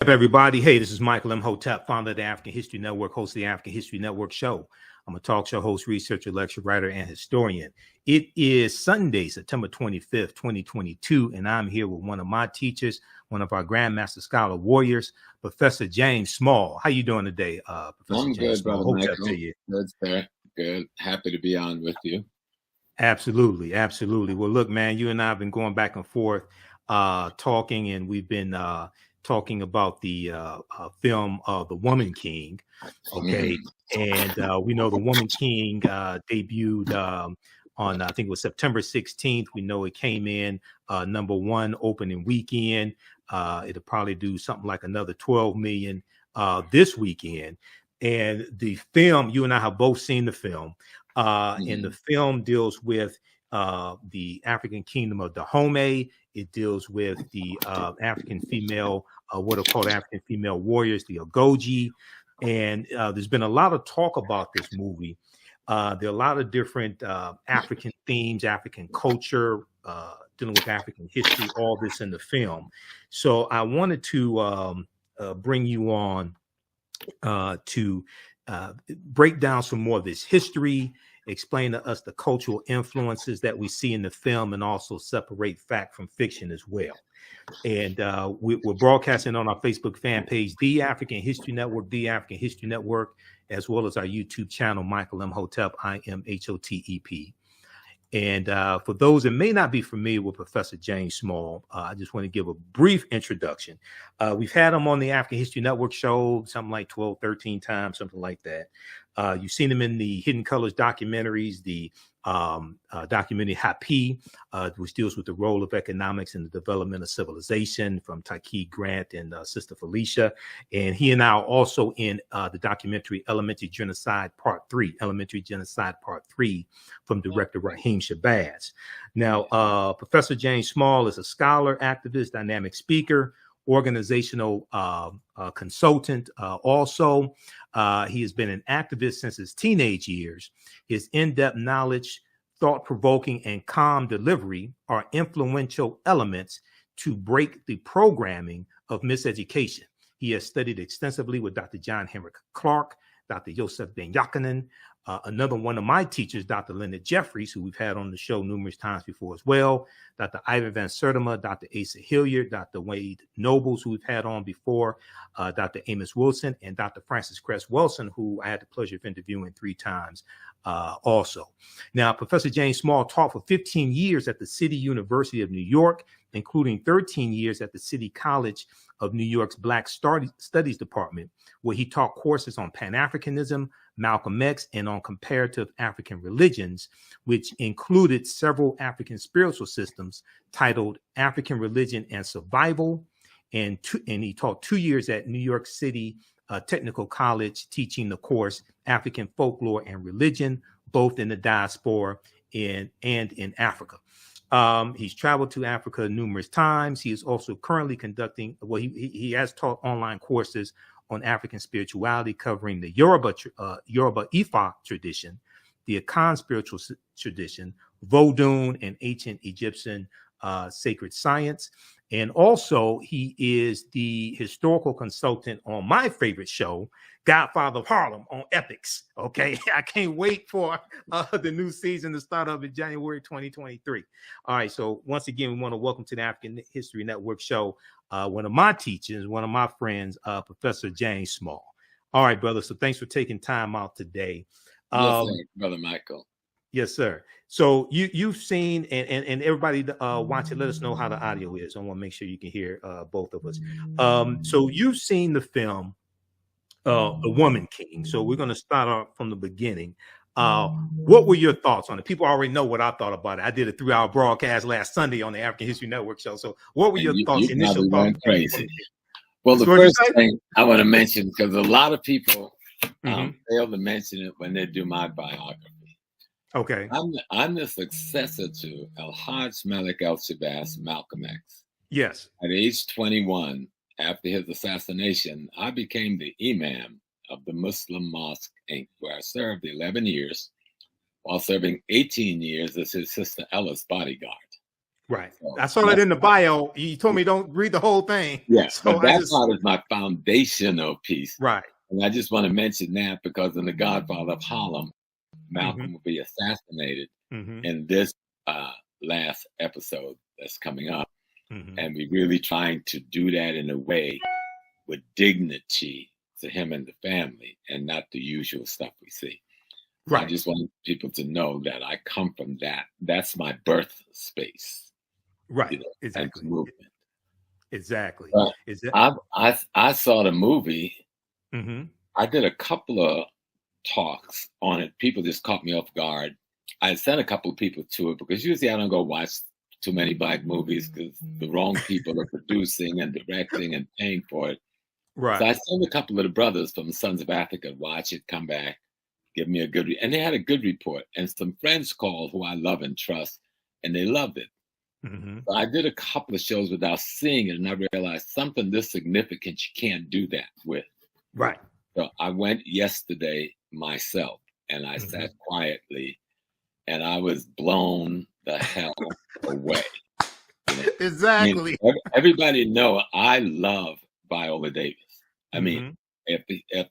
Up, everybody? Hey, this is Michael Imhotep, founder of the African History Network, host of the African History Network show. I'm a talk show host, researcher, lecturer, writer, and historian. It is Sunday, September 25th, 2022, and I'm here with one of my teachers, one of our Grandmaster Scholar Warriors, Professor James Small. How you doing today, Professor I'm James good, Small? Brother Michael. Good, sir. Good. Happy to be on with you. Absolutely, absolutely. Well, look, man, you and I have been going back and forth talking, and we've been talking about the film The Woman King. Okay. And we know The Woman King debuted on, I think it was September 16th. We know it came in #1 opening weekend. It'll probably do something like another 12 million this weekend. And the film, you and I have both seen the film. And the film deals with the African kingdom of Dahomey. It deals with the African female, what are called African female warriors, the Agojie. And there's been a lot of talk about this movie. There are a lot of different African themes, African culture, dealing with African history, all this in the film. So I wanted to bring you on to break down some more of this history, explain to us the cultural influences that we see in the film, and also separate fact from fiction as well. And we're broadcasting on our Facebook fan page, The African History Network, The African History Network, as well as our YouTube channel, Michael Imhotep, IMHOTEP. And for those that may not be familiar with Professor James Small, I just want to give a brief introduction. We've had him on the African History Network show, something like 12, 13 times, something like that. You've seen him in the Hidden Colors documentaries, the documentary Hapi, which deals with the role of economics in the development of civilization, from Taki Grant and Sister Felicia. And he and I are also in the documentary Elementary Genocide Part 3, Elementary Genocide Part 3, from director Raheem Shabazz. Now, Professor James Small is a scholar, activist, dynamic speaker, organizational consultant. Also, he has been an activist since his teenage years. His in-depth knowledge, thought-provoking, and calm delivery are influential elements to break the programming of miseducation. He has studied extensively with Dr. John Henry Clark, Dr. Joseph Ben Yakinen, another one of my teachers, Dr. Leonard Jeffries, who we've had on the show numerous times before as well, Dr. Ivan Van Sertima, Dr. Asa Hilliard, Dr. Wade Nobles, who we've had on before, Dr. Amos Wilson, and Dr. Francis Cress Wilson, who I had the pleasure of interviewing 3 times also. Now, Professor James Small taught for 15 years at the City University of New York, including 13 years at the City College of New York's Black Studies Department, where he taught courses on Pan-Africanism, Malcolm X, and on comparative African religions, which included several African spiritual systems titled African Religion and Survival. And he taught 2 years at New York City Technical College, teaching the course African Folklore and Religion, both in the diaspora and in Africa. He's traveled to Africa numerous times. He is also currently conducting, well, he has taught online courses on African spirituality, covering the Yoruba Ifa tradition, the Akan spiritual tradition, Vodun, and ancient Egyptian sacred science. And also, he is the historical consultant on my favorite show, Godfather of Harlem, on Epics. Okay, I can't wait for the new season to start up in January 2023. All right, so once again, we want to welcome to the African History Network show one of my teachers, one of my friends, Professor James Small. All right, brother. So thanks for taking time out today. Yes, sir, Brother Michael. Yes, sir. So you've seen, and everybody watching, let us know how the audio is. I want to make sure you can hear both of us. So you've seen the film, The Woman King. So we're going to start off from the beginning. What were your thoughts on it? People already know what I thought about it. I did a 3-hour broadcast last Sunday on the African History Network show. So what were your thoughts, initial thoughts? Crazy. Well, the first thing I want to mention, because a lot of people fail to mention it when they do my biography. Okay. I'm the successor to El-Hajj Malik El-Shabazz, Malcolm X. Yes. At age 21, after his assassination, I became the imam of the Muslim Mosque, Inc., where I served 11 years, while serving 18 years as his sister Ella's bodyguard. Right. So I saw that in the bio. You told me don't read the whole thing. Yeah, so but that part is my foundational piece. Right. And I just want to mention that because in The Godfather of Harlem, Malcolm will be assassinated in this last episode that's coming up. And we're really trying to do that in a way with dignity to him and the family and not the usual stuff we see. So I just want people to know that I come from that. That's my birth space. Right. You know, Exactly. Movement. Exactly. I saw the movie. I did a couple of talks on it. People just caught me off guard. I sent a couple of people to it because usually I don't go watch too many Black movies because the wrong people are producing and directing and paying for it. Right. So I sent a couple of the brothers from the Sons of Africa to watch it, come back, give me a good and they had a good report. And some friends called who I love and trust, and they loved it. So I did a couple of shows without seeing it, and I realized something this significant you can't do that with. Right. So I went yesterday myself, and I sat quietly, and I was blown the hell away. You know? Exactly. I mean, everybody know I love Viola Davis. I mean, if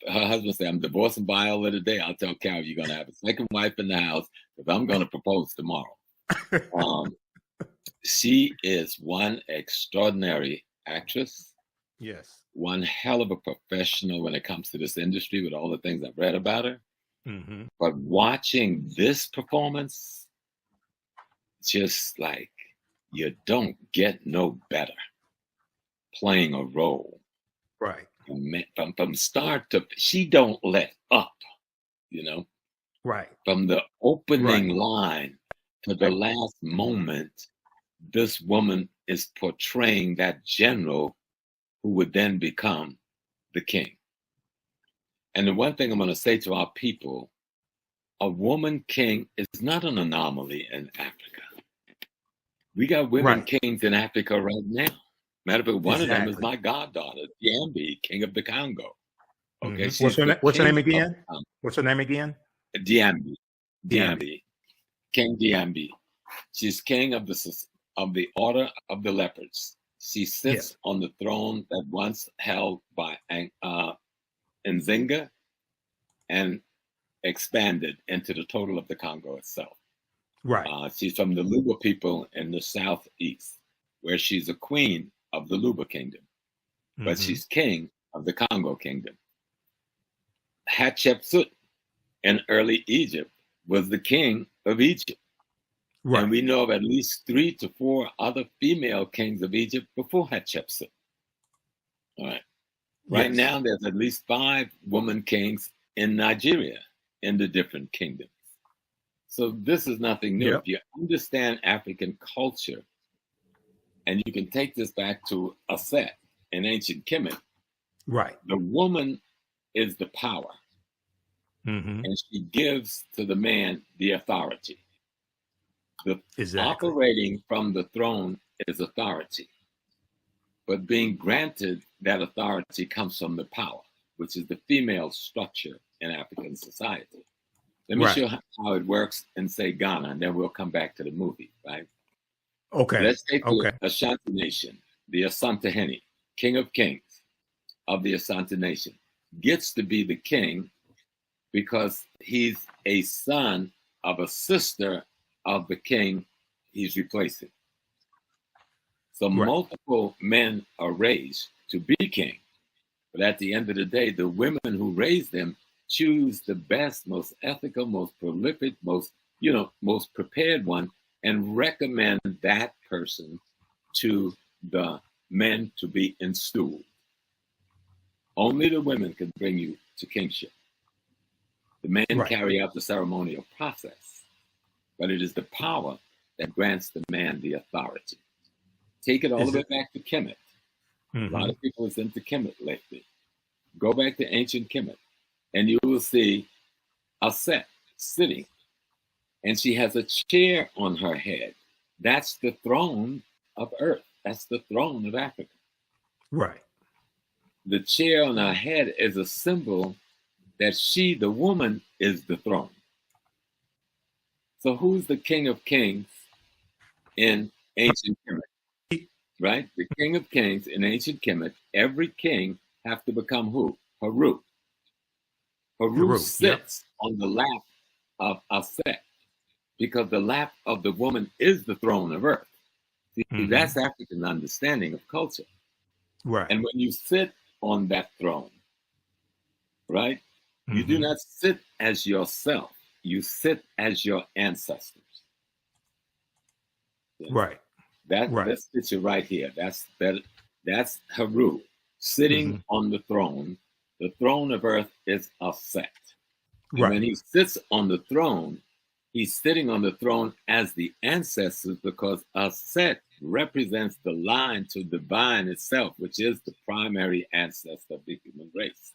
her husband say I'm divorcing Viola today, I'll tell Carol you're gonna have a second wife in the house because I'm gonna propose tomorrow. She is one extraordinary actress. Yes. One hell of a professional when it comes to this industry with all the things I've read about her. But watching this performance, just like you don't get no better playing a role. Right. From start to, she don't let up, you know? Right. From the opening line to the last moment, this woman is portraying that general who would then become the king. And the one thing I'm going to say to our people, a woman king is not an anomaly in Africa. We got women kings in Africa right now. Matter of fact, one of them is my goddaughter, Diambi, king of the Congo. Okay, what's her name again? What's her name again? Diambi. King Diambi. She's king of the Order of the Leopards. She sits on the throne that once held by Nzinga and expanded into the total of the Congo itself. Right. She's from the Luba people in the southeast, where she's a queen of the Luba kingdom, but she's king of the Congo kingdom. Hatshepsut in early Egypt was the king of Egypt. Right. And we know of at least 3 to 4 other female kings of Egypt before Hatshepsut. All right. Right now, there's at least 5 woman kings in Nigeria in the different kingdoms. So this is nothing new. If you understand African culture, and you can take this back to Aset in ancient Kemet, the woman is the power, and she gives to the man the authority. Operating from the throne is authority, but being granted that authority comes from the power, which is the female structure in African society. Let me show how it works in, say, Ghana, and then we'll come back to the movie, right? Okay. Let's take the Ashanti Nation, the Asantehene, king of kings of the Asante Nation, gets to be the king because he's a son of a sister of the king he's replacing. So multiple men are raised to be king, but at the end of the day, the women who raise them choose the best, most ethical, most prolific, most prepared one, and recommend that person to the men to be installed. Only the women can bring you to kingship. The men carry out the ceremonial process, but it is the power that grants the man the authority. Take it all the way back to Kemet. A lot of people is into Kemet lately. Go back to ancient Kemet, and you will see Aset sitting, and she has a chair on her head. That's the throne of Earth. That's the throne of Africa. Right. The chair on her head is a symbol that she, the woman, is the throne. So who's the king of kings in ancient Kemet, right? The king of kings in ancient Kemet, every king have to become who? Haru. Haru sits on the lap of Aset, because the lap of the woman is the throne of earth. See, that's African understanding of culture. Right. And when you sit on that throne, right, you do not sit as yourself. You sit as your ancestors. Right. That's picture right here. That's Haru sitting on the throne. The throne of earth is Aset. And when he sits on the throne, he's sitting on the throne as the ancestors, because Aset represents the line to divine itself, which is the primary ancestor of the human race.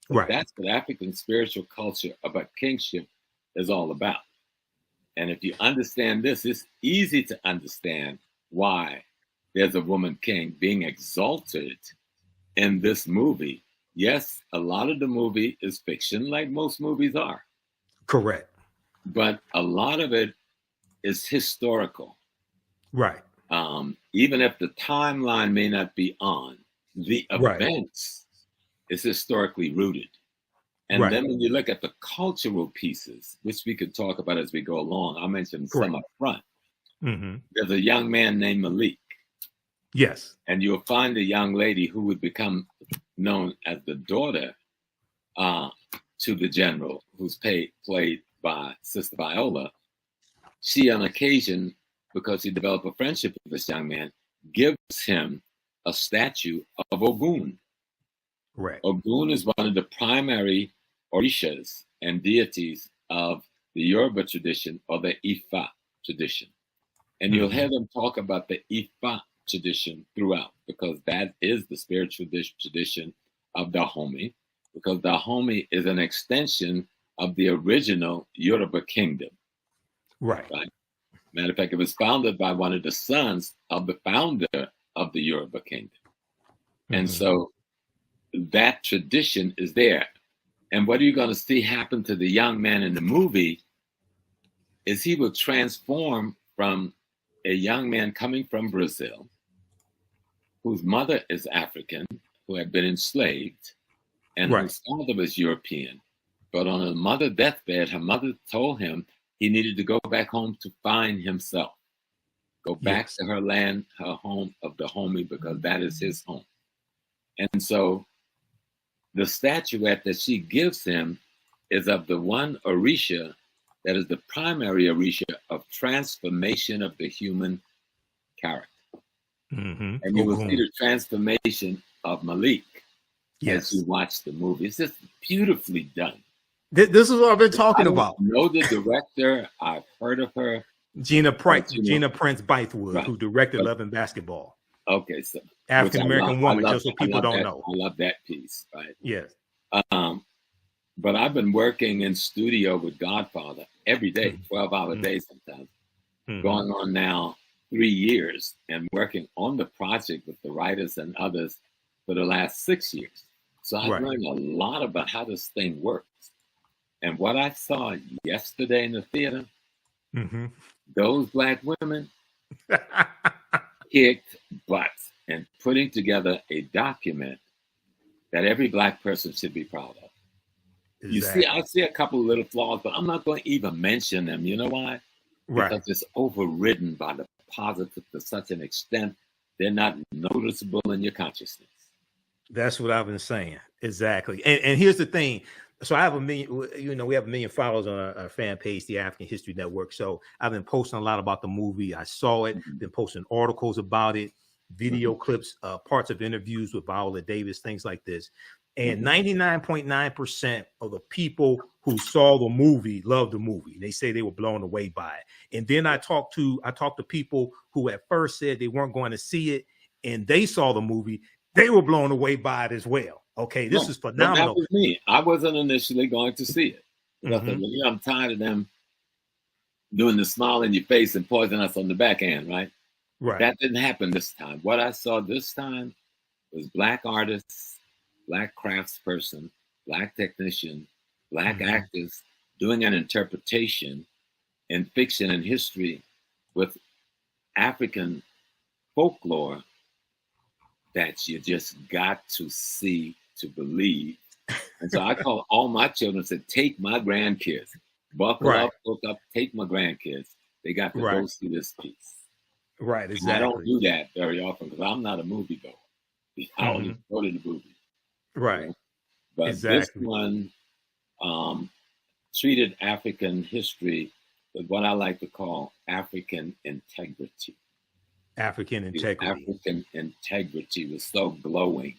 So that's what African spiritual culture about kingship is all about. And if you understand this, it's easy to understand why there's a woman king being exalted in this movie. Yes, a lot of the movie is fiction, like most movies are. Correct. But a lot of it is historical. Right. Even if the timeline may not be on, the events is historically rooted. And then when you look at the cultural pieces, which we could talk about as we go along, I'll mention some up front. There's a young man named Malik. Yes. And you'll find a young lady who would become known as the daughter to the general, who's played by Sister Viola. She, on occasion, because she developed a friendship with this young man, gives him a statue of Ogun. Right. Ogun is one of the primary Orishas and deities of the Yoruba tradition, or the Ifa tradition. And you'll hear them talk about the Ifa tradition throughout, because that is the spiritual tradition of Dahomey, because Dahomey is an extension of the original Yoruba kingdom. Right. Matter of fact, it was founded by one of the sons of the founder of the Yoruba kingdom. And so that tradition is there. And what are you going to see happen to the young man in the movie is he will transform from a young man coming from Brazil, whose mother is African, who had been enslaved, and whose father was European. But on her mother's deathbed, her mother told him he needed to go back home to find himself. Go back to her land, her home of Dahomey, because that is his home. And so the statuette that she gives him is of the one Orisha that is the primary Orisha of transformation of the human character. And you will see the transformation of Malik as you watch the movie. It's just beautifully done. This is what I've been talking about. I know the director. I've heard of her. Gina Prince-Bythewood, who directed Love and Basketball. Okay, so African-American woman, just so people don't know. I love that piece, right? Yes. But I've been working in studio with Godfather every day, 12-hour days sometimes, going on now 3 years, and working on the project with the writers and others for the last 6 years. So I've learned a lot about how this thing works. And what I saw yesterday in the theater, those Black women kicked butt and putting together a document that every Black person should be proud of. Exactly. You see, I see a couple of little flaws, but I'm not going to even mention them. You know why? Because it's overridden by the positive to such an extent, they're not noticeable in your consciousness. That's what I've been saying. Exactly. And here's the thing. So I have we have 1 million followers on our fan page, the African History Network. So I've been posting a lot about the movie. I saw it, been posting articles about it, video clips, parts of interviews with Viola Davis, things like this. And 99.9% of the people who saw the movie loved the movie. They say they were blown away by it. And then I talked to people who at first said they weren't going to see it, and they saw the movie. They were blown away by it as well. Okay, this is phenomenal. That was me. I wasn't initially going to see it. I'm tired of them doing the smile in your face and poison us on the back end, right? Right. That didn't happen this time. What I saw this time was Black artists, Black craftsperson, Black technician, Black actors doing an interpretation in fiction and history with African folklore that you just got to see to believe. And so I call all my children and said, take my grandkids, buckle up, hook up, take my grandkids. They got to go see this piece. Right, exactly. And I don't do that very often because I'm not a movie goer. I don't even go to the movies. Right. You know? But this one treated African history with what I like to call African integrity. African integrity. African integrity was so glowing.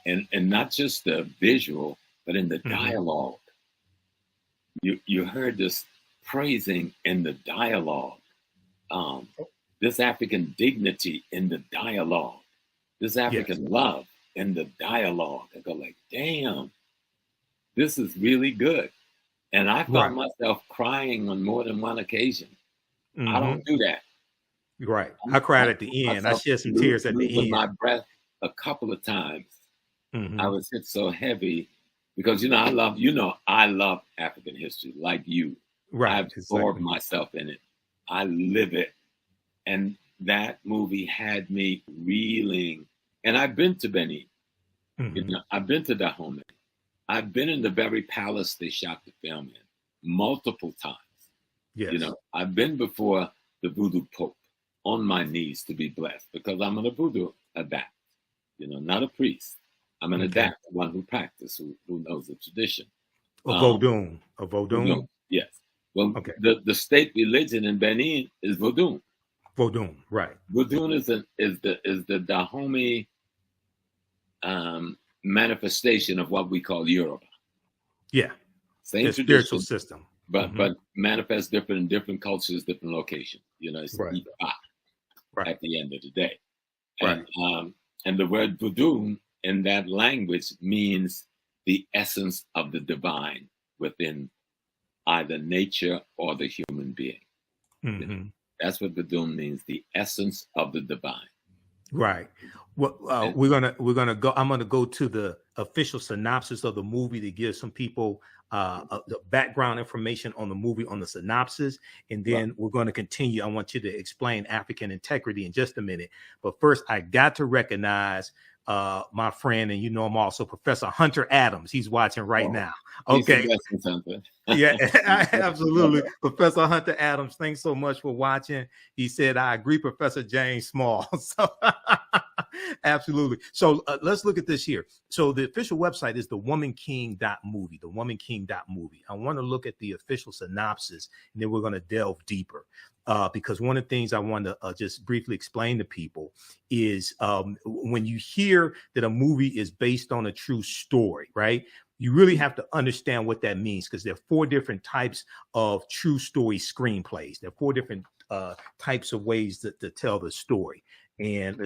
And not just the visual, but in the dialogue. You heard this praising in the dialogue. This African dignity in the dialogue. This African love in the dialogue. I go like, damn, this is really good. And I found myself crying on more than one occasion. I don't do that. Right. I cried at the end. I shed some tears at the end. My breath a couple of times. I was hit so heavy because, I love African history like you. Right. I've absorbed myself in it. I live it. And that movie had me reeling. And I've been to Benin. I've been to Dahomey. I've been in the very palace they shot the film in multiple times. Yes. I've been before the voodoo pope on my knees to be blessed because I'm a voodoo adapt, not a priest. I'm an adapt, one who practices, who knows the tradition. A Vodun. Yes. Well, the state religion in Benin is Vodun. Vodun, right. Vodun is the Dahomey manifestation of what we call Yoruba. Yeah. Same spiritual system. But manifests different in different cultures, different locations. It's Ifa at the end of the day. And the word Vodun in that language means the essence of the divine within either nature or the human being. That's what Vodun means, the essence of the divine. Right. Well, we're gonna go. I'm gonna go to the official synopsis of the movie to give some people the background information on the movie, on the synopsis, and then we're going to continue. I want you to explain African integrity in just a minute. But first, I got to recognize my friend, and him also, Professor Hunter Adams. He's watching right now. Okay. Yeah, absolutely. Professor Hunter Adams, thanks so much for watching. He said, I agree, Professor James Small. So absolutely. So let's look at this here. So the official website is thewomanking.movie, thewomanking.movie. I want to look at the official synopsis, and then we're going to delve deeper. Because one of the things I want to just briefly explain to people is when you hear that a movie is based on a true story, right? You really have to understand what that means, because there are 4 different types of true story screenplays. There are 4 different types of ways to tell the story. And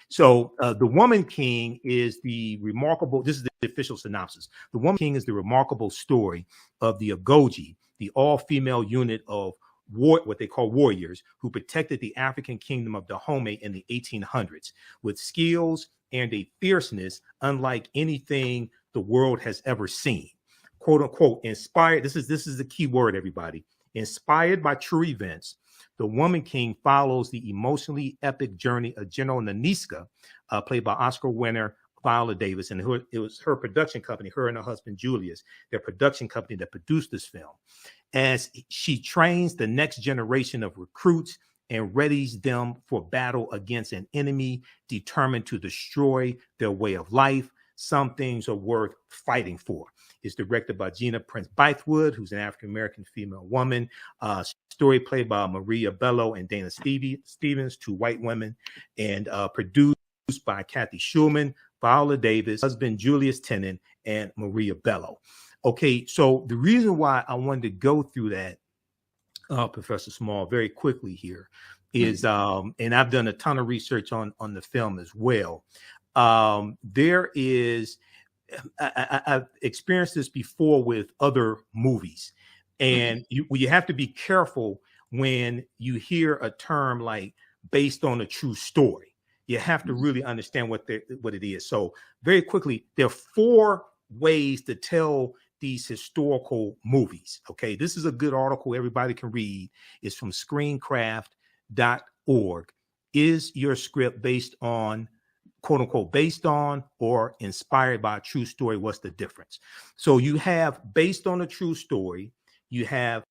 so The Woman King is the remarkable, this is the official synopsis. The Woman King is the remarkable story of the Agojie, the all-female unit of what they call warriors who protected the African kingdom of Dahomey in the 1800s with skills and a fierceness unlike anything the world has ever seen. Quote unquote, inspired. This is the key word, everybody. Inspired by true events, The Woman King follows the emotionally epic journey of General Naniska, played by Oscar winner Viola Davis, and it was her production company, her and her husband Julius, their production company that produced this film, as she trains the next generation of recruits and readies them for battle against an enemy determined to destroy their way of life. Some things are worth fighting for. It's directed by Gina Prince-Bythewood, who's an African-American female woman. Story played by Maria Bello and Dana Stevens, 2 white women, and produced by Kathy Schulman, Viola Davis, husband Julius Tennant, and Maria Bello. Okay, so the reason why I wanted to go through that, Professor Small, very quickly here is, and I've done a ton of research on the film as well. There is, I've experienced this before with other movies, and you have to be careful when you hear a term like based on a true story. You have to really understand what it is. So very quickly, there are 4 ways to tell these historical movies. Okay, this is a good article everybody can read. It's from Screencraft. Is your script based on, quote unquote, based on or inspired by a true story? What's the difference? So you have based on a true story, you have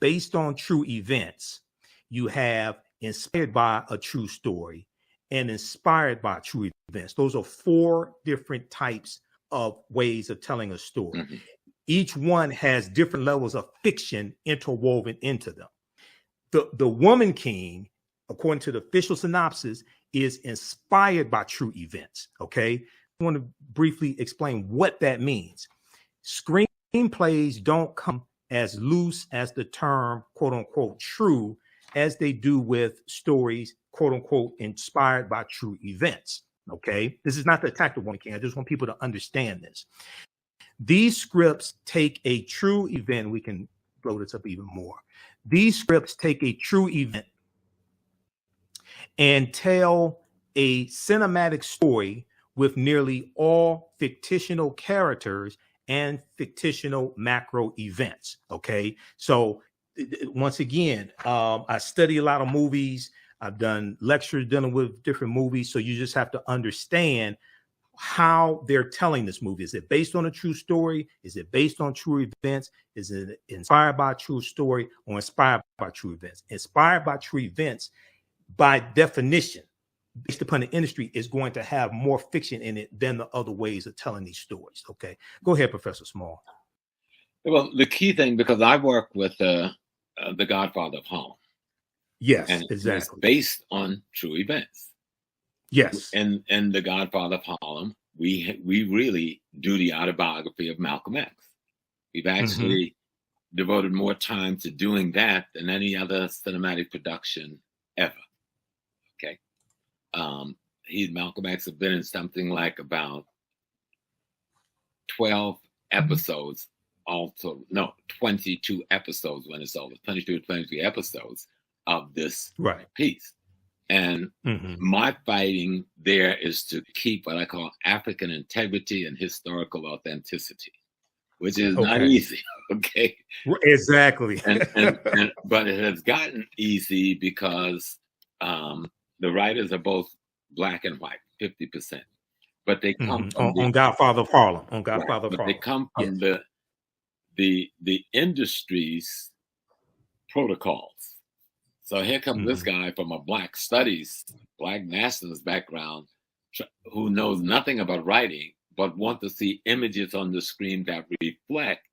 based on true events, you have inspired by a true story, and inspired by true events. Those are 4 different types of ways of telling a story. Mm-hmm. Each one has different levels of fiction interwoven into them. The Woman King, according to the official synopsis, is inspired by true events. Okay. I want to briefly explain what that means. Screenplays don't come as loose as the term, quote unquote, true, as they do with stories, quote unquote, inspired by true events. Okay. This is not the attack of Woman King. I just want people to understand this. These scripts take a true event. We can blow this up even more. These scripts take a true event and tell a cinematic story with nearly all fictional characters and fictional macro events. Okay. So once again, I study a lot of movies. I've done lectures dealing with different movies. So you just have to understand how they're telling this movie. Is it based on a true story? Is it based on true events? Is it inspired by a true story or inspired by true events? Inspired by true events, by definition, based upon the industry, is going to have more fiction in it than the other ways of telling these stories. Okay, go ahead, Professor Small. Well, the key thing, because I work with the Godfather of Harlem. Yes, and exactly. It's based on true events. Yes. And the Godfather of Harlem, we really do the autobiography of Malcolm X. We've actually devoted more time to doing that than any other cinematic production ever. Okay. Malcolm X has been in something like about 12 episodes, also, no, 22 episodes when it's over, 22 or 23 episodes of this piece. And my fighting there is to keep what I call African integrity and historical authenticity, which is not easy. Okay. Exactly. But it has gotten easy because the writers are both black and white, 50%. But they come from on Godfather of Harlem. On Godfather of Harlem. They come from the industry's protocols. So here comes this guy from a Black Studies, Black nationalist background, who knows nothing about writing, but want to see images on the screen that reflect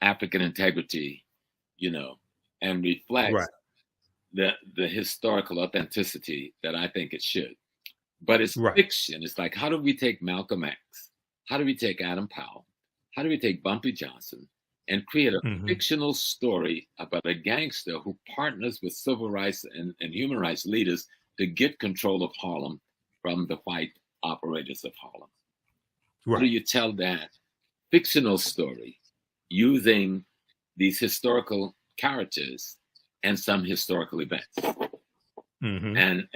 African integrity, and reflect the historical authenticity that I think it should. But it's fiction. It's like, how do we take Malcolm X? How do we take Adam Powell? How do we take Bumpy Johnson and create a fictional story about a gangster who partners with civil rights and human rights leaders to get control of Harlem from the white operators of Harlem? How do you tell that fictional story using these historical characters and some historical events? And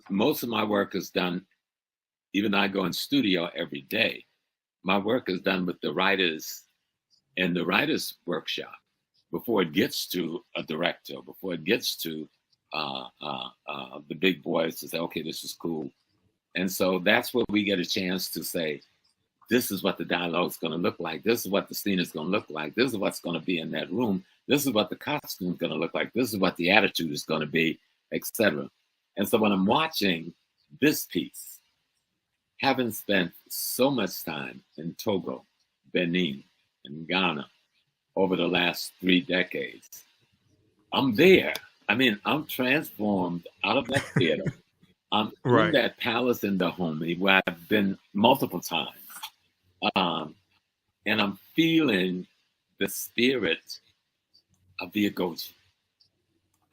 most of my work is done, even though I go in studio every day, my work is done with the writers in the writer's workshop before it gets to a director, before it gets to the big boys to say, okay, this is cool. And so that's where we get a chance to say, this is what the dialogue is going to look like. This is what the scene is going to look like. This is what's going to be in that room. This is what the costume is going to look like. This is what the attitude is going to be, etc. And so when I'm watching this piece, having spent so much time in Togo, Benin, and Ghana over the last 3 decades, I'm there. I mean, I'm transformed out of that theater. I'm in that palace in Dahomey where I've been multiple times. And I'm feeling the spirit of the Agojie.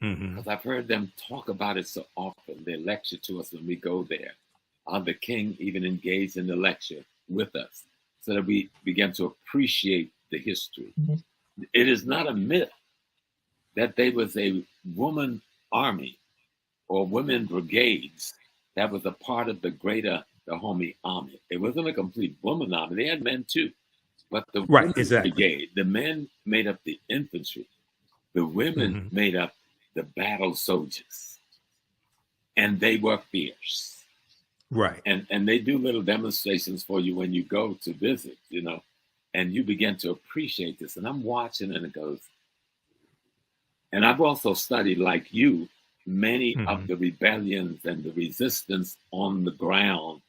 Because I've heard them talk about it so often. They lecture to us when we go there. The king even engaged in the lecture with us so that we begin to appreciate the history. It is not a myth that there was a woman army or women brigades that was a part of the greater Dahomey army. It wasn't a complete woman army. They had men too. But the women's brigade, the men made up the infantry. The women made up the battle soldiers, and they were fierce. Right. And they do little demonstrations for you when you go to visit, and you begin to appreciate this. And I'm watching, and it goes. And I've also studied, like you, many of the rebellions and the resistance on the ground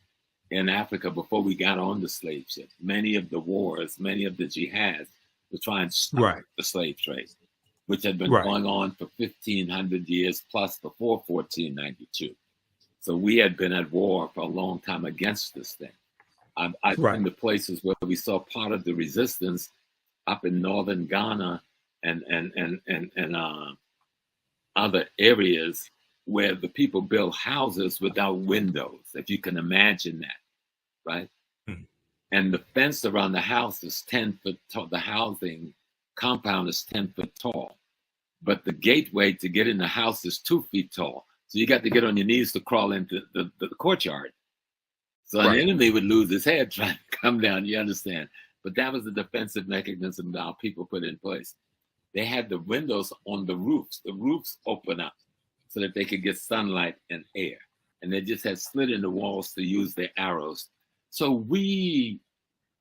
in Africa before we got on the slave ship. Many of the wars, many of the jihads to try and stop the slave trade, which had been going on for 1,500 years plus before 1492. So we had been at war for a long time against this thing. I've been to places where we saw part of the resistance up in northern Ghana and other areas where the people built houses without windows, if you can imagine that, right? And the fence around the house is 10 foot tall. The housing compound is 10 foot tall, but the gateway to get in the house is 2 feet tall. So you got to get on your knees to crawl into the courtyard. So an enemy would lose his head trying to come down, you understand? But that was the defensive mechanism that our people put in place. They had the windows on the roofs. The roofs open up so that they could get sunlight and air. And they just had slit in the walls to use their arrows. So we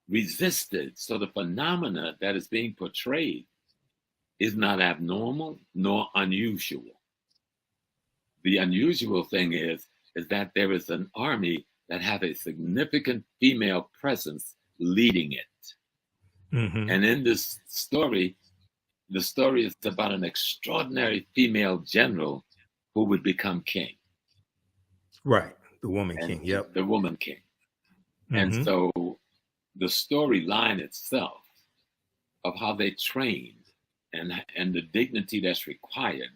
resisted. So the phenomena that is being portrayed is not abnormal nor unusual. The unusual thing is that there is an army that have a significant female presence leading it. And in this story, the story is about an extraordinary female general who would become king. Right. The woman king. Yep. The woman king. And so the storyline itself of how they trained and the dignity that's required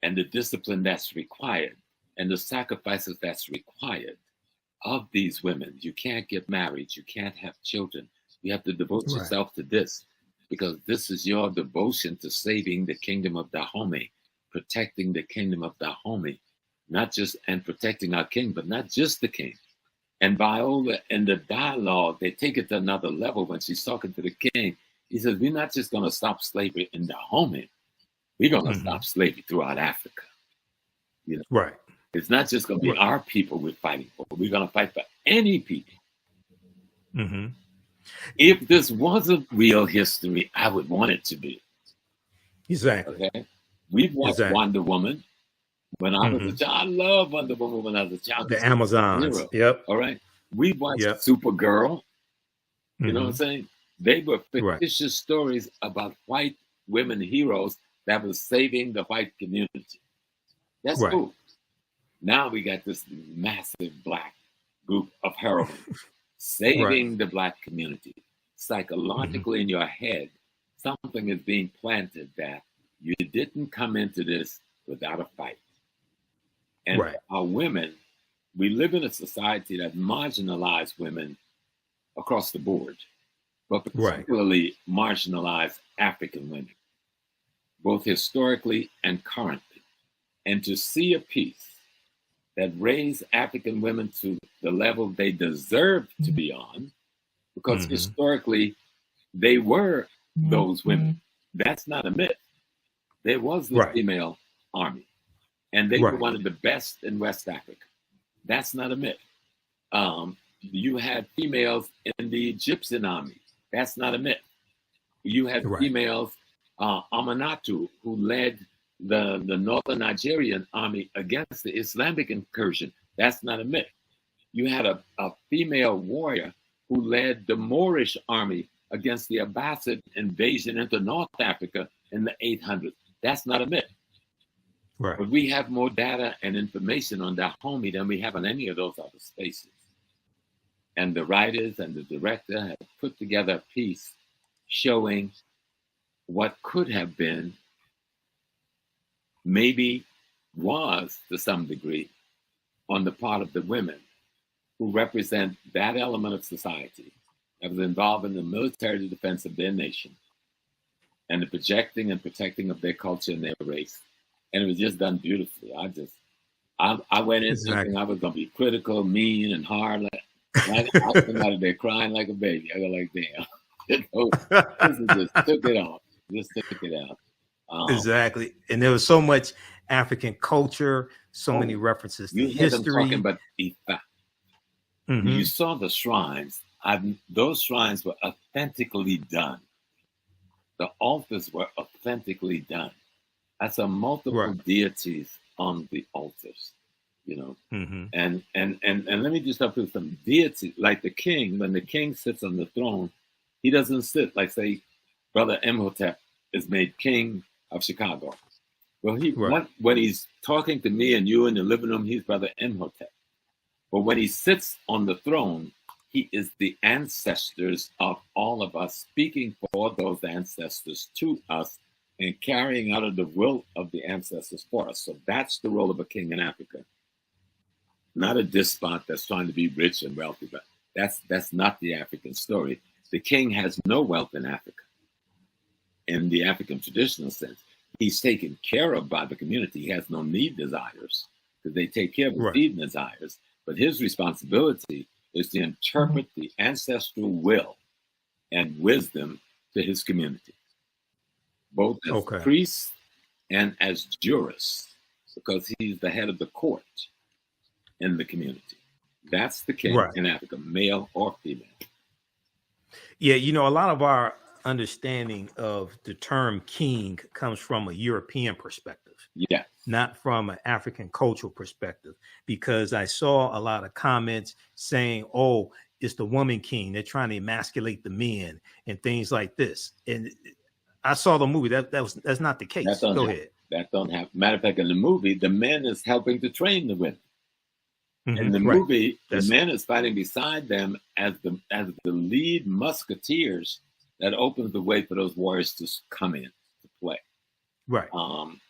and the discipline that's required and the sacrifices that's required of these women. You can't get married. You can't have children. You have to devote yourself to this, because this is your devotion to saving the kingdom of Dahomey, protecting the kingdom of Dahomey, and protecting our king, but not just the king. And Viola, in the dialogue, they take it to another level when she's talking to the king. He says, we're not just going to stop slavery in Dahomey. We're going to stop slavery throughout Africa. Right. It's not just going to be our people we're fighting for. We're going to fight for any people. If this wasn't real history, I would want it to be. Exactly. Okay? We've watched Wonder Woman. When I was a child, I loved Wonder Woman when I was a child. The Amazons. Yep. All right. We watched Supergirl. You know what I'm saying? They were fictitious stories about white women heroes that was saving the white community. That's cool. Now we got this massive black group of heroines saving the black community. Psychologically in your head, something is being planted that you didn't come into this without a fight. And our women, we live in a society that marginalizes women across the board, but particularly marginalized African women, both historically and currently. And to see a piece that raised African women to the level they deserve to be on, because historically they were those women. That's not a myth. There was the female army, and they were one of the best in West Africa. That's not a myth. You had females in the Egyptian army. That's not a myth. You had females, Amanatu, who led the northern Nigerian army against the Islamic incursion. That's not a myth. You had a female warrior who led the Moorish army against the Abbasid invasion into North Africa in the 800s. That's not a myth. But we have more data and information on Dahomey than we have on any of those other spaces. And the writers and the director have put together a piece showing what could have been, maybe was to some degree, on the part of the women who represent that element of society that was involved in the military defense of their nation and the projecting and protecting of their culture and their race. And it was just done beautifully. I went in thinking I was going to be critical, mean, and hard. I came out of there crying like a baby. I go like, damn. This just took it off. Just took it out. Exactly. And there was so much African culture, so many references to history. Talking about Ifa. Mm-hmm. You saw the shrines. Those shrines were authentically done. The altars were authentically done. I saw multiple deities on the altars, you know. Mm-hmm. And let me just start with some deities, like the king. When the king sits on the throne, he doesn't sit like, say, Brother Imhotep is made king of Chicago. Well, when he's talking to me and you in the living room, he's Brother Imhotep. But when he sits on the throne, he is the ancestors of all of us, speaking for those ancestors to us and carrying out of the will of the ancestors for us. So that's the role of a king in Africa. Not a despot that's trying to be rich and wealthy, but that's not the African story. The king has no wealth in Africa. In the African traditional sense, he's taken care of by the community. He has no need desires because they take care of his need desires. But his responsibility is to interpret the ancestral will and wisdom to his community, both as priest and as jurist, because he's the head of the court in the community. That's the king in Africa, male or female. Yeah, you know, a lot of our understanding of the term king comes from a European perspective. Yeah. Not from an African cultural perspective, because I saw a lot of comments saying, oh, it's the woman king. They're trying to emasculate the men and things like this. And I saw the movie. That's not the case. Go ahead. That don't happen. Matter of fact, in the movie, the man is helping to train the women. In the movie, the man is fighting beside them as the lead musketeers that opens the way for those warriors to come in to play. Right.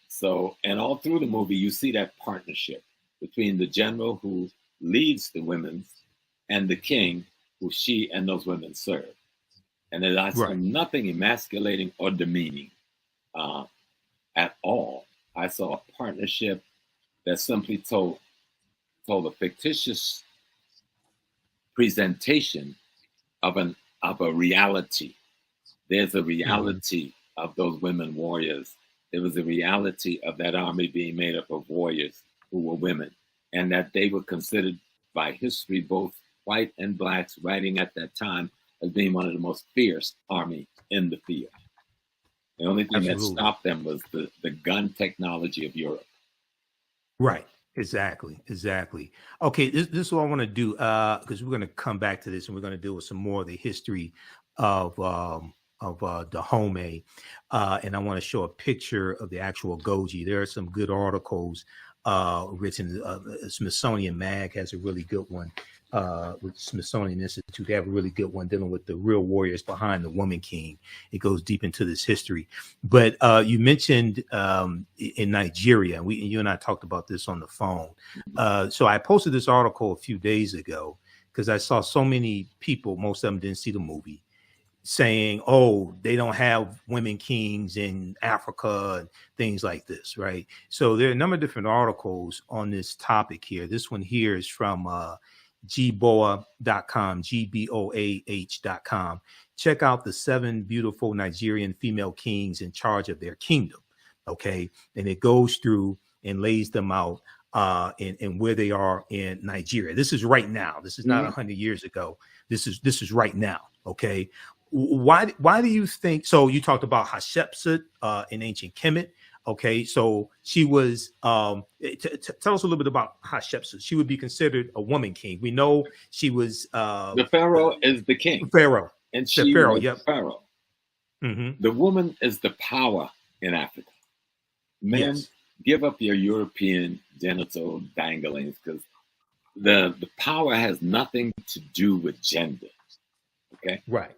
So, and all through the movie, you see that partnership between the general who leads the women and the king who she and those women serve. And I saw nothing emasculating or demeaning at all. I saw a partnership that simply told a fictitious presentation of a reality. There's a reality of those women warriors. There was a reality of that army being made up of warriors who were women, and that they were considered by history, both white and blacks, writing at that time, as being one of the most fierce army in the field. The only thing that stopped them was the gun technology of Europe. Right. Exactly. Okay, this is what I want to do, because we're going to come back to this, and we're going to deal with some more of the history of Dahomey, and I want to show a picture of the actual Agojie. There are some good articles written. Smithsonian Mag has a really good one. With Smithsonian Institute, they have a really good one dealing with the real warriors behind the woman king. It goes deep into this history. But you mentioned in Nigeria, you and I talked about this on the phone. So I posted this article a few days ago because I saw so many people, most of them didn't see the movie, saying, oh, they don't have women kings in Africa and things like this, right? So there are a number of different articles on this topic here. This one here is from gboah.com, gboah.com. Check out the 7 beautiful Nigerian female kings in charge of their kingdom, okay? And it goes through and lays them out and where they are in Nigeria. This is right now. This is not 100 years ago. This is right now, okay? Why do you think? So you talked about Hatshepsut in ancient Kemet. Okay, so she was. Tell us a little bit about Hatshepsut. She would be considered a woman king. We know she was. The pharaoh is the king. Pharaoh, and she was yep. pharaoh. Mm-hmm. The woman is the power in Africa. Men, give up your European genital danglings, because the power has nothing to do with gender. Okay, right.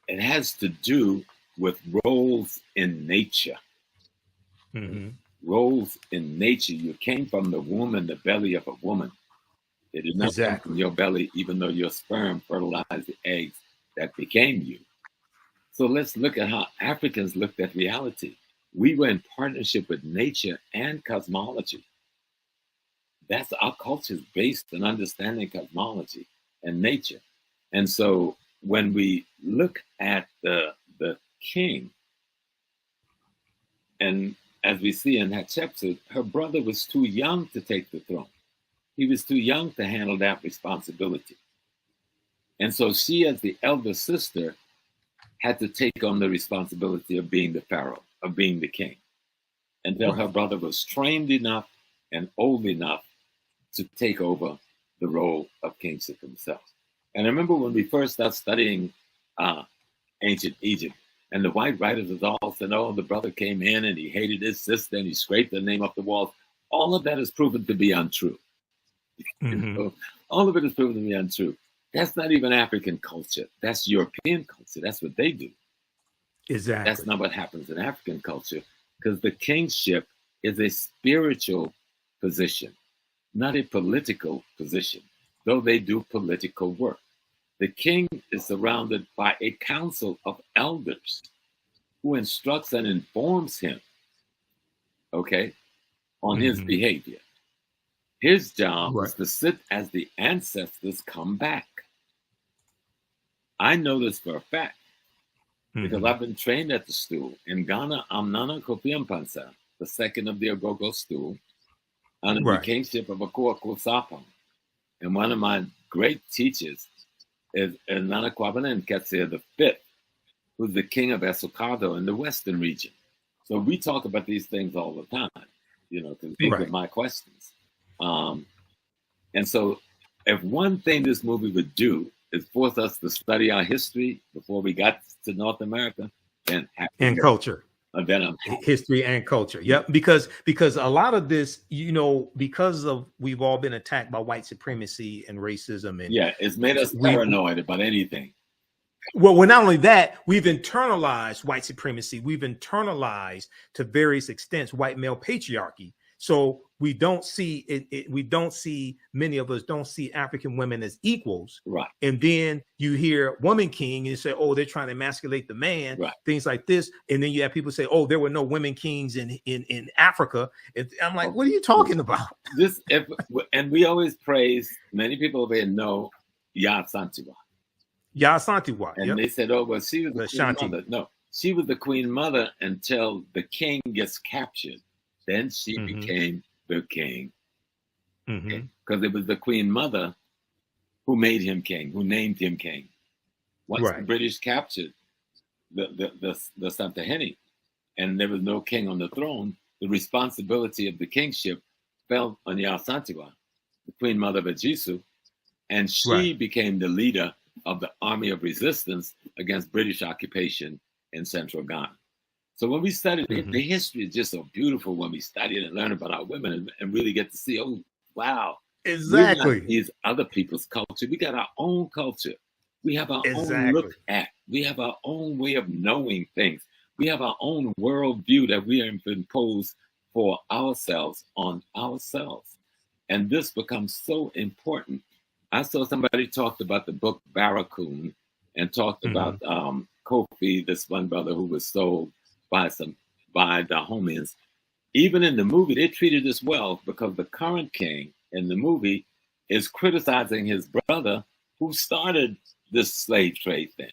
It has to do with roles in nature. Mm-hmm. Roles in nature. You came from the womb and the belly of a woman. It did not come from your belly, even though your sperm fertilized the eggs that became you. So let's look at how Africans looked at reality. We were in partnership with nature and cosmology. That's our culture is based on understanding cosmology and nature. And so when we look at the king, and as we see in Hatshepsut, her brother was too young to take the throne. He was too young to handle that responsibility. And so she, as the elder sister, had to take on the responsibility of being the pharaoh, of being the king, until her brother was trained enough and old enough to take over the role of kingship himself. And I remember when we first started studying ancient Egypt, and the white writers was all saying, oh, the brother came in and he hated his sister and he scraped her name off the walls. All of that is proven to be untrue. So all of it is proven to be untrue. That's not even African culture. That's European culture. That's what they do. Exactly. That's not what happens in African culture, because the kingship is a spiritual position, not a political position, though they do political work. The king is surrounded by a council of elders who instructs and informs him, on his behavior. His job is to sit as the ancestors come back. I know this for a fact because I've been trained at the stool. In Ghana, I'm Nana Kofi Mpansa, the second of the Ogogo stool, under the kingship of Akua Kusapam. And one of my great teachers is Nana Kwabena Nketse the fifth, who's the king of Esokado in the Western region. So we talk about these things all the time, because these are my questions. And so if one thing this movie would do is force us to study our history before we got to North America, and culture. Then history and culture. Yep. Because a lot of this, because of we've all been attacked by white supremacy and racism, and it's made us paranoid about anything. Well, not only that, we've internalized white supremacy. We've internalized to various extents white male patriarchy. So we don't see it. We don't see, many of us don't see African women as equals. Right. And then you hear woman king and you say, oh, they're trying to emasculate the man, things like this. And then you have people say, oh, there were no women kings in Africa. And I'm like, what are you talking about? And we always praise, many people over here know Ya Santiwa. Ya Santiwa. And they said, oh, well, she was the queen mother. No, she was the queen mother until the king gets captured. Then she became the king. Because it was the queen mother who made him king, who named him king. Once the British captured the Santahene and there was no king on the throne, the responsibility of the kingship fell on Yasantiwa, the queen mother of Ajisu, and she became the leader of the army of resistance against British occupation in central Ghana. So when we studied the history is just so beautiful when we study it and learn about our women and really get to see, oh, wow. Exactly. We're not these other people's culture. We got our own culture. We have our own look at. We have our own way of knowing things. We have our own worldview that we have imposed for ourselves on ourselves. And this becomes so important. I saw somebody talked about the book Barracoon and talked about Kofi, this one brother who was sold by Dahomeans. Even in the movie, they treated this well because the current king in the movie is criticizing his brother who started this slave trade thing.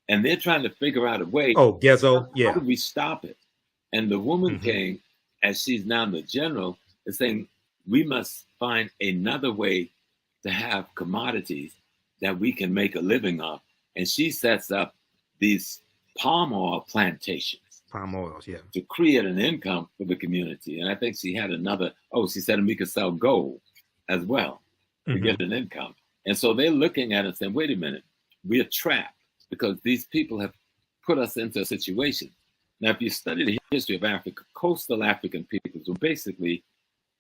And they're trying to figure out a way. Oh, Gezo, how do we stop it? And the woman king, as she's now the general, is saying, we must find another way to have commodities that we can make a living off. And she sets up these palm oil plantations. Palm oils, to create an income for the community. And I think she had she said we could sell gold as well to get an income. And so they're looking at it and saying, wait a minute, we're trapped because these people have put us into a situation. Now, if you study the history of Africa, coastal African peoples were basically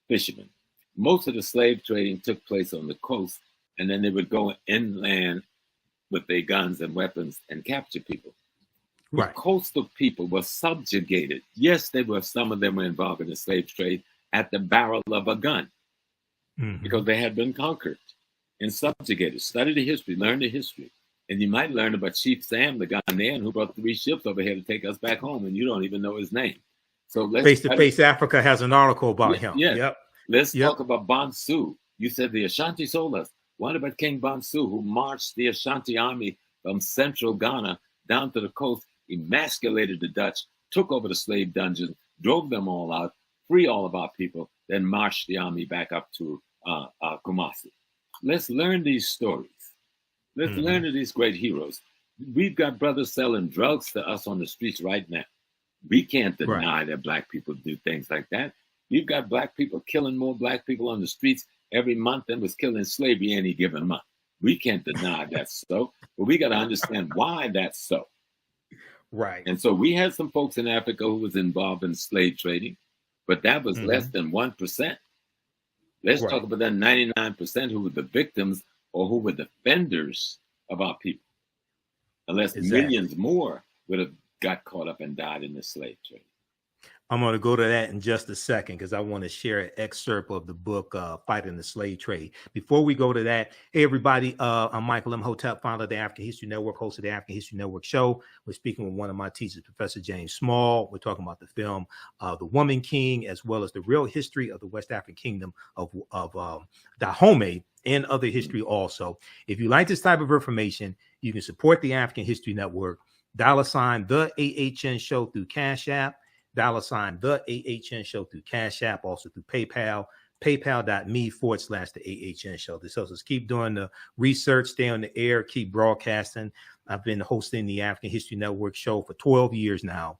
fishermen. Most of the slave trading took place on the coast, and then they would go inland with their guns and weapons and capture people. Right. Coastal people were subjugated. Yes, some of them were involved in the slave trade at the barrel of a gun because they had been conquered and subjugated. Study the history, learn the history. And you might learn about Chief Sam, the Ghanaian who brought 3 ships over here to take us back home, and you don't even know his name. So Face to Face Africa has an article about him. Yeah. Let's talk about Bonsu. You said the Ashanti sold us. What about King Bonsu, who marched the Ashanti army from central Ghana down to the coast, emasculated the Dutch, took over the slave dungeon, drove them all out, free all of our people, then marched the army back up to Kumasi. Let's learn these stories. Let's learn of these great heroes. We've got brothers selling drugs to us on the streets right now. We can't deny that Black people do things like that. You've got Black people killing more Black people on the streets every month than was killed in slavery any given month. We can't deny that's so, but we got to understand why that's so. Right. And so we had some folks in Africa who was involved in slave trading, but that was less than 1%. Let's talk about that 99% who were the victims or who were defenders of our people. Unless millions more would have got caught up and died in the slave trade. I'm going to go to that in just a second because I want to share an excerpt of the book, Fighting the Slave Trade. Before we go to that, hey, everybody, I'm Michael Imhotep, founder of the African History Network, host of the African History Network show. We're speaking with one of my teachers, Professor James Small. We're talking about the film, The Woman King, as well as the real history of the West African kingdom of Dahomey and other history also. If you like this type of information, you can support the African History Network, $ the AHN show through Cash App, $ the AHN show through Cash App, also through PayPal, paypal.me/the AHN show. This helps us keep doing the research, stay on the air, keep broadcasting. I've been hosting the African History Network show for 12 years now.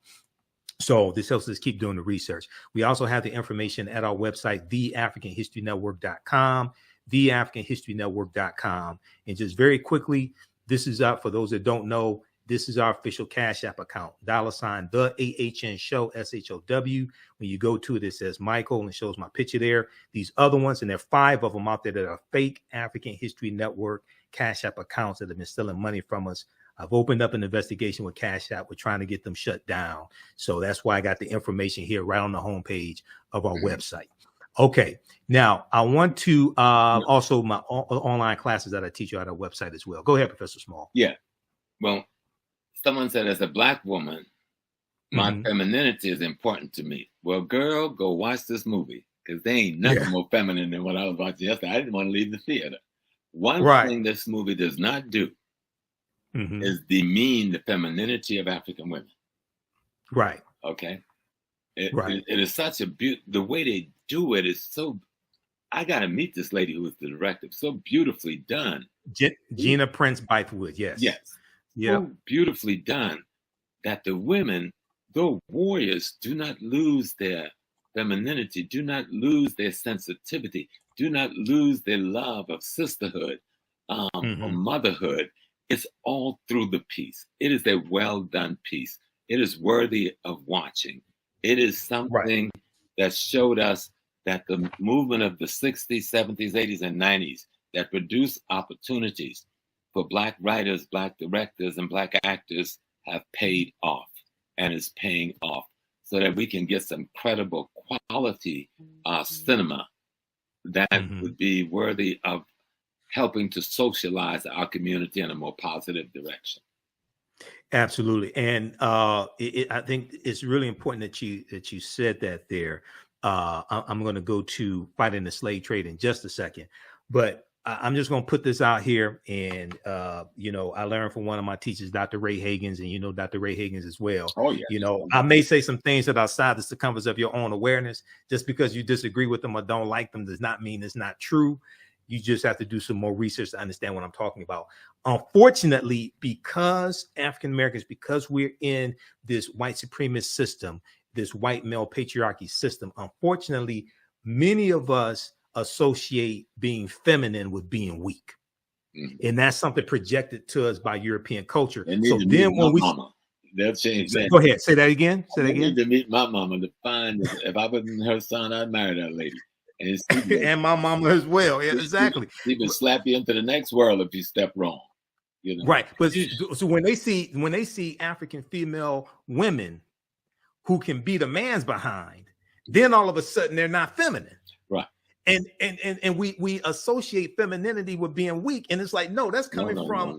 So this helps us keep doing the research. We also have the information at our website, theafricanhistorynetwork.com, theafricanhistorynetwork.com. And just very quickly, this is up for those that don't know. This is our official Cash App account, $ the AHN show, SHOW. When you go to it, it says Michael and it shows my picture there. These other ones, and there are 5 of them out there that are fake African History Network Cash App accounts that have been stealing money from us. I've opened up an investigation with Cash App. We're trying to get them shut down. So that's why I got the information here right on the homepage of our website. Okay, now I want to also my online classes that I teach you at our website as well. Go ahead, Professor Small. Yeah, well, someone said, as a Black woman, my femininity is important to me. Well, girl, go watch this movie because there ain't nothing more feminine than what I was watching yesterday. I didn't want to leave the theater. One thing this movie does not do is demean the femininity of African women. Right. Okay. It is such a the way they do it is so. I got to meet this lady who was the director. So beautifully done. Gina Prince-Bythewood. Yes. Yes. Yeah. So beautifully done that the women, though warriors, do not lose their femininity, do not lose their sensitivity, do not lose their love of sisterhood or motherhood. It's all through the piece. It is a well done piece. It is worthy of watching. It is something that showed us that the movement of the 60s, 70s, 80s, and 90s that produced opportunities for Black writers, Black directors, and Black actors have paid off and is paying off so that we can get some credible quality cinema that would be worthy of helping to socialize our community in a more positive direction. Absolutely. And I think it's really important that you said that there. I'm going to go to Fighting the Slave Trade in just a second, but I'm just going to put this out here. And, I learned from one of my teachers, Dr. Ray Hagins, and Dr. Ray Hagins as well. Oh, yeah. I may say some things that are outside the circumference of your own awareness. Just because you disagree with them or don't like them does not mean it's not true. You just have to do some more research to understand what I'm talking about. Unfortunately, because African Americans, because we're in this white supremacist system, this white male patriarchy system, unfortunately, many of us associate being feminine with being weak. And that's something projected to us by European culture. So then when they'll change that. Go ahead, say that again. I need to meet my mama to find if I wasn't her son, I'd marry that lady. And my mama as well. Yeah, exactly. She would slap you into the next world if you step wrong. Right. But so when they see African female women who can beat a man's behind, then all of a sudden they're not feminine. Right. And we associate femininity with being weak, and it's like, no, that's coming from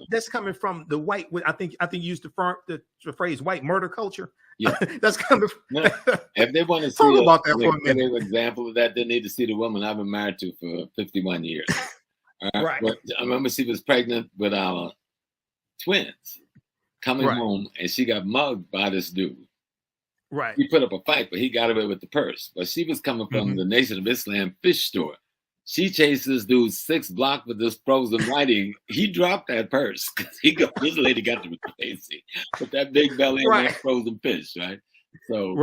the white. I think you used the phrase white murder culture. Yeah, that's coming. If they want to see about that for a minute, example of that, they need to see the woman I've been married to for 51 years. Right. But I remember she was pregnant with our twins, coming home, and she got mugged by this dude. Right. He put up a fight, but he got away with the purse. But she was coming from the Nation of Islam fish store. She chased this dude 6 blocks with this frozen whiting. He dropped that purse because this lady got to be crazy with that big belly and that frozen fish, right? So,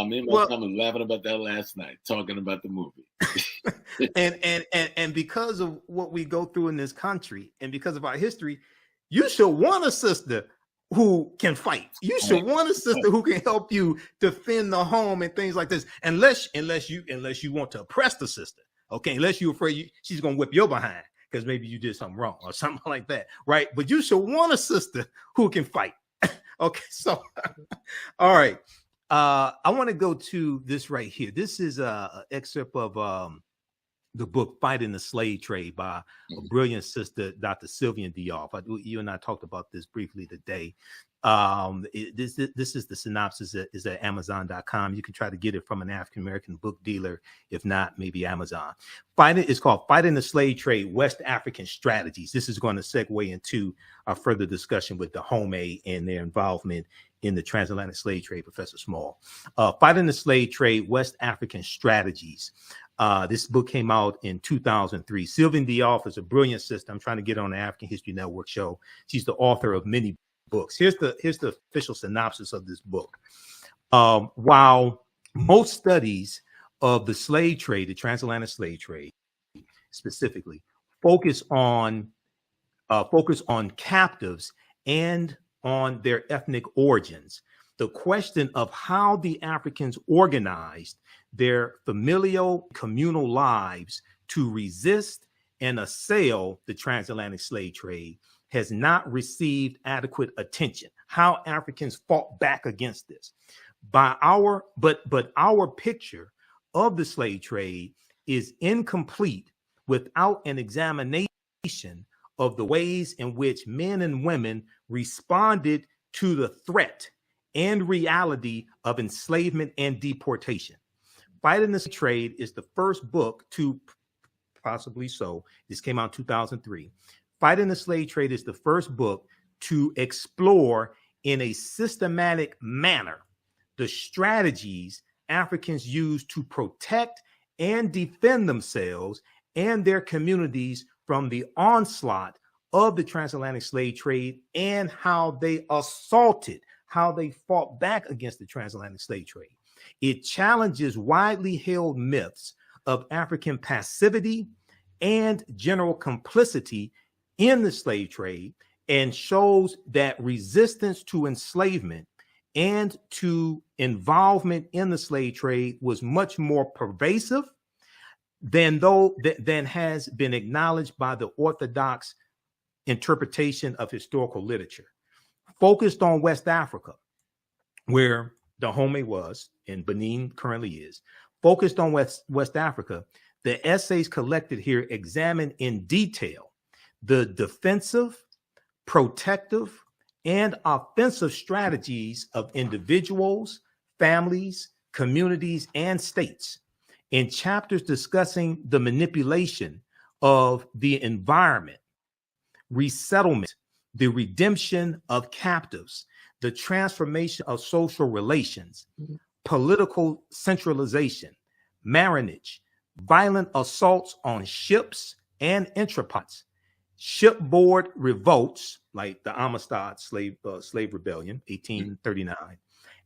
me and my son was laughing about that last night, talking about the movie. and because of what we go through in this country, and because of our history, you should want a sister who can fight. You should want a sister who can help you defend the home and things like this. Unless you want to oppress the sister, okay? Unless you're afraid she's gonna whip your behind because maybe you did something wrong or something like that, right? But you should want a sister who can fight. Okay, so all right. I want to go to this right here. This is an excerpt of the book Fighting the Slave Trade by a brilliant sister, Dr. Sylvian Diop. You and I talked about this briefly today. This is the synopsis. Is at Amazon.com. You can try to get it from an African-American book dealer. If not, maybe Amazon. It's called Fighting the Slave Trade, West African Strategies. This is going to segue into our further discussion with Dahomey and their involvement in the transatlantic slave trade, Professor Small. Fighting the Slave Trade, West African Strategies. This book came out in 2003. Sylvian Diop is a brilliant sister. I'm trying to get on the African History Network show. She's the author of many books. Here's the official synopsis of this book. While most studies of the slave trade, the transatlantic slave trade specifically, focus on captives and on their ethnic origins, the question of how the Africans organized their familial communal lives to resist and assail the transatlantic slave trade has not received adequate attention. How Africans fought back against this. But our picture of the slave trade is incomplete without an examination of the ways in which men and women responded to the threat and reality of enslavement and deportation. Fighting the Slave Trade is the first book to, possibly so, this came out in 2003. Fighting the Slave Trade is the first book to explore in a systematic manner the strategies Africans used to protect and defend themselves and their communities from the onslaught of the transatlantic slave trade, and how they fought back against the transatlantic slave trade. It challenges widely held myths of African passivity and general complicity in the slave trade, and shows that resistance to enslavement and to involvement in the slave trade was much more pervasive than has been acknowledged by the orthodox interpretation of historical literature. Focused on West Africa, where Dahomey was and Benin currently is, focused on West Africa, the essays collected here examine in detail the defensive, protective, and offensive strategies of individuals, families, communities, and states. In chapters discussing the manipulation of the environment, resettlement, the redemption of captives, the transformation of social relations, political centralization, marriage, violent assaults on ships and entrepots, shipboard revolts like the Amistad slave rebellion, 1839,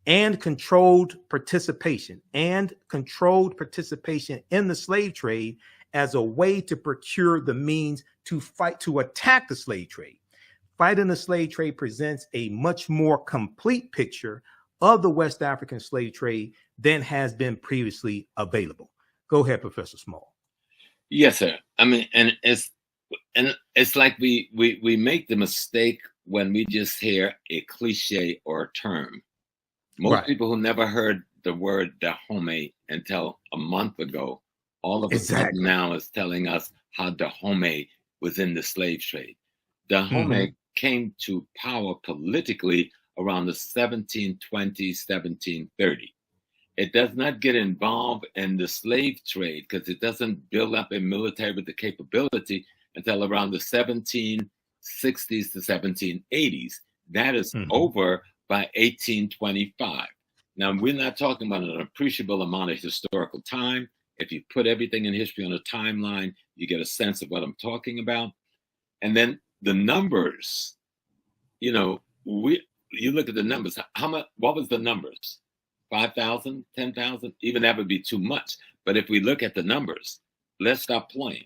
and controlled participation in the slave trade as a way to procure the means to attack the slave trade. Fighting the Slave Trade presents a much more complete picture of the West African slave trade than has been previously available. Go ahead, Professor Small. Yes, sir. I mean, and it's like we make the mistake when we just hear a cliche or a term. Most people who never heard the word Dahomey until a month ago, all of a sudden now is telling us how Dahomey was in the slave trade. Dahomey came to power politically around the 1720, 1730. It does not get involved in the slave trade because it doesn't build up a military with the capability until around the 1760s to 1780s. That is over by 1825. Now, we're not talking about an appreciable amount of historical time. If you put everything in history on a timeline, you get a sense of what I'm talking about. And then the numbers, you know, you look at the numbers. How much? What was the numbers? 5,000, 10,000? Even that would be too much. But if we look at the numbers, let's stop playing.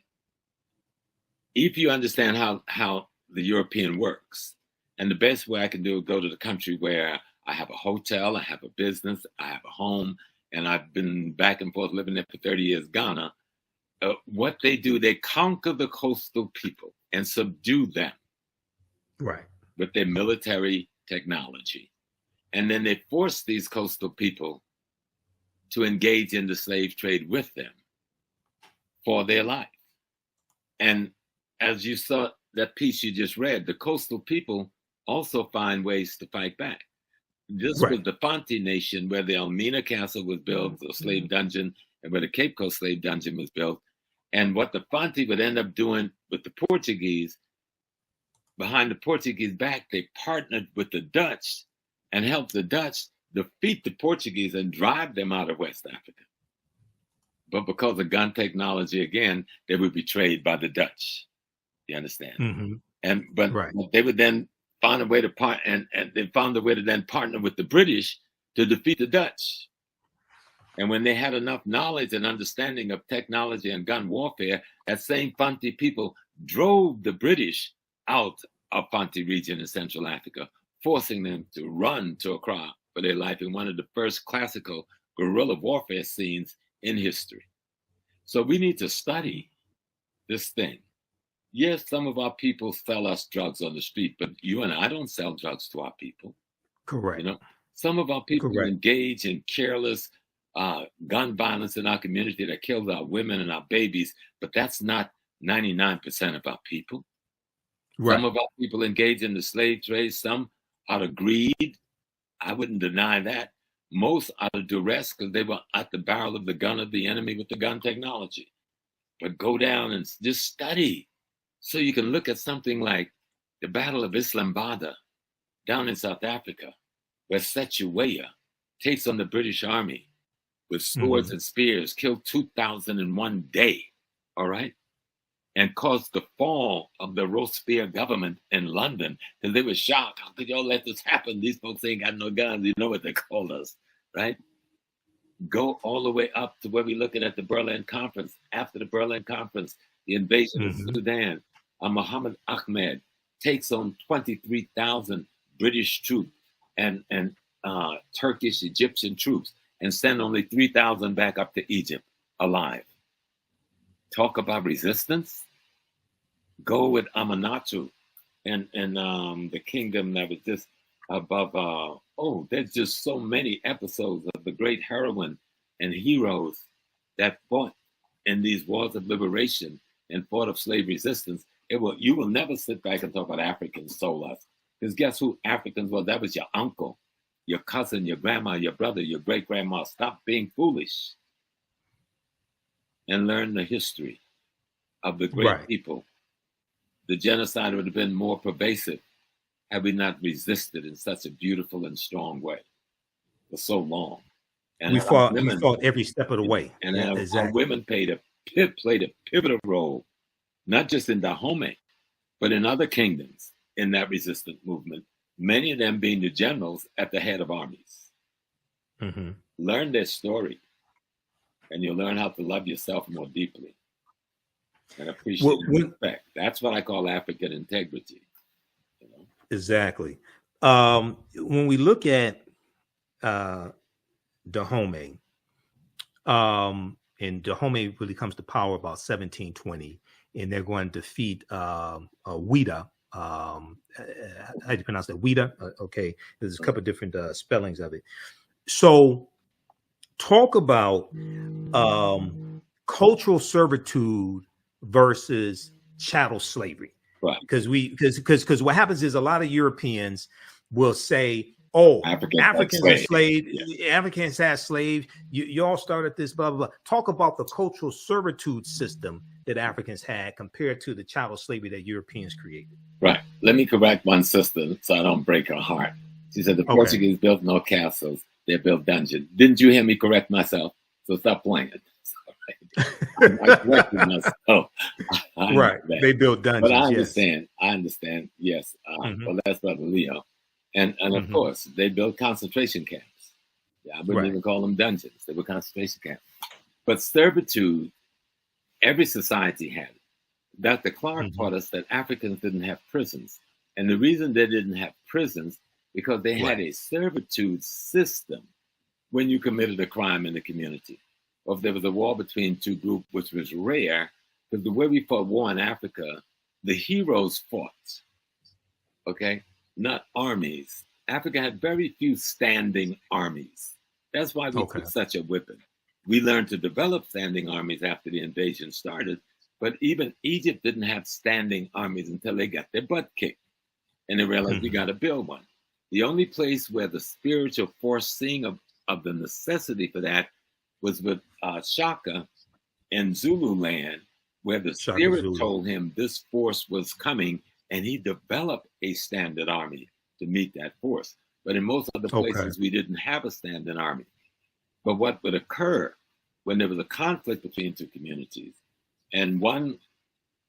If you understand how the European works, and the best way I can do is go to the country where I have a hotel, I have a business, I have a home, and I've been back and forth living there for 30 years, Ghana. What they do, they conquer the coastal people and subdue them. Right. With their military technology. And then they force these coastal people to engage in the slave trade with them for their life. And as you saw that piece you just read, the coastal people also find ways to fight back. This was the Fanti Nation, where the Elmina Castle was built, the slave dungeon, and where the Cape Coast slave dungeon was built. And what the Fanti would end up doing with the Portuguese, behind the Portuguese back, they partnered with the Dutch and helped the Dutch defeat the Portuguese and drive them out of West Africa. But because of gun technology, again, they were betrayed by the Dutch. You understand? But they would then find a way to they found a way to then partner with the British to defeat the Dutch. And when they had enough knowledge and understanding of technology and gun warfare, that same Fanti people drove the British out of Fanti region in Central Africa, forcing them to run to Accra for their life in one of the first classical guerrilla warfare scenes in history. So we need to study this thing. Yes, some of our people sell us drugs on the street, but you and I don't sell drugs to our people. Correct. You know, some of our people engage in careless gun violence in our community that kills our women and our babies, but that's not 99% of our people. Right. Some of our people engage in the slave trade, some out of greed. I wouldn't deny that. Most out of duress because they were at the barrel of the gun of the enemy with the gun technology. But go down and just study. So you can look at something like the Battle of Islamabad down in South Africa, where Setuweya takes on the British Army with swords and spears, killed 2,000 in one day, all right? And caused the fall of the Robespierre government in London, because they were shocked. How could y'all let this happen? These folks ain't got no guns. You know what they called us, right? Go all the way up to where we're looking at the Berlin Conference. After the Berlin Conference, the invasion of Sudan, Muhammad Ahmed takes on 23,000 British troops and Turkish, Egyptian troops, and send only 3,000 back up to Egypt alive. Talk about resistance. Go with Amanatu and the kingdom that was just above. There's just so many episodes of the great heroine and heroes that fought in these wars of liberation and fought of slave resistance. You will never sit back and talk about Africans stole us. Because guess who Africans were? That was your uncle, your cousin, your grandma, your brother, your great-grandma. Stop being foolish and learn the history of the great people. The genocide would have been more pervasive had we not resisted in such a beautiful and strong way for so long. And we fought every step of the way. And our women played a pivotal role, not just in Dahomey, but in other kingdoms in that resistance movement, many of them being the generals at the head of armies. Learn their story, and you'll learn how to love yourself more deeply and appreciate and respect. That's what I call African integrity. You know? Exactly. When we look at Dahomey, and Dahomey really comes to power about 1720, and they're going to defeat Ouida. How do you pronounce that? Ouida? Okay. There's a couple of different spellings of it. So talk about cultural servitude versus chattel slavery. Right. Because what happens is a lot of Europeans will say, oh, Africans are slaves. Yeah. Africans had slaves. You all started this, blah, blah, blah. Talk about the cultural servitude system that Africans had compared to the chattel slavery that Europeans created. Right. Let me correct one sister so I don't break her heart. She said the Portuguese built no castles. They built dungeons. Didn't you hear me correct myself? So stop playing. I corrected myself. Right. They built dungeons. But I understand. Yes. I understand. Yes. Well, that's Brother Leo. And of course, they built concentration camps. Yeah, I wouldn't even call them dungeons. They were concentration camps. But servitude, every society had it. Dr. Clark taught us that Africans didn't have prisons. And the reason they didn't have prisons, because they had a servitude system when you committed a crime in the community. Or if there was a war between two groups, which was rare, because the way we fought war in Africa, the heroes fought, okay? Not armies. Africa had very few standing armies. That's why we took such a whipping. We learned to develop standing armies after the invasion started, but even Egypt didn't have standing armies until they got their butt kicked. And they realized we got to build one. The only place where the spiritual foreseeing of the necessity for that was with Shaka in Zululand, where the spirit told him this force was coming, and he developed a standing army to meet that force. But in most other places, we didn't have a standing army. But what would occur when there was a conflict between two communities, and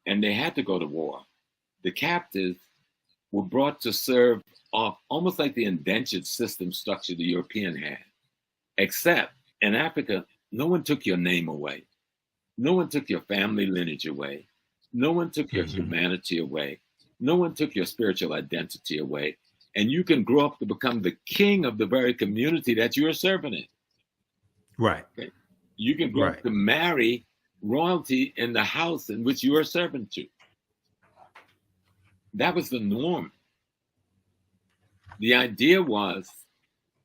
they had to go to war, the captives were brought to serve off almost like the indentured system structure the European had, except in Africa, no one took your name away. No one took your family lineage away. No one took your humanity away. No one took your spiritual identity away. And you can grow up to become the king of the very community that you are serving in. Right. Okay? You can grow up to marry royalty in the house in which you are serving to. That was the norm. The idea was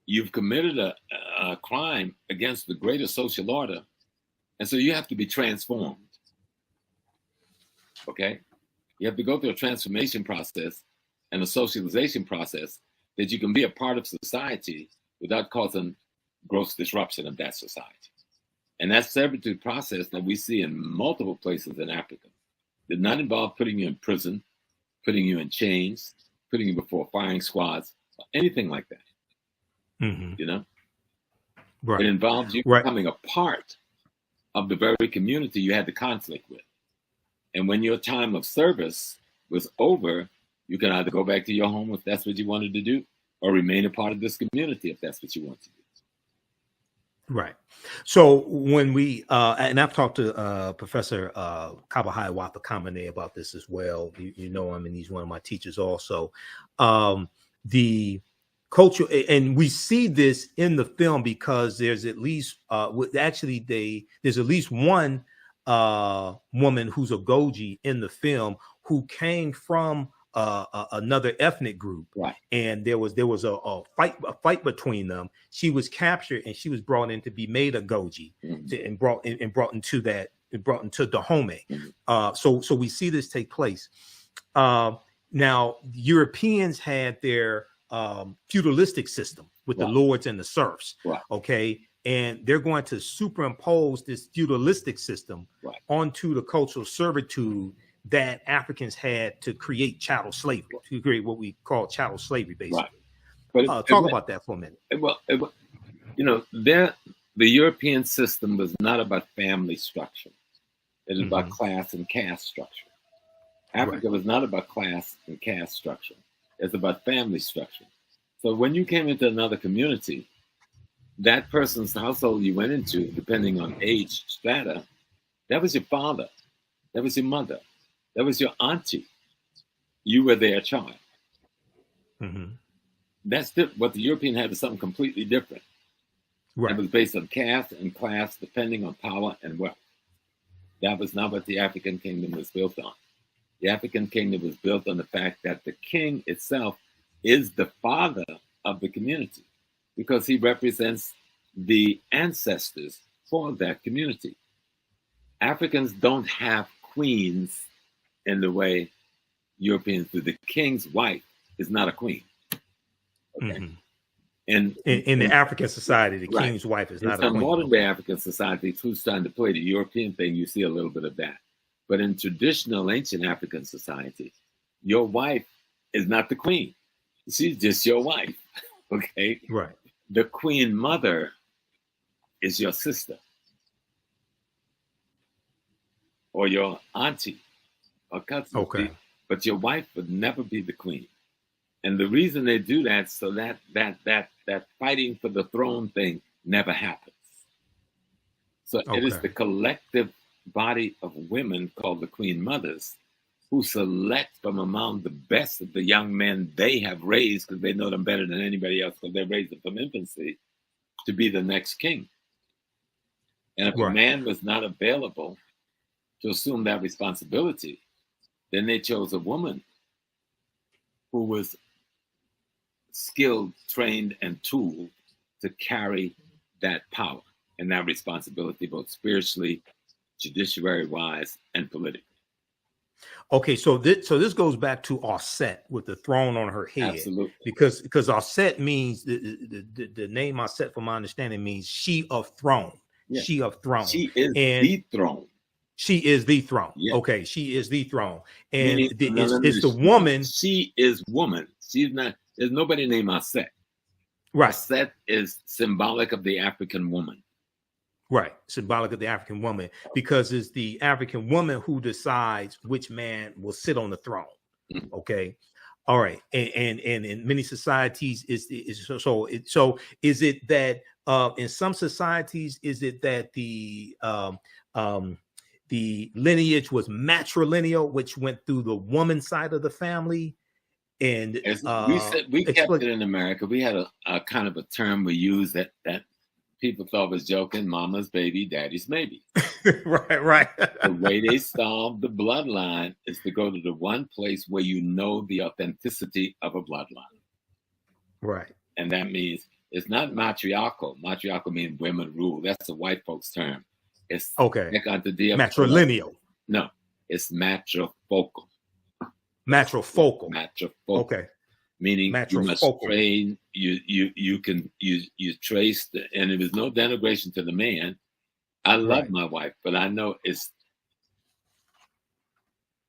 you've committed a crime against the greater social order, and so you have to be transformed. Okay? You have to go through a transformation process and a socialization process that you can be a part of society without causing gross disruption of that society. And that servitude process that we see in multiple places in Africa did not involve putting you in prison, putting you in chains, putting you before firing squads, or anything like that. You know? Right. It involves you becoming a part of the very community you had the conflict with. And when your time of service was over, you can either go back to your home if that's what you wanted to do, or remain a part of this community if that's what you want to do. Right. So when we, and I've talked to Professor Kabahai Wapa-Kamene about this as well. You know him, and he's one of my teachers also. The culture, and we see this in the film because there's at least, there's at least one woman who's Agojie in the film who came from another ethnic group, and there was a fight between them. She was captured and she was brought in to be made Agojie, and brought into Dahomey. So we see this take place. Now Europeans had their feudalistic system with the lords and the serfs. Okay. And they're going to superimpose this feudalistic system onto the cultural servitude that Africans had to create chattel slavery, to create what we call chattel slavery, basically. But talk about that for a minute. Well, you know, the European system was not about family structure. It was about class and caste structure. Africa was not about class and caste structure. It's about family structure. So when you came into another community, that person's household you went into, depending on age strata, that was your father, that was your mother, that was your auntie. You were their child. That's what the European had was something completely different. It was based on caste and class, depending on power and wealth. That was not what the African kingdom was built on. The African kingdom was built on the fact that the king itself is the father of the community, because he represents the ancestors for that community. Africans don't have queens in the way Europeans do. The king's wife is not a queen. Okay? In the African society, the king's wife is not a queen. In modern day African society, who's trying to play the European thing, you see a little bit of that. But in traditional ancient African society, your wife is not the queen. She's just your wife. Okay? the queen mother is your sister or your auntie or cousin. Okay. But your wife would never be the queen. And the reason they do that, so that fighting for the throne thing never happens. So it is the collective body of women called the queen mothers who select from among the best of the young men they have raised, because they know them better than anybody else, because they raised them from infancy, to be the next king. And if a man was not available to assume that responsibility, then they chose a woman who was skilled, trained, and tooled to carry that power and that responsibility, both spiritually, judiciary-wise, and politically. Okay, so this goes back to Auset with the throne on her head. Absolutely. Because Auset means the name Auset, from my understanding, means she of throne. Yeah. She of throne. She is the throne. She is the throne. Yeah. Okay, she is the throne. And it's the woman. She is woman. She's not, there's nobody named Auset. Right. Auset is symbolic of the African woman. Right, symbolic of the African woman, because it's the African woman who decides which man will sit on the throne. Okay, all right, and in many societies is it that in some societies is it that the lineage was matrilineal, which went through the woman side of the family, and we kept it in America. We had a kind of a term we used that people thought was joking: mama's baby, daddy's maybe. right. The way they solve the bloodline is to go to the one place where you know the authenticity of a bloodline. Right. And that means it's not matriarchal. Matriarchal means women rule. That's a white folks term. It's matrilineal. No, it's matrifocal. Matrifocal. Okay. Meaning you must train, you trace, and it was no denigration to the man. I love my wife, but I know it's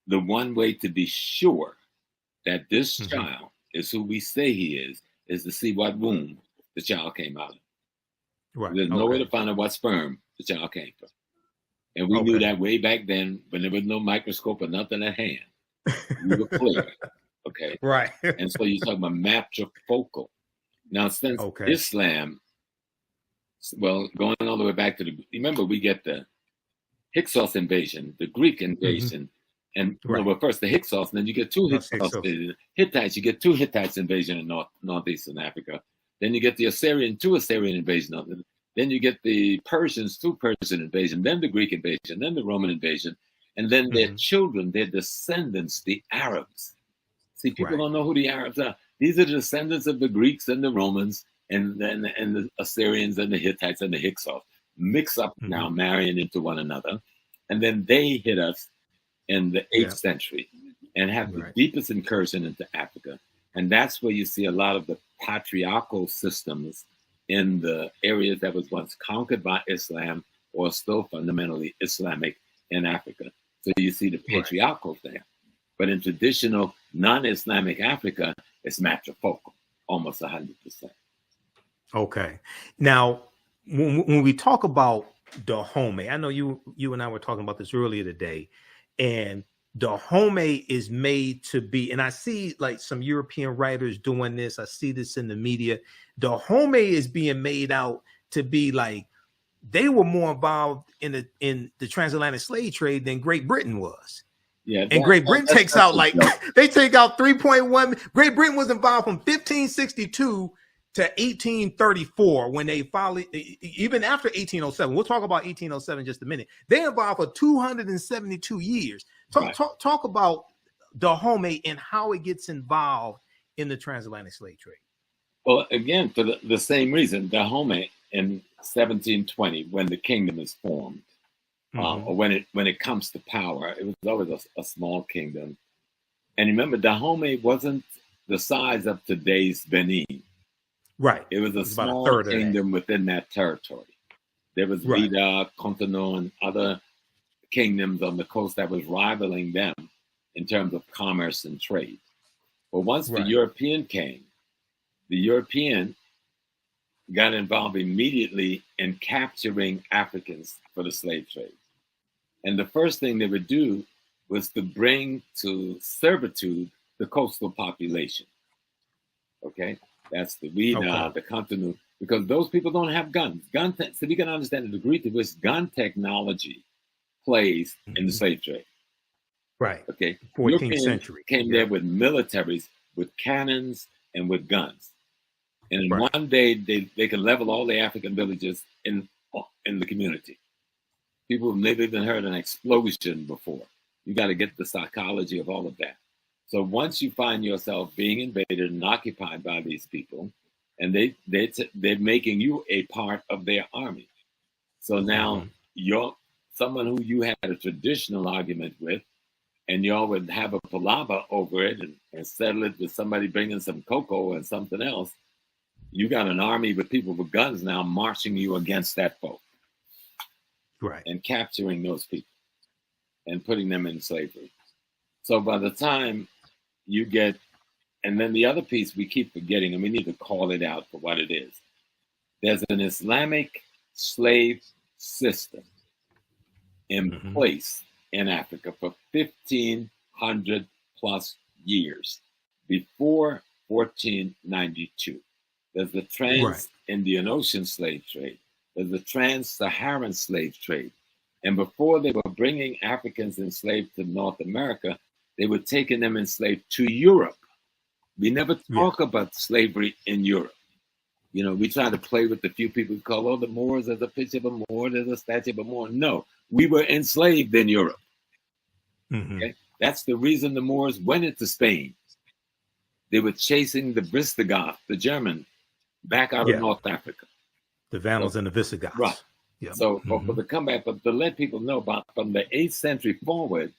the one way to be sure that this child is who we say he is to see what womb the child came out of. Right. There's no way to find out what sperm the child came from. And we knew that way back then when there was no microscope or nothing at hand. We were clear. Okay. Right. And so you talk about matrifocal. Now, since Islam, well, going all the way back to remember, we get the Hyksos invasion, the Greek invasion, and well, first the Hyksos, and then you get two Hyksos invasions. Hittites, you get two Hittites invasion in northeastern Africa. Then you get the two Assyrian invasion of it. Then you get the Persians, two Persian invasion, then the Greek invasion, then the Roman invasion, and then their children, their descendants, the Arabs. See, people don't know who the Arabs are. These are the descendants of the Greeks and the Romans and the Assyrians and the Hittites and the Hyksos mix up now, marrying into one another. And then they hit us in the 8th century and have the deepest incursion into Africa. And that's where you see a lot of the patriarchal systems in the areas that was once conquered by Islam or still fundamentally Islamic in Africa. So you see the patriarchal there. But in traditional non-Islamic Africa, it's matrifocal, almost 100%. Okay. Now, when we talk about Dahomey, I know you and I were talking about this earlier today, and Dahomey is made to be, and I see like some European writers doing this. I see this in the media. Dahomey is being made out to be like they were more involved in the transatlantic slave trade than Great Britain was. Yeah, and Great Britain takes out like they take out 3.1. Great Britain was involved from 1562 to 1834 when they finally, even after 1807. We'll talk about 1807 in just a minute. They involved for 272 years. Talk about Dahomey and how it gets involved in the transatlantic slave trade. Well, again, for the same reason, Dahomey in 1720, when the kingdom is formed. Or when it comes to power, it was always a small kingdom. And remember, Dahomey wasn't the size of today's Benin. Right. It was a small kingdom within that territory. There was Vida, Cotonou, and other kingdoms on the coast that was rivaling them in terms of commerce and trade. But once the European came, the European got involved immediately in capturing Africans for the slave trade. And the first thing they would do was to bring to servitude the coastal population. Okay, that's the Wina, the Contonu, because those people don't have guns. So we can understand the degree to which gun technology plays in the slave trade. Right. Okay. 14th Europeans century. came there with militaries, with cannons, and with guns. And in one day, they can level all the African villages in the community. People have never even heard an explosion before. You got to get the psychology of all of that. So once you find yourself being invaded and occupied by these people, and they're making you a part of their army. So now you're someone who you had a traditional argument with, and y'all would have a palaver over it and settle it with somebody bringing some cocoa and something else. You got an army with people with guns now marching you against that foe. Right. And capturing those people and putting them in slavery. So by the time you get, and then the other piece we keep forgetting, and we need to call it out for what it is. There's an Islamic slave system in place in Africa for 1,500 plus years before 1492. There's the trans-Indian Ocean slave trade. There's the trans-Saharan slave trade. And before they were bringing Africans enslaved to North America, they were taking them enslaved to Europe. We never talk about slavery in Europe. You know, we try to play with the few people who call, oh, the Moors, there's a picture of a Moor, there's a statue of a Moor. No, we were enslaved in Europe. Okay? That's the reason the Moors went into Spain. They were chasing the Visigoths, the German, back out of North Africa. The Vandals and the Visigoths. Right. Yeah. So for the comeback, but to let people know about from the 8th century forward,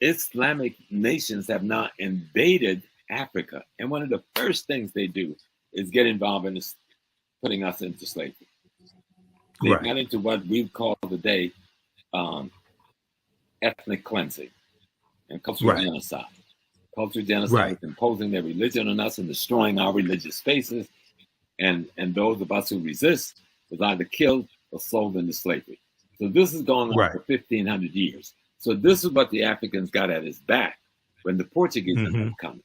Islamic nations have now invaded Africa. And one of the first things they do is get involved in this, putting us into slavery. They got into what we call today ethnic cleansing and cultural genocide. Cultural genocide is imposing their religion on us and destroying our religious spaces. And those of us who resist was either killed or sold into slavery. So this is going on for 1,500 years. So this is what the Africans got at his back when the Portuguese are coming.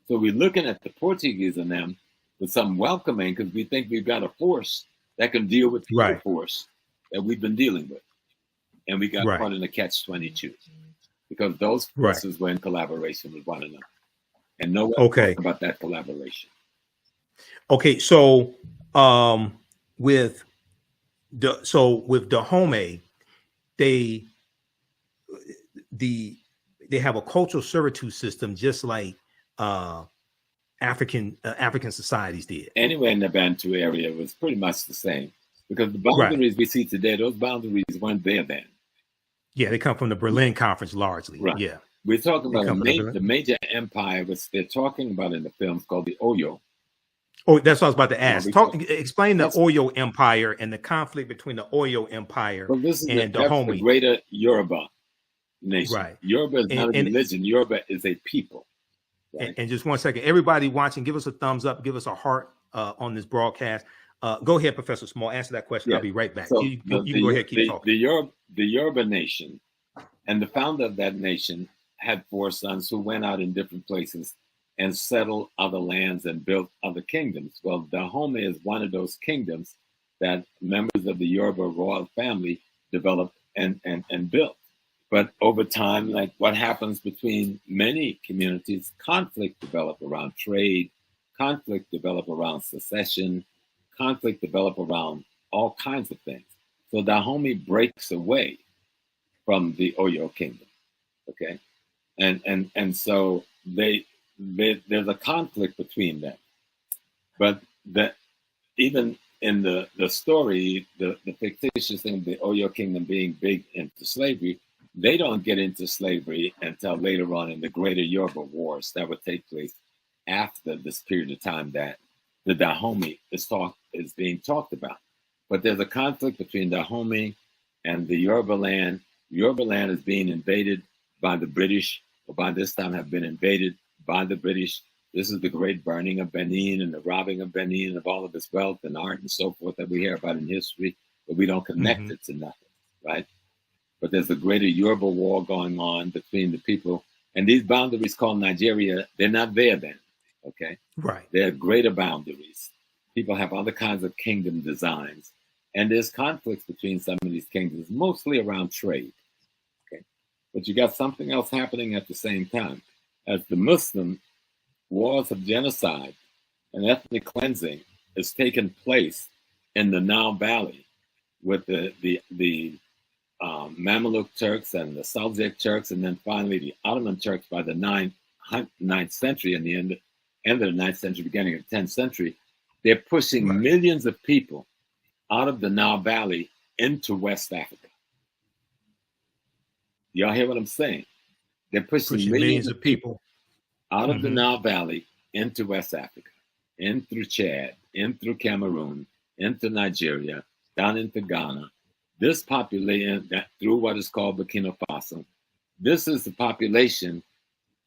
So we're looking at the Portuguese and them with some welcoming because we think we've got a force that can deal with the force that we've been dealing with. And we got caught in a catch-22 because those forces were in collaboration with one another. And no one talked about that collaboration. Okay, so with Dahomey, they have a cultural servitude system just like African societies did. Anywhere in the Bantu area was pretty much the same because the boundaries we see today, those boundaries weren't there then. Yeah, they come from the Berlin Conference largely. Right. Yeah, we're talking about the major empire which they're talking about in the films called the Oyo. Oh, that's what I was about to ask. Explain the Oyo Empire and the conflict between the Oyo Empire and Dahomey. The greater Yoruba nation. Right. Yoruba is not a religion. Yoruba is a people. Right? And just one second, everybody watching, give us a thumbs up, give us a heart on this broadcast. Go ahead, Professor Small. Answer that question. I'll be right back. So you go ahead, keep talking. The Yoruba nation and the founder of that nation had 4 sons who went out in different places and settled other lands and built other kingdoms. Well, Dahomey is one of those kingdoms that members of the Yoruba royal family developed and built. But over time, like what happens between many communities, conflict develop around trade, conflict develop around secession, conflict develop around all kinds of things. So Dahomey breaks away from the Oyo kingdom, okay? And so there's a conflict between them. But even in the story, the fictitious thing of the Oyo kingdom being big into slavery, they don't get into slavery until later on in the greater Yoruba wars that would take place after this period of time that the Dahomey is being talked about. But there's a conflict between Dahomey and the Yoruba land. Yoruba land is being invaded by the British, or by this time have been invaded by the British This is the great burning of Benin and the robbing of Benin of all of its wealth and art and so forth that we hear about in history, but we don't connect it to nothing, right? But there's a greater Yoruba war going on between the people. And these boundaries called Nigeria, they're not there then, okay? Right. They're greater boundaries. People have other kinds of kingdom designs. And there's conflicts between some of these kingdoms, mostly around trade, okay? But you got something else happening at the same time. As the Muslim wars of genocide and ethnic cleansing is taking place in the Nile Valley with the Mamluk Turks and the Seljuk Turks, and then finally the Ottoman Turks by the 9th century and the end of the 9th century, beginning of the 10th century. They're pushing millions of people out of the Nile Valley into West Africa. Y'all hear what I'm saying? They're pushing millions of people out of the Nile Valley into West Africa, in through Chad, in through Cameroon, into Nigeria, down into Ghana. This population, that through what is called Burkina Faso, this is the population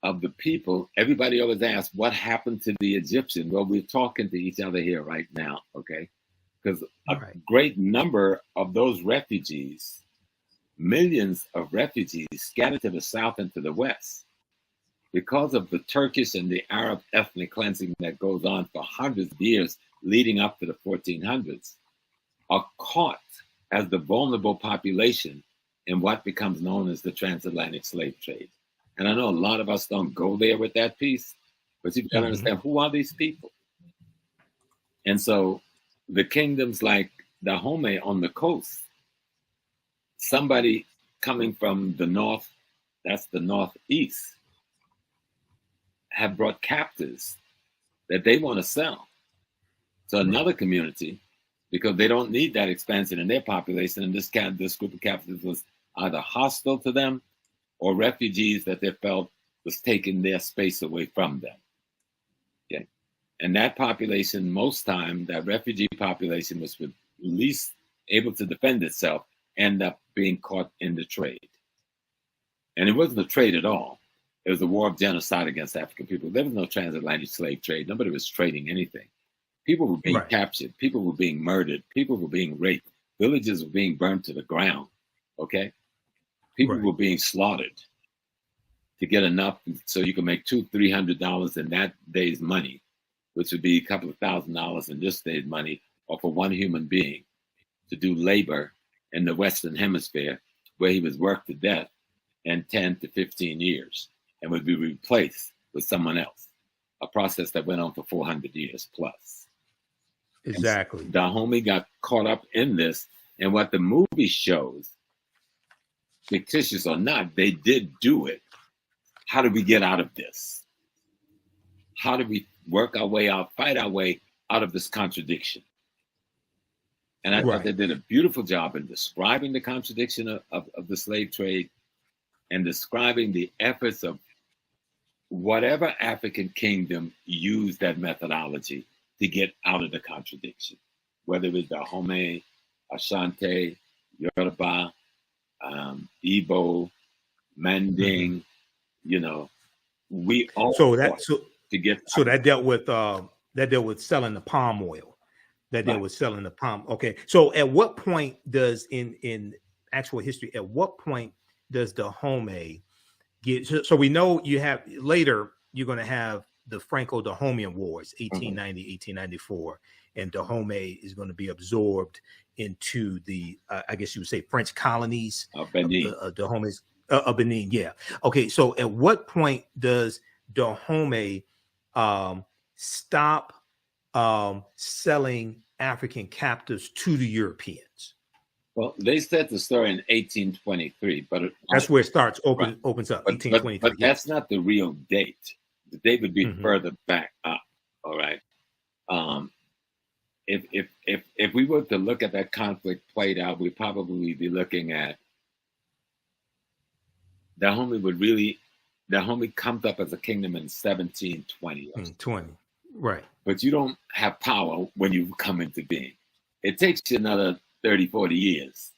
of the people. Everybody always asks, what happened to the Egyptians? Well, we're talking to each other here right now, okay? Because a great number of those refugees, millions of refugees scattered to the south and to the west, because of the Turkish and the Arab ethnic cleansing that goes on for hundreds of years leading up to the 1400s, are caught as the vulnerable population in what becomes known as the transatlantic slave trade. And I know a lot of us don't go there with that piece, but you've got to understand, who are these people? And so the kingdoms like Dahomey on the coast, somebody coming from the north, that's the northeast, have brought captives that they want to sell to another community because they don't need that expansion in their population. And this group of captives was either hostile to them or refugees that they felt was taking their space away from them. Okay. And that population, most time, that refugee population was least able to defend itself, end up being caught in the trade. And it wasn't a trade at all. It was a war of genocide against African people. There was no transatlantic slave trade. Nobody was trading anything. People were being captured. People were being murdered. People were being raped. Villages were being burned to the ground. Okay? People were being slaughtered to get enough so you could make $200-300 in that day's money, which would be a couple of $1,000s in this day's money, or for one human being to do labor in the Western Hemisphere, where he was worked to death in 10 to 15 years. And would be replaced with someone else, a process that went on for 400 years plus. Exactly. Dahomey got caught up in this, and what the movie shows, fictitious or not, they did do it. How do we get out of this? How do we work our way out, fight our way out of this contradiction? And I thought they did a beautiful job in describing the contradiction of the slave trade and describing the efforts of whatever African kingdom used that methodology to get out of the contradiction, whether it was Dahomey, Ashanti, Yoruba, Igbo, Manding, you know, we all that dealt with selling the palm oil. That dealt with selling the palm. Okay. So at what point does in actual history, at what point does Dahomey get, so we know you have later, you're going to have the Franco-Dahomean Wars, 1890, 1894, and Dahomey is going to be absorbed into the, I guess you would say, French colonies. Benin. Dahomey's, Benin, yeah. Okay, so at what point does Dahomey stop selling African captives to the Europeans? Well, they said the story in 1823, but that's where it starts. Opens up. 1823. But that's not the real date. The date would be further back up. All right. If we were to look at that conflict played out, we'd probably be looking at Dahomey comes up as a kingdom in 1720. 20, right. But you don't have power when you come into being. It takes you another 30, 40 years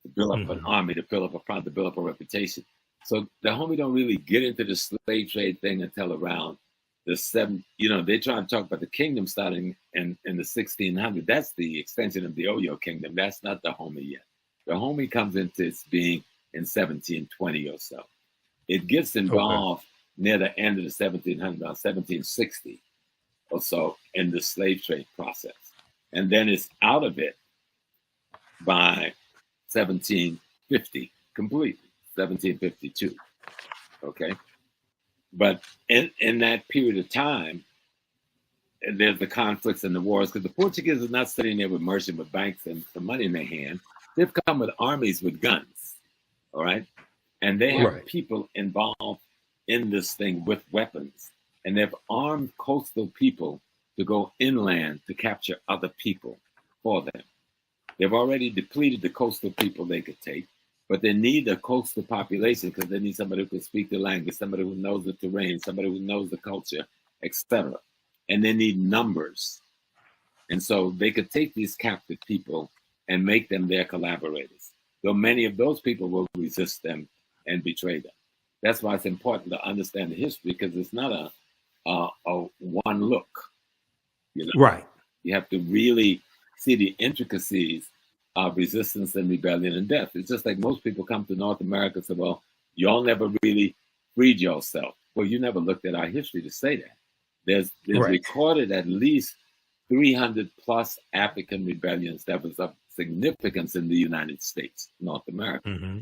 to build up an army, to build up a front, to build up a reputation. So Dahomey don't really get into the slave trade thing until around they try to talk about the kingdom starting in the 1600s. That's the extension of the Oyo kingdom. That's not Dahomey yet. Dahomey comes into its being in 1720 or so. It gets involved near the end of the 1700s, about 1760 or so, in the slave trade process. And then it's out of it by 1750 completely, 1752. Okay. But in that period of time, there's the conflicts and the wars, because the Portuguese are not sitting there with merchant, with banks and some money in their hand. They've come with armies with guns, all right? And they have people involved in this thing with weapons. And they've armed coastal people to go inland to capture other people for them. They've already depleted the coastal people they could take, but they need a coastal population because they need somebody who can speak the language, somebody who knows the terrain, somebody who knows the culture, etc. And they need numbers. And so they could take these captive people and make them their collaborators, though many of those people will resist them and betray them. That's why it's important to understand the history, because it's not a one look. You know? Right. You have to really see the intricacies of resistance and rebellion and death. It's just like most people come to North America and say, well, y'all never really freed yourself. Well, you never looked at our history to say that. There's recorded at least 300 plus African rebellions that was of significance in the United States, North America. Mm-hmm.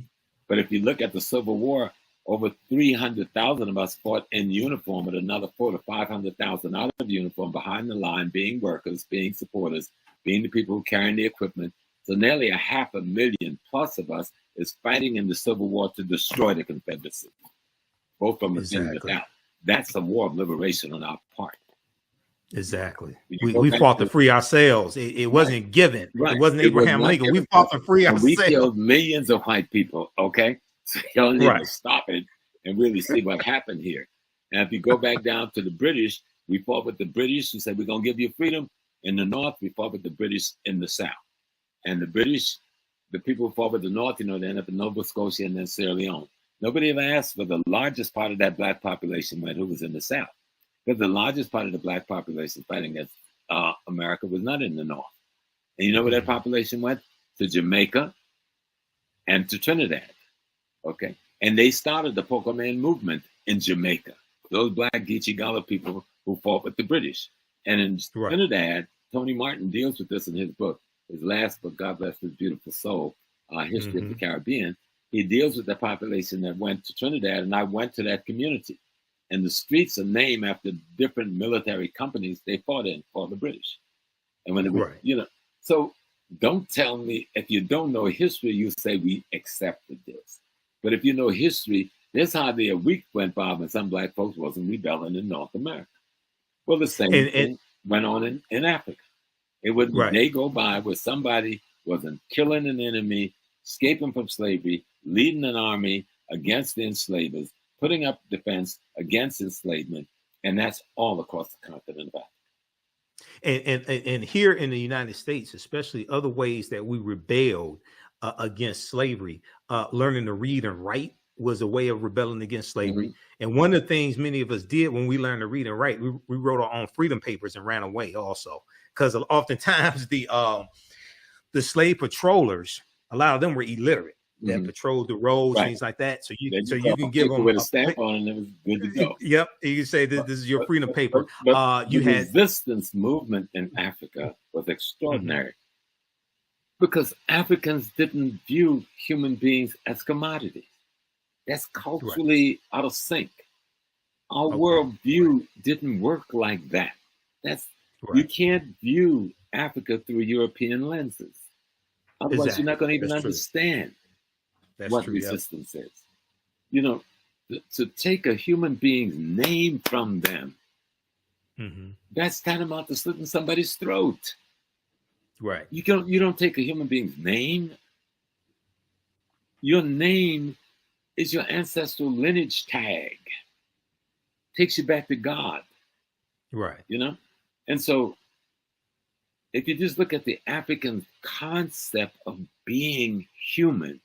But if you look at the Civil War, over 300,000 of us fought in uniform, and another 400,000 to 500,000 out of uniform, behind the line, being workers, being supporters, being the people who carrying the equipment. So nearly 500,000 plus of us is fighting in the Civil War to destroy the Confederacy, both from within and without. That's a war of liberation on our part. Exactly. We fought to free ourselves. It wasn't given. Right. It wasn't Abraham Lincoln. We fought to free ourselves. We killed millions of white people. Okay. So y'all need to stop it and really see what happened here. And if you go back down to the British, we fought with the British who said, we're going to give you freedom. In the North, we fought with the British in the South. And the British, the people who fought with the North, they end up in Nova Scotia and then Sierra Leone. Nobody ever asked for the largest part of that black population went, who was in the South. Because the largest part of the black population fighting against America was not in the North. And you know where that population went? To Jamaica and to Trinidad. Okay. And they started the Pocoman movement in Jamaica. Those black Geechee Gullah people who fought with the British. And in Trinidad, Tony Martin deals with this in his book, his last book, God Bless His Beautiful Soul, History of the Caribbean. He deals with the population that went to Trinidad, and I went to that community. And the streets are named after different military companies they fought in for the British. And when they were, so don't tell me, if you don't know history, you say we accepted this. But if you know history, there's hardly a week went by when some black folks wasn't rebelling in North America. Well, the same thing went on in Africa. It would they go by where somebody wasn't killing an enemy, escaping from slavery, leading an army against the enslavers, putting up defense against enslavement, and that's all across the continent of Africa. And here in the United States, especially, other ways that we rebelled against slavery, learning to read and write was a way of rebelling against slavery. Mm-hmm. And one of the things many of us did when we learned to read and write, we wrote our own freedom papers and ran away also, because oftentimes the slave patrollers, a lot of them were illiterate. That patrolled the roads, things like that. So you can give them with a stamp on, and it was good to go. Yep, you can say this is your freedom paper. But the resistance movement in Africa was extraordinary because Africans didn't view human beings as commodities. That's culturally out of sync. Our worldview didn't work like that. You can't view Africa through European lenses. Otherwise, you're not going to even understand what resistance is. To take a human being's name from them, that's tantamount to slitting somebody's throat. Right. You don't take a human being's name. Your name is your ancestral lineage tag. Takes you back to God. Right. And so if you just look at the African concept of being human,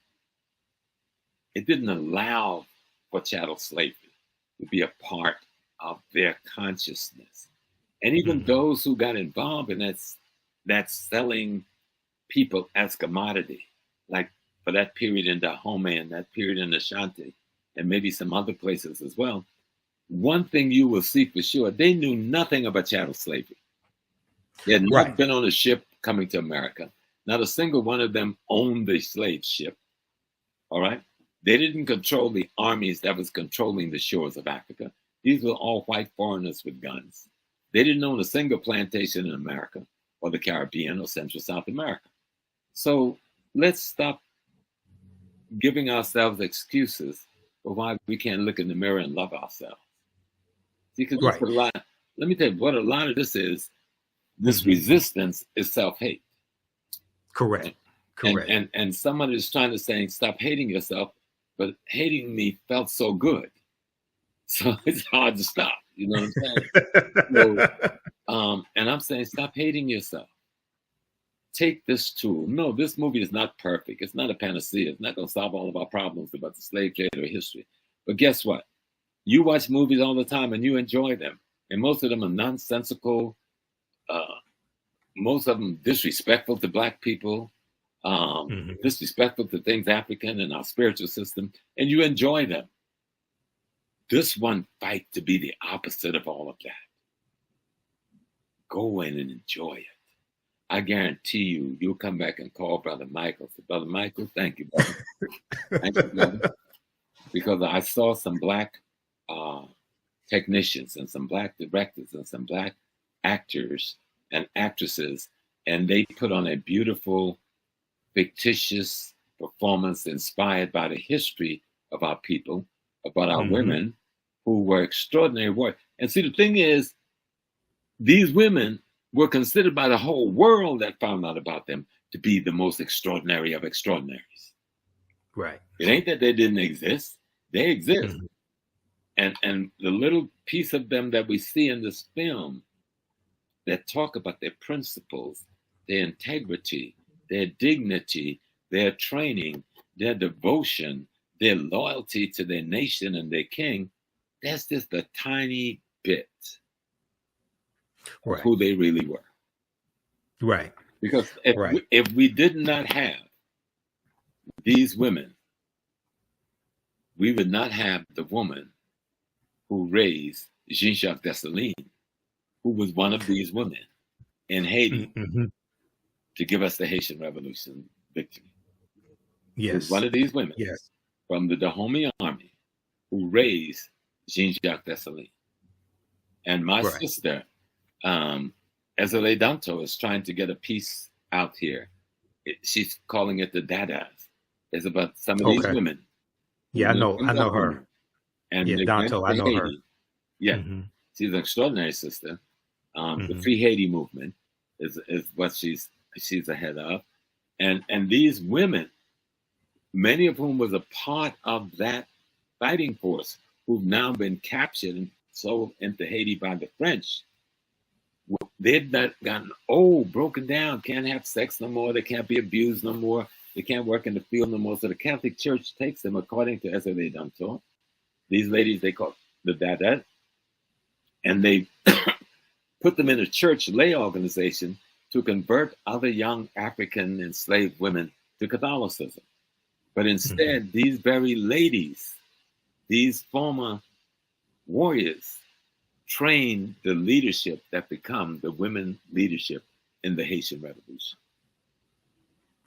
it didn't allow for chattel slavery to be a part of their consciousness. And even those who got involved in that selling people as commodity, like for that period in Dahomey and that period in Ashanti, and maybe some other places as well, one thing you will see for sure, they knew nothing about chattel slavery. They had not been on a ship coming to America. Not a single one of them owned the slave ship. All right? They didn't control the armies that was controlling the shores of Africa. These were all white foreigners with guns. They didn't own a single plantation in America or the Caribbean or Central South America. So let's stop giving ourselves excuses for why we can't look in the mirror and love ourselves. Because a lot, let me tell you what a lot of this is. This resistance is self-hate. Correct. Correct. And someone is trying to say, stop hating yourself, but hating me felt so good. So it's hard to stop. You know what I'm saying? So, and I'm saying, stop hating yourself. Take this tool. No, this movie is not perfect. It's not a panacea. It's not going to solve all of our problems about the slave trade or history. But guess what? You watch movies all the time and you enjoy them. And most of them are nonsensical. Most of them disrespectful to Black people, disrespectful to things African and our spiritual system, and you enjoy them. This one fight to be the opposite of all of that. Go in and enjoy it. I guarantee you, you'll come back and call Brother Michael. Say, Brother Michael, thank you, brother. Thank you, brother. Because I saw some Black technicians and some Black directors and some Black actors and actresses, and they put on a beautiful, fictitious performance inspired by the history of our people, about our women who were extraordinary warriors. And see, the thing is, these women were considered by the whole world that found out about them to be the most extraordinary of extraordinaries. Right. It ain't that they didn't exist. They exist. And the little piece of them that we see in this film that talk about their principles, their integrity, their dignity, their training, their devotion, their loyalty to their nation and their king, that's just a tiny bit of who they really were. Right. Because if we did not have these women, we would not have the woman who raised Jean-Jacques Dessalines, who was one of these women in Haiti to give us the Haitian Revolution victory. Yes. One of these women from the Dahomey army who raised Jean-Jacques Dessalines. And my sister, Ezele Danto, is trying to get a piece out here. She's calling it the Dadas. It's about some of these women. Yeah, I know her. And Danto, I know her. Yeah, she's an extraordinary sister. The Free Haiti movement is what she's ahead of, and these women, many of whom was a part of that fighting force, who've now been captured and sold into Haiti by the French. They've not gotten old, broken down, can't have sex no more, they can't be abused no more, they can't work in the field no more. So the Catholic Church takes them, according to Ezele Danto. These ladies they call the Dadat, and they put them in a church lay organization to convert other young African enslaved women to Catholicism. But instead, these very ladies, these former warriors, trained the leadership that become the women leadership in the Haitian Revolution.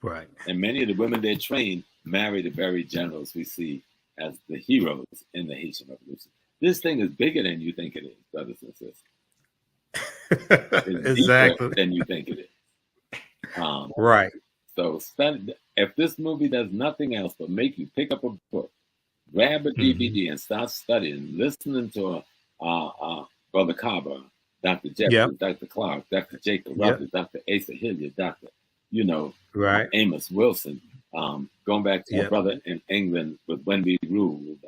Right. And many of the women they trained married the very generals we see as the heroes in the Haitian Revolution. This thing is bigger than you think it is, brothers and sisters. It's exactly than you think it is. Right. So study, if this movie does nothing else but make you pick up a book, grab a DVD and start studying, listening to Brother Carver, Dr. Jeffries, Dr. Clark, Dr. Jacob Rogers, Dr. Asa Hilliard, Dr. Amos Wilson, going back to my brother in England with When We Ruled.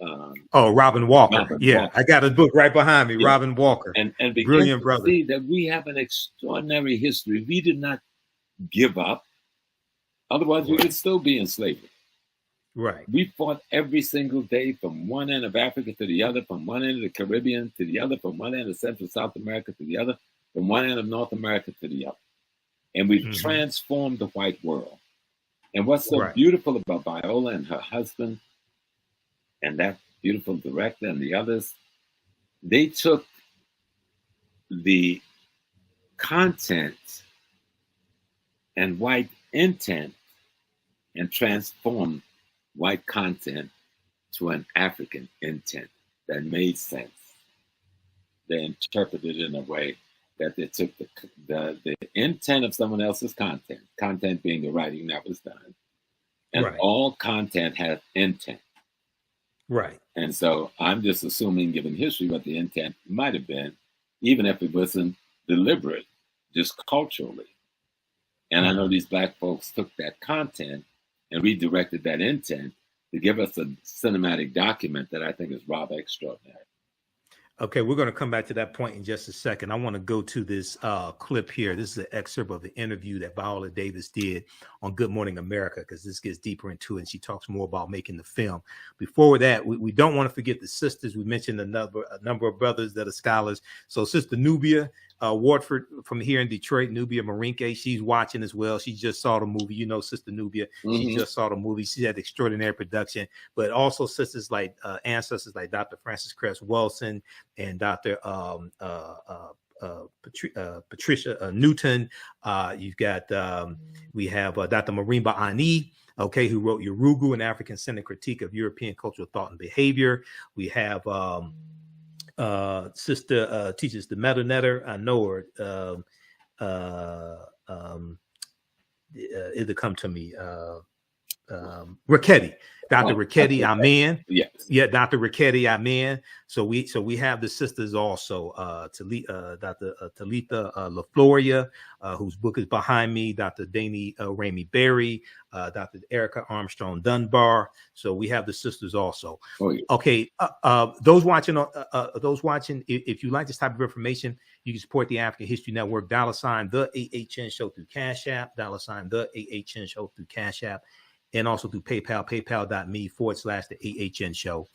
Robin Walker. Walker. I got his book right behind me, Robin Walker. And brilliant brother. See that we have an extraordinary history. We did not give up. Otherwise, we would still be in slavery. Right. We fought every single day from one end of Africa to the other, from one end of the Caribbean to the other, from one end of Central South America to the other, from one end of North America to the other. And we've transformed the white world. And what's so beautiful about Viola and her husband and that beautiful director and the others, they took the content and white intent and transformed white content to an African intent that made sense. They interpreted it in a way that they took the intent of someone else's content being the writing that was done. And all content has intent. Right. And so I'm just assuming, given history, what the intent might have been, even if it wasn't deliberate, just culturally. And I know these Black folks took that content and redirected that intent to give us a cinematic document that I think is rather extraordinary. Okay, we're going to come back to that point in just a second. I want to go to this clip here. This is an excerpt of the interview that Viola Davis did on Good Morning America, because this gets deeper into it, and she talks more about making the film. Before that, we don't want to forget the sisters. We mentioned a number of brothers that are scholars. So Sister Nubia Wardford from here in Detroit, Nubia Marinke, she's watching as well. She just saw the movie. You know, Sister Nubia, she just saw the movie. She had extraordinary production, but also sisters like ancestors like Dr. Francis Cress Wilson and Dr. Patricia Newton. You've got, we have Dr. Marimba Ani, okay, who wrote Yorugu, an African-centered critique of European cultural thought and behavior. We have sister teaches the Metal Netter. I know her. It'll come to me. Richetti, Dr. Richetti, Amen. Yes. Yeah, Dr. Richetti, Amen. So we have the sisters also, Dr. Talitha LaFloria, whose book is behind me, Dr. Danny Ramey Berry, Dr. Erica Armstrong Dunbar. So we have the sisters also. Oh, yeah. Okay, those watching, if you like this type of information, you can support the African History Network, $ the TheAHNShow through Cash App, $ the TheAHNShow through Cash App, and also through PayPal, paypal.me/TheAHNShow.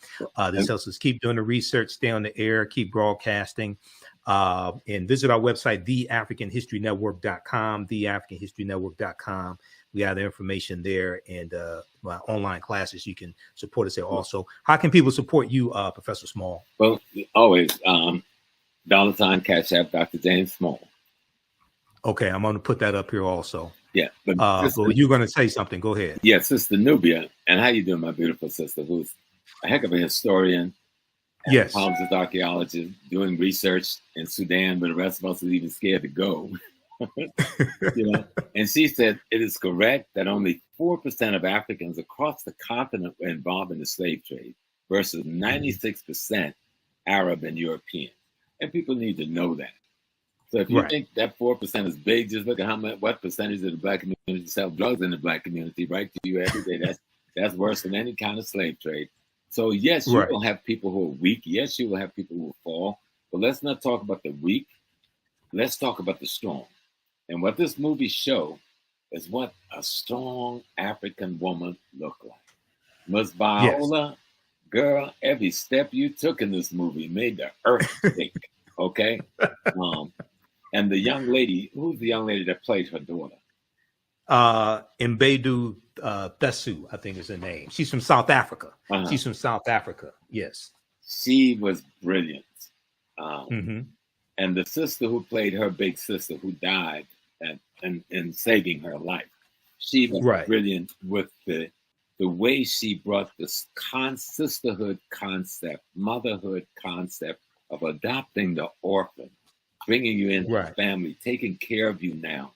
This helps us keep doing the research, stay on the air, keep broadcasting, and visit our website, theafricanhistorynetwork.com, theafricanhistorynetwork.com. We have the information there, and my online classes. You can support us there also. How can people support you, Professor Small? Well, always $ Cash App, Dr. James Small. Okay, I'm going to put that up here also. Yeah, but you're going to say something. Go ahead. Yeah, Sister Nubia, and how you doing, my beautiful sister, who's a heck of a historian. Yes, Palms archaeologist, doing research in Sudan, but the rest of us are even scared to go. You know, and she said it is correct that only 4% of Africans across the continent were involved in the slave trade, versus 96% Arab and European. And people need to know that. So if you think that 4% is big, just look at what percentage of the Black community sell drugs in the Black community, right, to you every day. That's worse than any kind of slave trade. So yes, you will have people who are weak. Yes, you will have people who will fall. But let's not talk about the weak. Let's talk about the strong. And what this movie shows is what a strong African woman looked like. Ms. Viola, girl, every step you took in this movie made the earth shake. Okay? And the young lady, who's the young lady that played her daughter? Mbedu Thesu, I think is her name. She's from South Africa. She's from South Africa. Yes. She was brilliant. And the sister who played her big sister who died and saving her life, she was brilliant with the way she brought this sisterhood concept, motherhood concept of adopting the orphan, bringing you into the family, taking care of you now.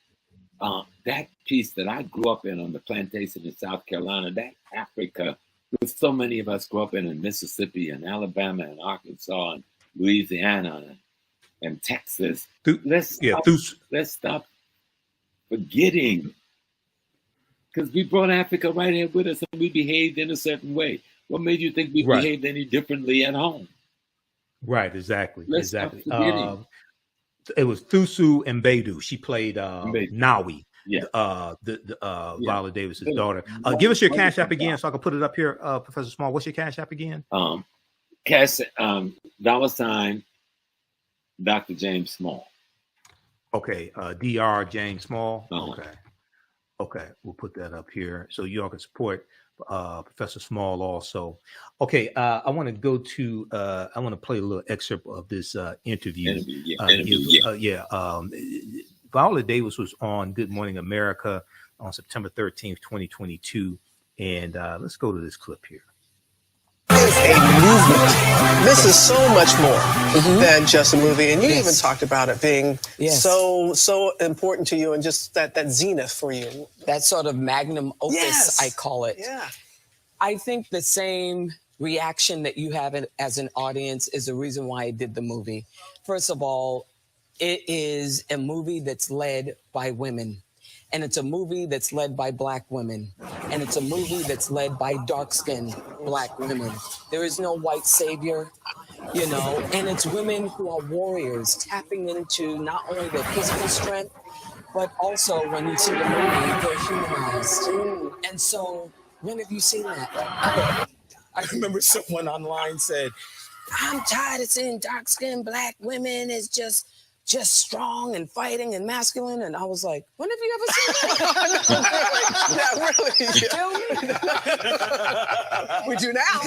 That piece that I grew up in on the plantation in South Carolina, that Africa, with so many of us grew up in Mississippi and Alabama and Arkansas and Louisiana and Texas. Let's stop forgetting, because we brought Africa right here with us and we behaved in a certain way. What made you think we behaved any differently at home? Right, exactly. It was Thusu Mbedu. She played Nawi. Viola Davis's daughter. Give us your Cash App again so I can put it up here, Professor Small. What's your Cash App again? $ Dr. James Small. Okay, Dr. James Small. Uh-huh. Okay, we'll put that up here so you all can support Professor Small also. Okay, I want to go to I want to play a little excerpt of this interview. Viola Davis was on Good Morning America on September 13th, 2022, and let's go to this clip here. It's a movement. This is so much more than just a movie, and you even talked about it being so important to you, and just that zenith for you. That sort of magnum opus, I call it. Yeah. I think the same reaction that you have as an audience is the reason why I did the movie. First of all, it is a movie that's led by women. And it's a movie that's led by Black women. And it's a movie that's led by dark-skinned Black women. There is no white savior, you know, and it's women who are warriors, tapping into not only their physical strength, but also when you see the movie, they're humanized. And so, when have you seen that? I remember someone online said, I'm tired of seeing dark-skinned Black women as just strong and fighting and masculine. And I was like, when have you ever seen that? We do now.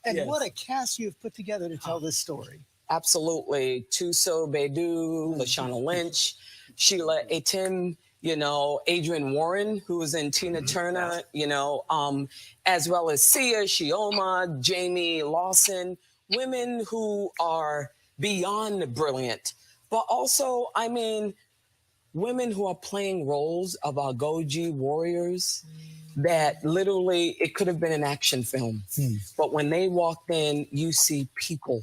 And what a cast you've put together to tell this story. Absolutely. Tuso Bedu, Lashana Lynch, Sheila Atim, you know, Adrienne Warren, who was in Tina Turner, you know, as well as Sia, Shioma, Jamie Lawson, women who are beyond brilliant, but also, I mean, women who are playing roles of Agojie warriors that literally, it could have been an action film. But when they walked in, you see people,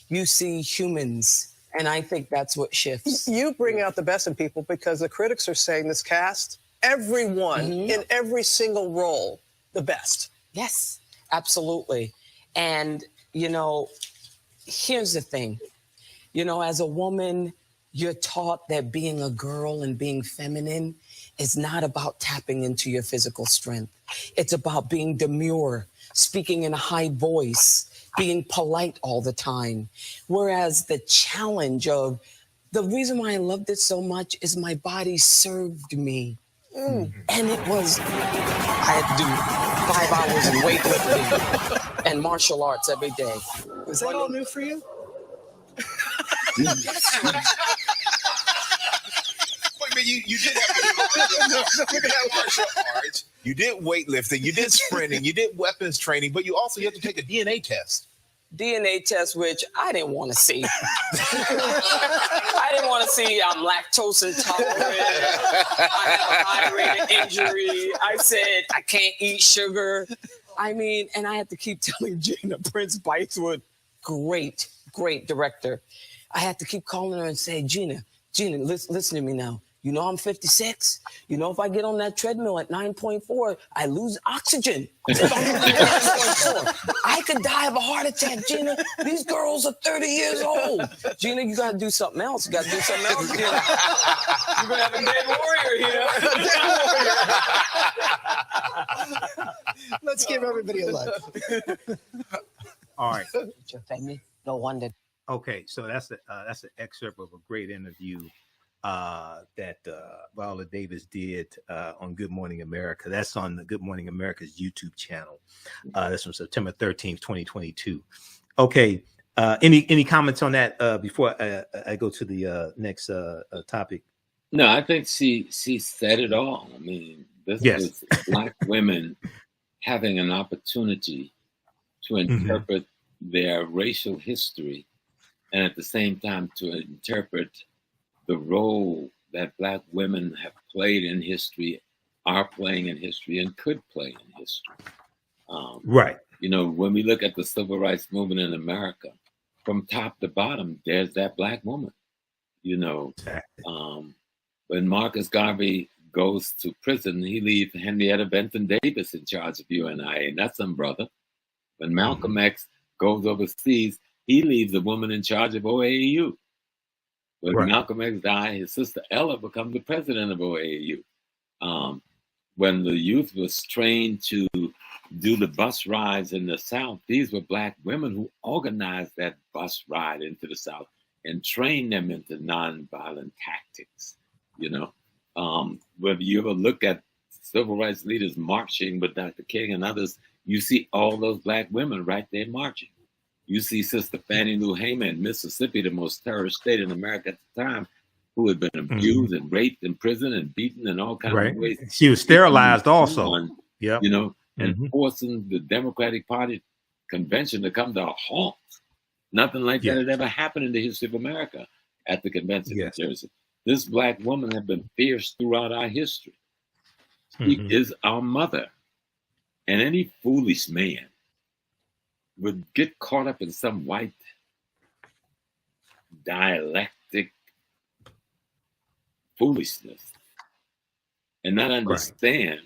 you see humans. And I think that's what shifts. You bring out the best in people because the critics are saying this cast, everyone in every single role, the best. Yes, absolutely. And, you know, here's the thing, you know, as a woman, you're taught that being a girl and being feminine is not about tapping into your physical strength. It's about being demure, speaking in a high voice, being polite all the time. Whereas the challenge of, the reason why I loved it so much is my body served me. And it was, I had to do 5 hours of weightlifting and martial arts every day. Was that all new for you? Wait a minute, you did martial arts, you did weightlifting, you did sprinting, you did weapons training, but you also have to take a DNA test. DNA test, which I didn't want to see. I didn't want to see I'm lactose intolerant. I have a high rate of injury. I said I can't eat sugar. I mean, and I had to keep telling Gina, Prince-Bythewood, great director. I had to keep calling her and say, Gina, listen to me now. You know I'm 56. You know if I get on that treadmill at 9.4, I lose oxygen. If I'm at 9.4, I could die of a heart attack, Gina. These girls are 30 years old. Gina, you got to do something else. You got to do something else, Gina. You're going to have a dead warrior here. Let's give everybody a look. All right. Your family, no wonder. Okay, so that's an excerpt of a great interview that Viola Davis did on Good Morning America. That's on the Good Morning America's YouTube channel. That's from September 13th, 2022. Okay, any comments on that before I go to the next topic? No, I think she said it all. I mean, this is Black women having an opportunity to interpret their racial history, and at the same time to interpret the role that Black women have played in history, are playing in history, and could play in history. Right. You know, when we look at the civil rights movement in America, from top to bottom, there's that Black woman. You know, when Marcus Garvey goes to prison, he leaves Henrietta Benton Davis in charge of UNI, and that's some brother. When Malcolm X goes overseas, he leaves a woman in charge of OAU. When Right. Malcolm X died, his sister Ella becomes the president of OAU. When the youth was trained to do the bus rides in the South, these were Black women who organized that bus ride into the South and trained them into nonviolent tactics. You know, whether you ever look at civil rights leaders marching with Dr. King and others, you see all those Black women right there marching. You see Sister Fannie Lou Hamer in Mississippi, the most terrorist state in America at the time, who had been abused and raped in prison and beaten in all kinds of ways. She was sterilized also. You know, and forcing the Democratic Party convention to come to a halt. Nothing like that had ever happened in the history of America at the convention in Jersey. This Black woman had been fierce throughout our history. She is our mother. And any foolish man would get caught up in some white dialectic foolishness and not understand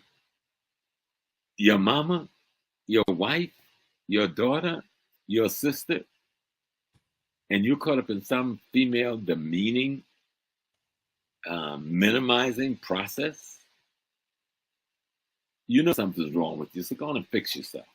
your mama, your wife, your daughter, your sister, and you're caught up in some female demeaning, minimizing process. You know something's wrong with you, so go on and fix yourself.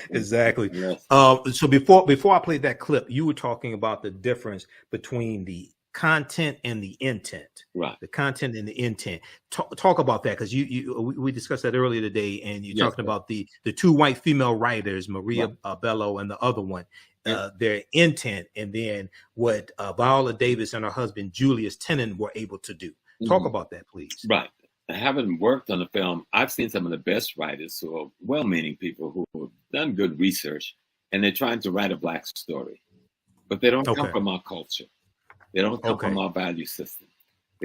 Exactly. Yes. So before I played that clip, you were talking about the difference between the content and the intent. Right. The content and the intent. Talk about that, because we discussed that earlier today, and you're talking about the two white female writers, Maria Bello and the other one, their intent, and then what Viola Davis and her husband Julius Tennant were able to do. Talk about that, please. Right. Having worked on the film, I've seen some of the best writers who are well-meaning people who have done good research, and they're trying to write a Black story, but they don't come from our culture. They don't come from our value system.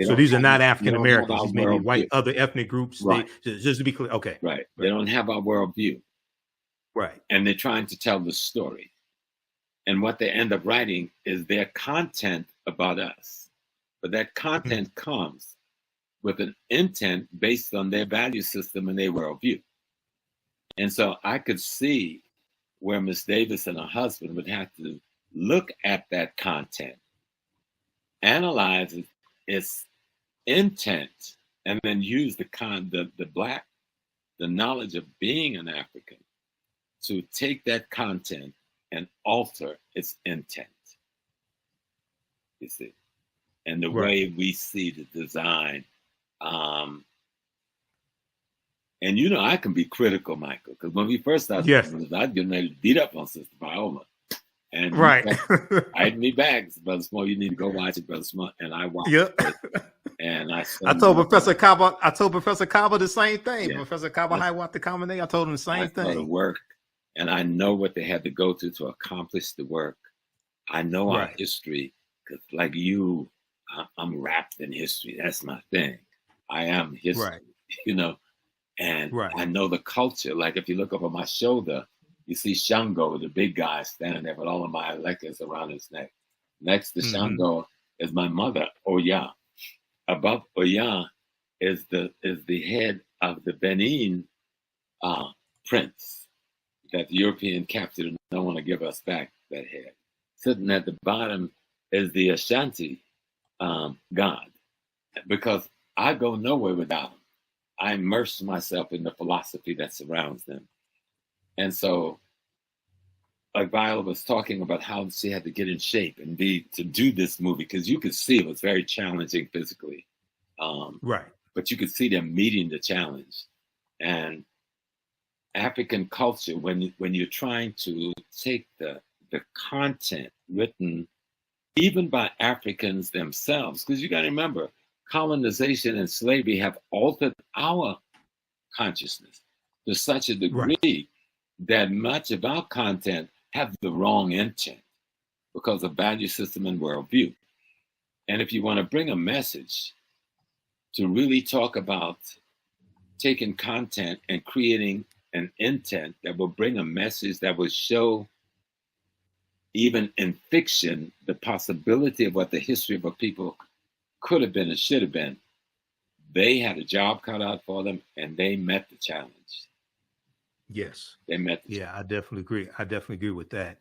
So these are not African Americans. These may be white, other ethnic groups. Right. Just to be clear. Okay. Right. They don't have our worldview. Right. And they're trying to tell the story. And what they end up writing is their content about us. But that content comes with an intent based on their value system and their worldview. And so I could see where Miss Davis and her husband would have to look at that content, analyze its intent, and then use the knowledge of being an African to take that content and alter its intent. You see, and the way we see the design. And you know, I can be critical, Michael, because when we first started, I'd get ready to beat up on Sister Viola. And I'd me back, Brother Small, you need to go watch it, Brother Small. And I watched it. And I told Professor Kaba the same thing. Professor Kaba the Common, I told him the same thing. The work, and I know what they had to go to accomplish the work. I know our history, because like you, I'm wrapped in history. That's my thing. I am history, you know, and I know the culture. Like if you look over my shoulder, you see Shango, the big guy, standing there with all of my electors around his neck. Next to Shango is my mother, Oya. Above Oya is the head of the Benin prince that the European captured and don't want to give us back that head. Sitting at the bottom is the Ashanti god, because I go nowhere without them. I immerse myself in the philosophy that surrounds them. And so, like Viola was talking about how she had to get in shape and to do this movie, because you could see it was very challenging physically. But you could see them meeting the challenge. And African culture, when you're trying to take the content written even by Africans themselves, because you got to remember, colonization and slavery have altered our consciousness to such a degree that much of our content have the wrong intent because of value system and worldview. And if you want to bring a message to really talk about taking content and creating an intent that will bring a message that will show, even in fiction, the possibility of what the history of a people could have been and should have been, they had a job cut out for them, and they met the challenge. Yes, they met. I definitely agree. I definitely agree with that.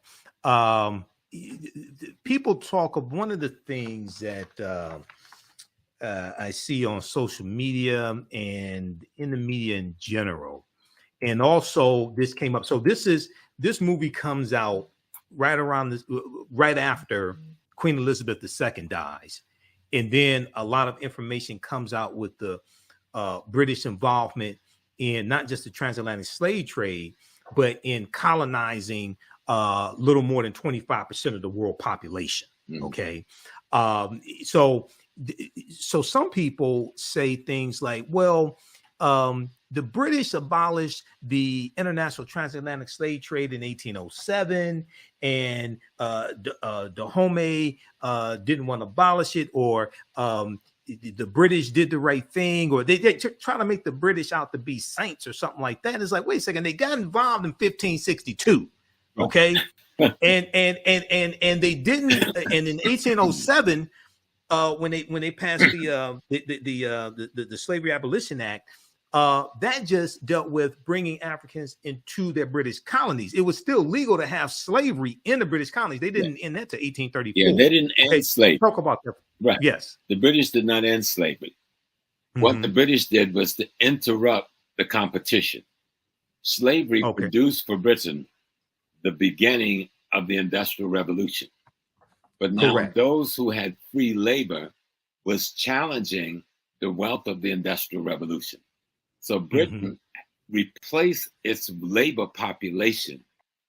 people talk of one of the things that I see on social media and in the media in general, and also this came up. So this movie comes out right after Queen Elizabeth II dies, and then a lot of information comes out with the British involvement in not just the transatlantic slave trade, but in colonizing little more than 25% of the world population. Okay. So some people say things like, well, the British abolished the international transatlantic slave trade in 1807, and Dahomey didn't want to abolish it, or the British did the right thing, or they try to make the British out to be saints or something like that. It's like, wait a second, they got involved in 1562, okay, and they didn't. And in 1807, when they passed the Slavery Abolition Act, that just dealt with bringing Africans into their British colonies. It was still legal to have slavery in the British colonies. They didn't end that to 1834. Yeah, they didn't end slavery. Talk about that. Right. Yes. The British did not end slavery. What the British did was to interrupt the competition. Slavery produced for Britain the beginning of the Industrial Revolution. But now those who had free labor was challenging the wealth of the Industrial Revolution. So Britain replaced its labor population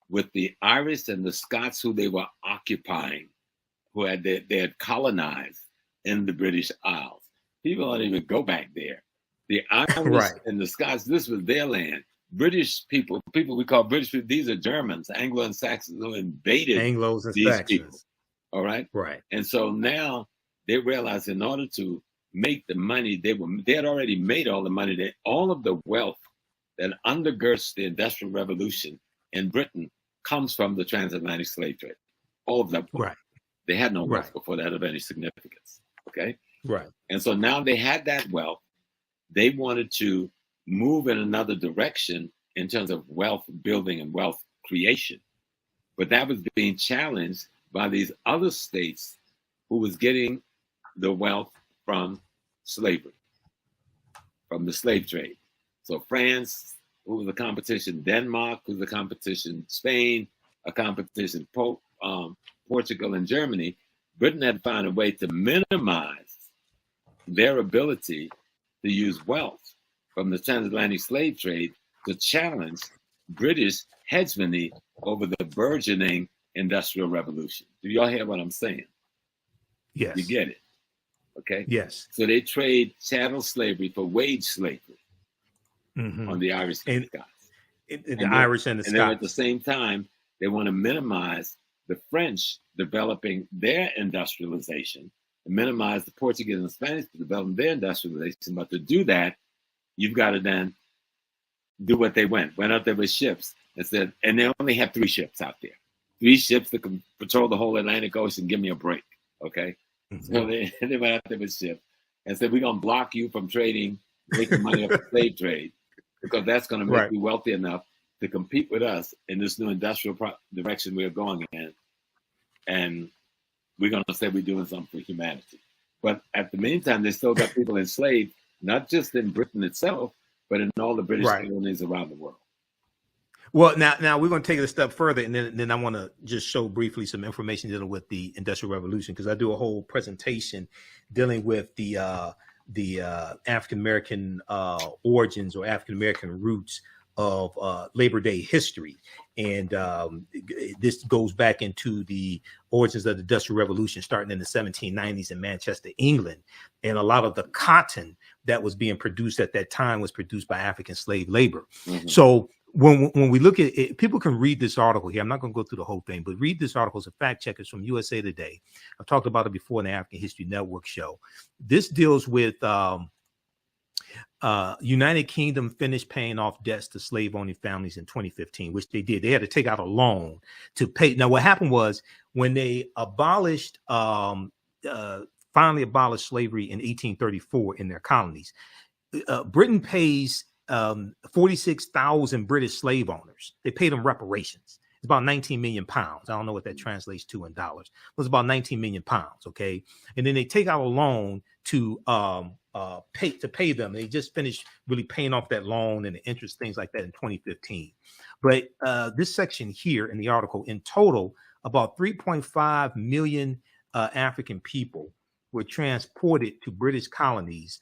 with the Irish and the Scots who they were occupying, who they had colonized in the British Isles. People don't even go back there. The Irish and the Scots, this was their land. British people we call British people, these are Germans, Anglo and Saxons who invaded these people. All right? Right. And so now they realize in order to make the money, they had already made all the money, all of the wealth that undergirds the Industrial Revolution in Britain comes from the transatlantic slave trade. All of that. Right. They had no wealth before that of any significance. Okay. Right. And so now they had that wealth. They wanted to move in another direction in terms of wealth building and wealth creation. But that was being challenged by these other states who was getting the wealth from slavery, from the slave trade. So France, who was the competition, Denmark, who was the competition, Spain, a competition, Portugal and Germany. Britain had to find a way to minimize their ability to use wealth from the transatlantic slave trade to challenge British hegemony over the burgeoning Industrial Revolution. Do y'all hear what I'm saying? Yes. You get it? Okay? Yes. So they trade chattel slavery for wage slavery on the Irish and Scots. The Irish and the Scots. And then at the same time, they want to minimize the French developing their industrialization and minimize the Portuguese and Spanish developing their industrialization. But to do that, you've got to then do what they went out there with ships and said, and they only have 3 ships out there. 3 ships that can patrol the whole Atlantic Ocean. Give me a break, okay? So they went out there with ships and said, we're going to block you from trading, making money off the slave trade, because that's going to make you wealthy enough to compete with us in this new industrial direction we're going in. And we're going to say we're doing something for humanity. But at the meantime, they still got people enslaved, not just in Britain itself, but in all the British colonies around the world. Well, now we're going to take it a step further, and then I want to just show briefly some information dealing with the Industrial Revolution, because I do a whole presentation dealing with the African American origins or African American roots of Labor Day history, and this goes back into the origins of the Industrial Revolution, starting in the 1790s in Manchester, England, and a lot of the cotton that was being produced at that time was produced by African slave labor. So when we look at it, people can read this article here. I'm not going to go through the whole thing, but read this article. It's a fact check. It's from USA Today. I've talked about it before in the African History Network show. This deals with United Kingdom finished paying off debts to slave-owning families in 2015, which they did. They had to take out a loan to pay. Now, what happened was when they abolished, finally abolished slavery in 1834 in their colonies, Britain pays 46,000 British slave owners. They paid them reparations. It's about 19 million pounds. I don't know what that translates to in dollars. It was about 19 million pounds. Okay. And then they take out a loan to pay them. They just finished really paying off that loan and the interest, things like that in 2015. But this section here in the article, in total, about 3.5 million African people were transported to British colonies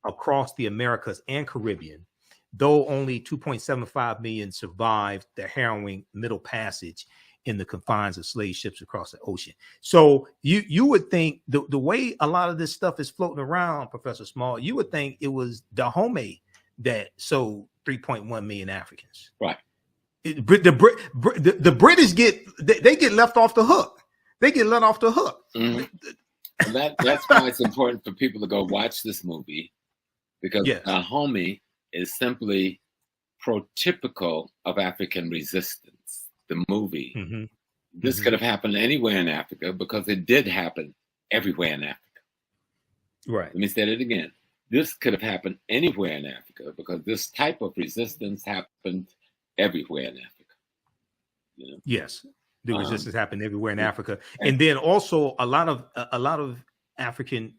across the Americas and Caribbean, though only 2.75 million survived the harrowing Middle Passage in the confines of slave ships across the ocean. So you would think the way a lot of this stuff is floating around, Professor Small, you would think it was Dahomey that sold 3.1 million Africans. Right. The British get left off the hook. They get let off the hook. Mm-hmm. And that's why it's important for people to go watch this movie, because Dahomey is simply prototypical of African resistance. The movie. Mm-hmm. This could have happened anywhere in Africa because it did happen everywhere in Africa. Right. Let me say it again. This could have happened anywhere in Africa because this type of resistance happened everywhere in Africa. You know? Yes, the resistance happened everywhere in Africa, and then also a lot of African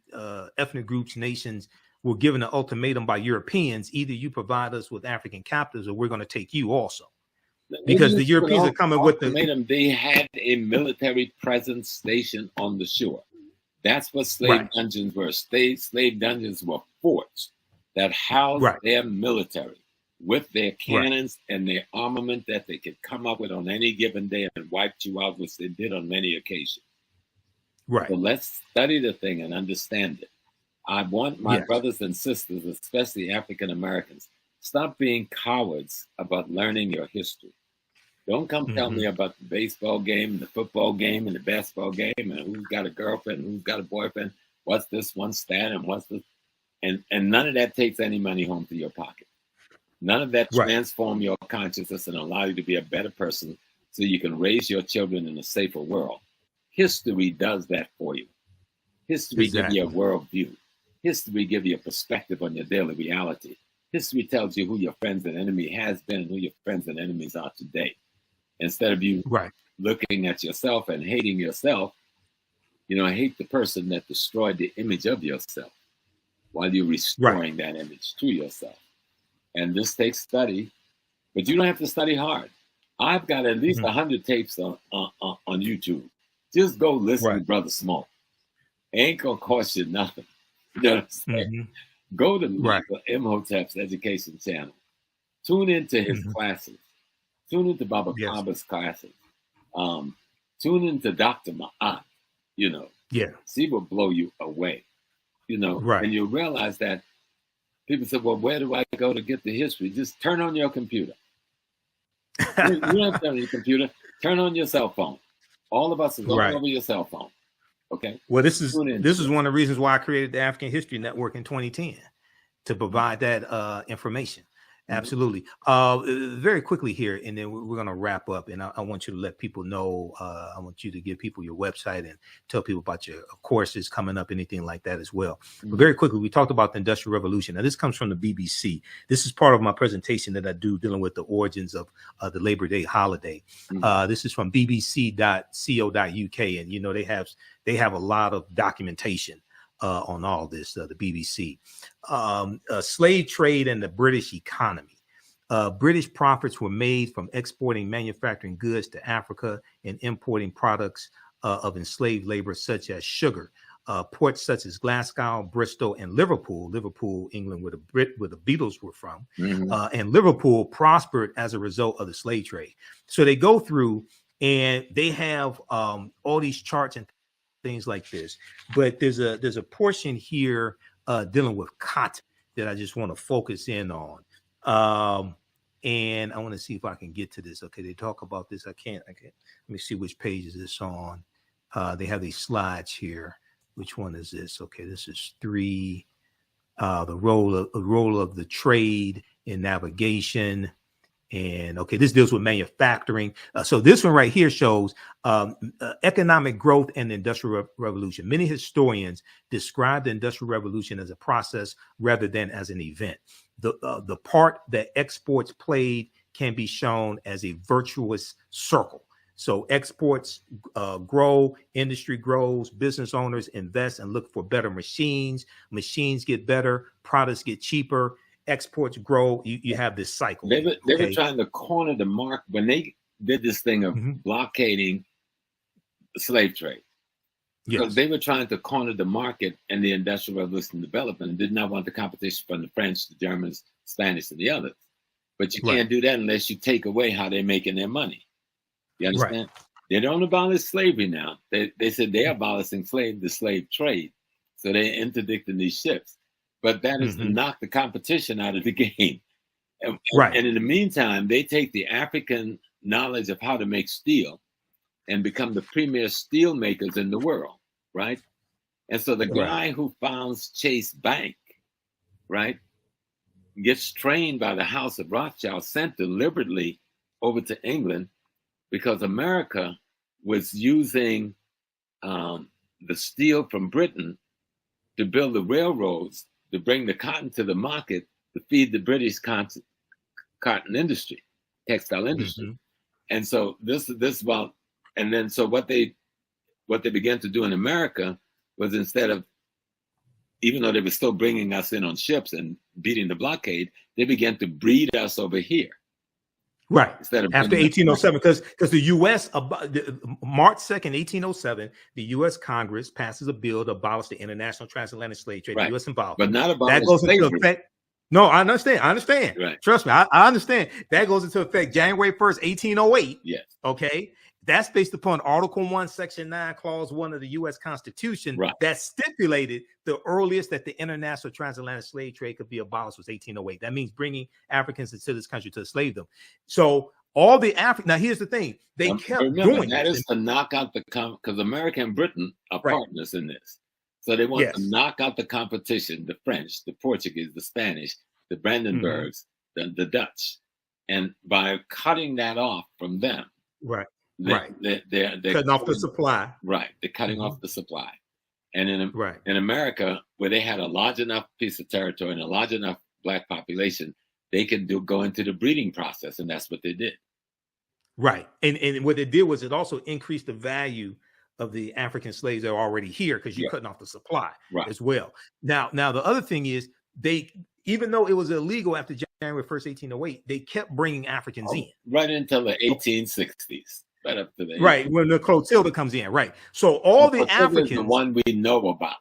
ethnic groups, nations were given an ultimatum by Europeans: either you provide us with African captives, or we're going to take you also. Because the Europeans are coming with the. They had a military presence stationed on the shore. That's what slave dungeons were. Slave dungeons were forts that housed their military with their cannons and their armament that they could come up with on any given day and wipe you out, which they did on many occasions. Right. So let's study the thing and understand it. I want my brothers and sisters, especially African Americans, stop being cowards about learning your history. Don't come tell me about the baseball game, the football game, and the basketball game, and who's got a girlfriend, who's got a boyfriend, what's this one stat, and what's this, and none of that takes any money home to your pocket. None of that transform your consciousness and allow you to be a better person so you can raise your children in a safer world. History does that for you. History gives you a worldview. History gives you a perspective on your daily reality. History tells you who your friends and enemy has been and who your friends and enemies are today. Instead of you looking at yourself and hating yourself, hate the person that destroyed the image of yourself while you're restoring that image to yourself. And this takes study, but you don't have to study hard. I've got at least 100 tapes on YouTube. Just go listen to Brother Smoke. Ain't gonna cost you nothing. You know what I'm saying? Go to Michael Imhotep's education channel. Tune into his classes. Tune into Baba Kaba's classes. Tune into Dr. Ma'at. See what blow you away. And you'll realize that people say, well, where do I go to get the history? Just turn on your computer. You don't have to turn on your computer. Turn on your cell phone. All of us is all over your cell phone. Okay. Well, this is one of the reasons why I created the African History Network in 2010 to provide that information. Absolutely. Very quickly here, and then we're going to wrap up. And I want you to let people know. I want you to give people your website and tell people about your courses coming up, anything like that as well. But very quickly, we talked about the Industrial Revolution. Now, this comes from the BBC. This is part of my presentation that I do dealing with the origins of the Labor Day holiday. This is from bbc.co.uk, and they have a lot of documentation on all this, the BBC. Slave trade and the British economy. British profits were made from exporting manufacturing goods to Africa and importing products of enslaved labor, such as sugar. Ports such as Glasgow, Bristol, and Liverpool, England, where the Beatles were from, and Liverpool prospered as a result of the slave trade. So they go through and they have all these charts and things like this, but there's a portion here dealing with cotton that I just want to focus in on, and I want to see if I can get to this. Okay, they talk about this. I can't. Let me see which page is this on. They have these slides here. Which one is this? Okay, this is 3. The role of the trade in navigation. And okay, this deals with manufacturing. So this one right here shows economic growth and the Industrial Revolution. Many historians describe the Industrial Revolution as a process rather than as an event. The part that exports played can be shown as a virtuous circle. So exports grow, industry grows, business owners invest and look for better machines. Machines get better, products get cheaper, exports grow. You have this cycle. They were trying to corner the market when they did this thing of blockading the slave trade. Because they were trying to corner the market and the Industrial Revolution development and did not want the competition from the French, the Germans, Spanish, and the others. But you can't do that unless you take away how they're making their money. You understand? They don't abolish slavery now. They said they're abolishing the slave trade. So they're interdicting these ships. But that is to knock the competition out of the game. And in the meantime, they take the African knowledge of how to make steel and become the premier steel makers in the world, right? And so the guy who founds Chase Bank, right, gets trained by the House of Rothschild, sent deliberately over to England because America was using the steel from Britain to build the railroads, to bring the cotton to the market, to feed the British cotton industry, textile industry. And so this about, and then so what they began to do in America was, instead of, even though they were still bringing us in on ships and beating the blockade, they began to breed us over here. Right. Instead of after 1807, because the U.S. March 2nd, 1807, the U.S. Congress passes a bill to abolish the international transatlantic slave trade. The U.S. involved, but not abolish that goes slavery. into effect. No, I understand. Right. Trust me, I understand. That goes into effect January 1st, 1808. Yes. Okay. That's based upon Article 1, Section 9, Clause 1 of the U.S. Constitution that stipulated the earliest that the international transatlantic slave trade could be abolished was 1808. That means bringing Africans into this country to enslave them. So all the now here's the thing. They kept doing that is to knock out because America and Britain are partners in this. So they want to knock out the competition, the French, the Portuguese, the Spanish, the Brandenburgs, the Dutch. And by cutting that off from them, they're cutting off the supply. Right. They're cutting off the supply. And in America, where they had a large enough piece of territory and a large enough Black population, they could go into the breeding process. And that's what they did. Right. And what it did was it also increased the value of the African slaves that are already here, because you're cutting off the supply as well. Now the other thing is, even though it was illegal after January 1st, 1808, they kept bringing Africans in. Right until the 1860s. Right up to the when the Clotilda comes in. Right. So all the Africans, the one we know about.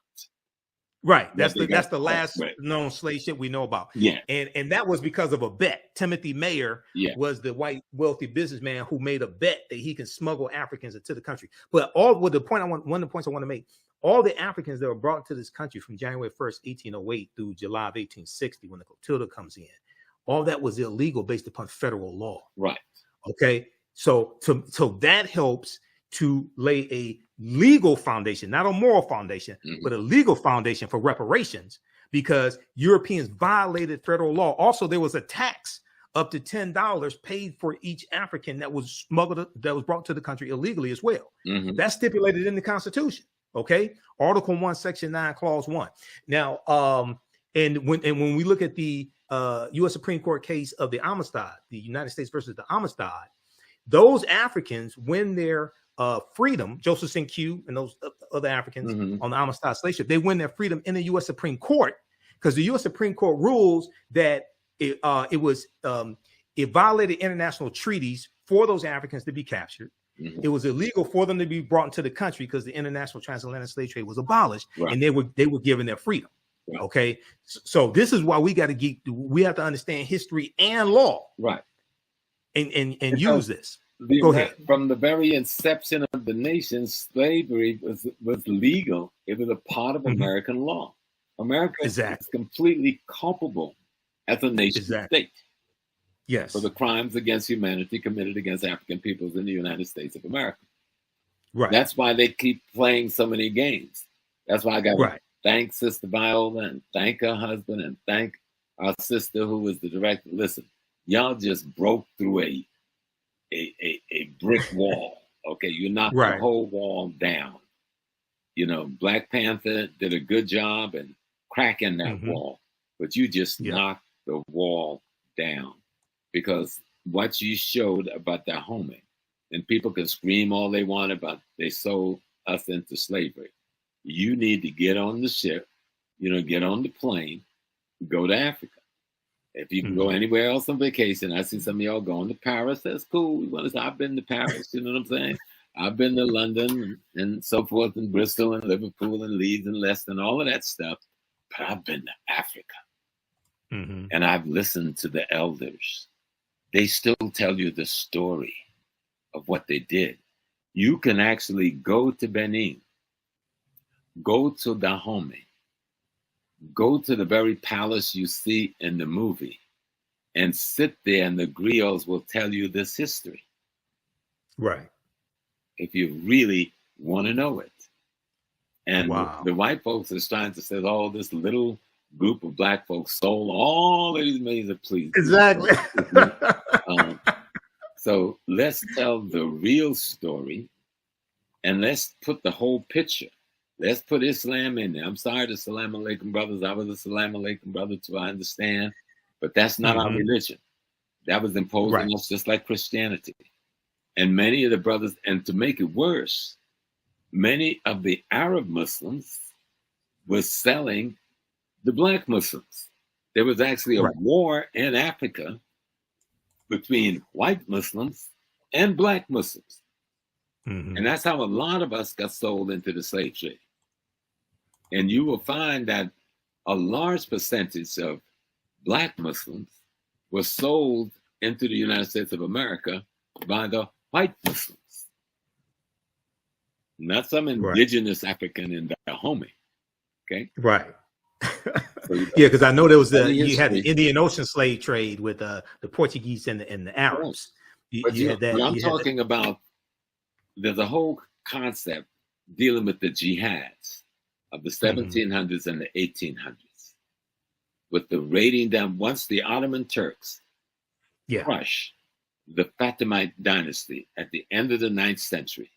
Right. That's the last known slave ship we know about. Yeah. And that was because of a bet. Timothy Mayer was the white wealthy businessman who made a bet that he can smuggle Africans into the country. But one of the points I want to make, all the Africans that were brought to this country from January 1st, 1808 through July of 1860, when the Clotilda comes in, all that was illegal based upon federal law. Right. Okay. So that helps to lay a legal foundation, not a moral foundation, but a legal foundation for reparations, because Europeans violated federal law. Also, there was a tax up to $10 paid for each African that was smuggled, that was brought to the country illegally as well. That's stipulated in the Constitution. Okay. Article 1, Section 9, Clause 1. Now, and when we look at the U.S. Supreme Court case of the Amistad, the United States versus the Amistad, those Africans, when their freedom, Joseph St. Q and those other Africans on the Amistad slave ship, they win their freedom in the U.S. Supreme Court, because the U.S. Supreme Court rules that it violated international treaties for those Africans to be captured. It was illegal for them to be brought into the country because the international transatlantic slave trade was abolished, and they were given their freedom. Okay, so this is why we have to understand history and law, and use this. Go ahead. From the very inception of the nation, slavery was legal. It was a part of American law. America is completely culpable as a nation state. Yes. For the crimes against humanity committed against African peoples in the United States of America. Right. That's why they keep playing so many games. That's why I got to thank Sister Viola and thank her husband and thank our sister who was the director. Listen, y'all just broke through a brick wall. Okay, you knocked the whole wall down. You know, Black Panther did a good job in cracking that wall, but you just knocked the wall down, because what you showed about Dahomey. And people can scream all they want about they sold us into slavery. You need to get on the ship, get on the plane, go to Africa. If you can go anywhere else on vacation, I see some of y'all going to Paris. That's cool. I've been to Paris, you know what I'm saying? I've been to London and so forth, and Bristol and Liverpool and Leeds and Leicester and all of that stuff. But I've been to Africa. And I've listened to the elders. They still tell you the story of what they did. You can actually go to Benin, go to Dahomey, go to the very palace you see in the movie, and sit there, and the griots will tell you this history. Right. If you really want to know it. And the white folks is trying to say, oh, this little group of black folks sold all of these millions of please. Exactly. So let's tell the real story, and let's put the whole picture. Let's put Islam in there. I'm sorry to Salam Alaikum brothers. I was a Salam Alaikum brother too, I understand. But that's not our religion. That was imposed on us just like Christianity. And many of the brothers, and to make it worse, many of the Arab Muslims were selling the black Muslims. There was actually a war in Africa between white Muslims and black Muslims. And that's how a lot of us got sold into the slave trade. And you will find that a large percentage of black Muslims were sold into the United States of America by the white Muslims. Not some indigenous African in Dahomey. Okay? Right. Yeah, because I know there was you had the Indian Ocean slave trade with the Portuguese and the Arabs. I'm talking about, there's a whole concept dealing with the jihads of the 1700s and the 1800s, with the raiding down. Once the Ottoman Turks crush the Fatimite dynasty at the end of the 9th century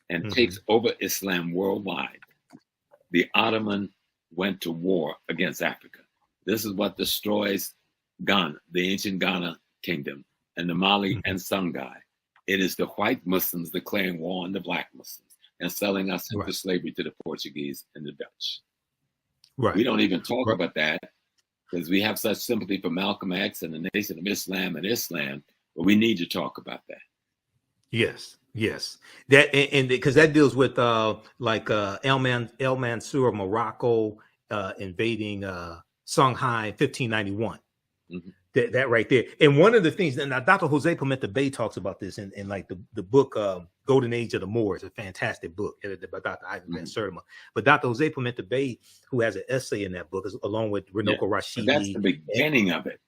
and takes over Islam worldwide, the Ottoman went to war against Africa. This is what destroys Ghana, the ancient Ghana kingdom, and the Mali and Songhai. It is the white Muslims declaring war on the black Muslims and selling us into slavery to the Portuguese and the Dutch. We don't even talk about that because we have such sympathy for Malcolm X and the Nation of Islam and Islam, but we need to talk about that. Yes. That and because that deals with El Mansur of Morocco invading Songhai in 1591. That right there. And one of the things, and Dr. Jose Pimenta Bay talks about this in like the book Golden Age of the Moors, a fantastic book edited by Dr. Ivan Van Sertima. But Dr. Jose Pimenta Bay, who has an essay in that book, along with Renoko Rashidi. That's the beginning of it.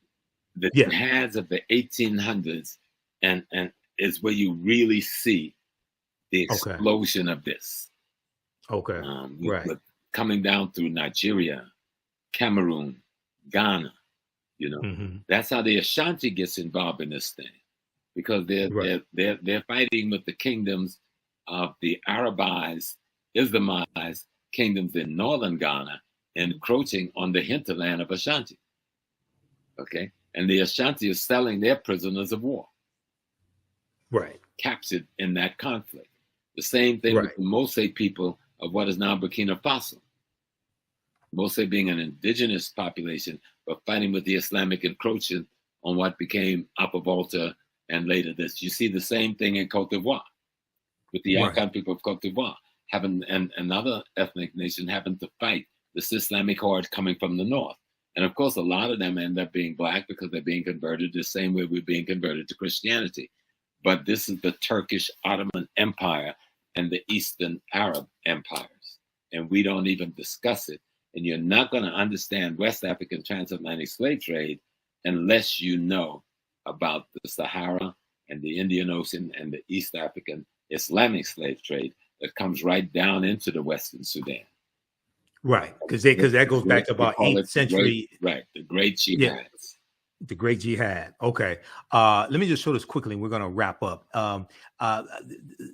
The jihads of the 1800s, and is where you really see the explosion of this. With coming down through Nigeria, Cameroon, Ghana. That's how the Ashanti gets involved in this thing, because they're fighting with the kingdoms of the Arabized, Islamized kingdoms in northern Ghana, encroaching on the hinterland of Ashanti. Okay, and the Ashanti is selling their prisoners of war, captured in that conflict. The same thing with the Mose people of what is now Burkina Faso. Mose being an indigenous population, but fighting with the Islamic encroachment on what became Upper Volta and later this. You see the same thing in Cote d'Ivoire, with the Akan people of Cote d'Ivoire, having and another ethnic nation having to fight this Islamic horde coming from the north. And of course, a lot of them end up being black because they're being converted the same way we're being converted to Christianity. But this is the Turkish Ottoman Empire and the Eastern Arab empires. And we don't even discuss it. And you're not going to understand West African transatlantic slave trade unless you know about the Sahara and the Indian Ocean and the East African Islamic slave trade that comes right down into the Western Sudan. Because that goes back to about 8th century. The great jihads. The Great Jihad. Okay. Let me just show this quickly and we're going to wrap up.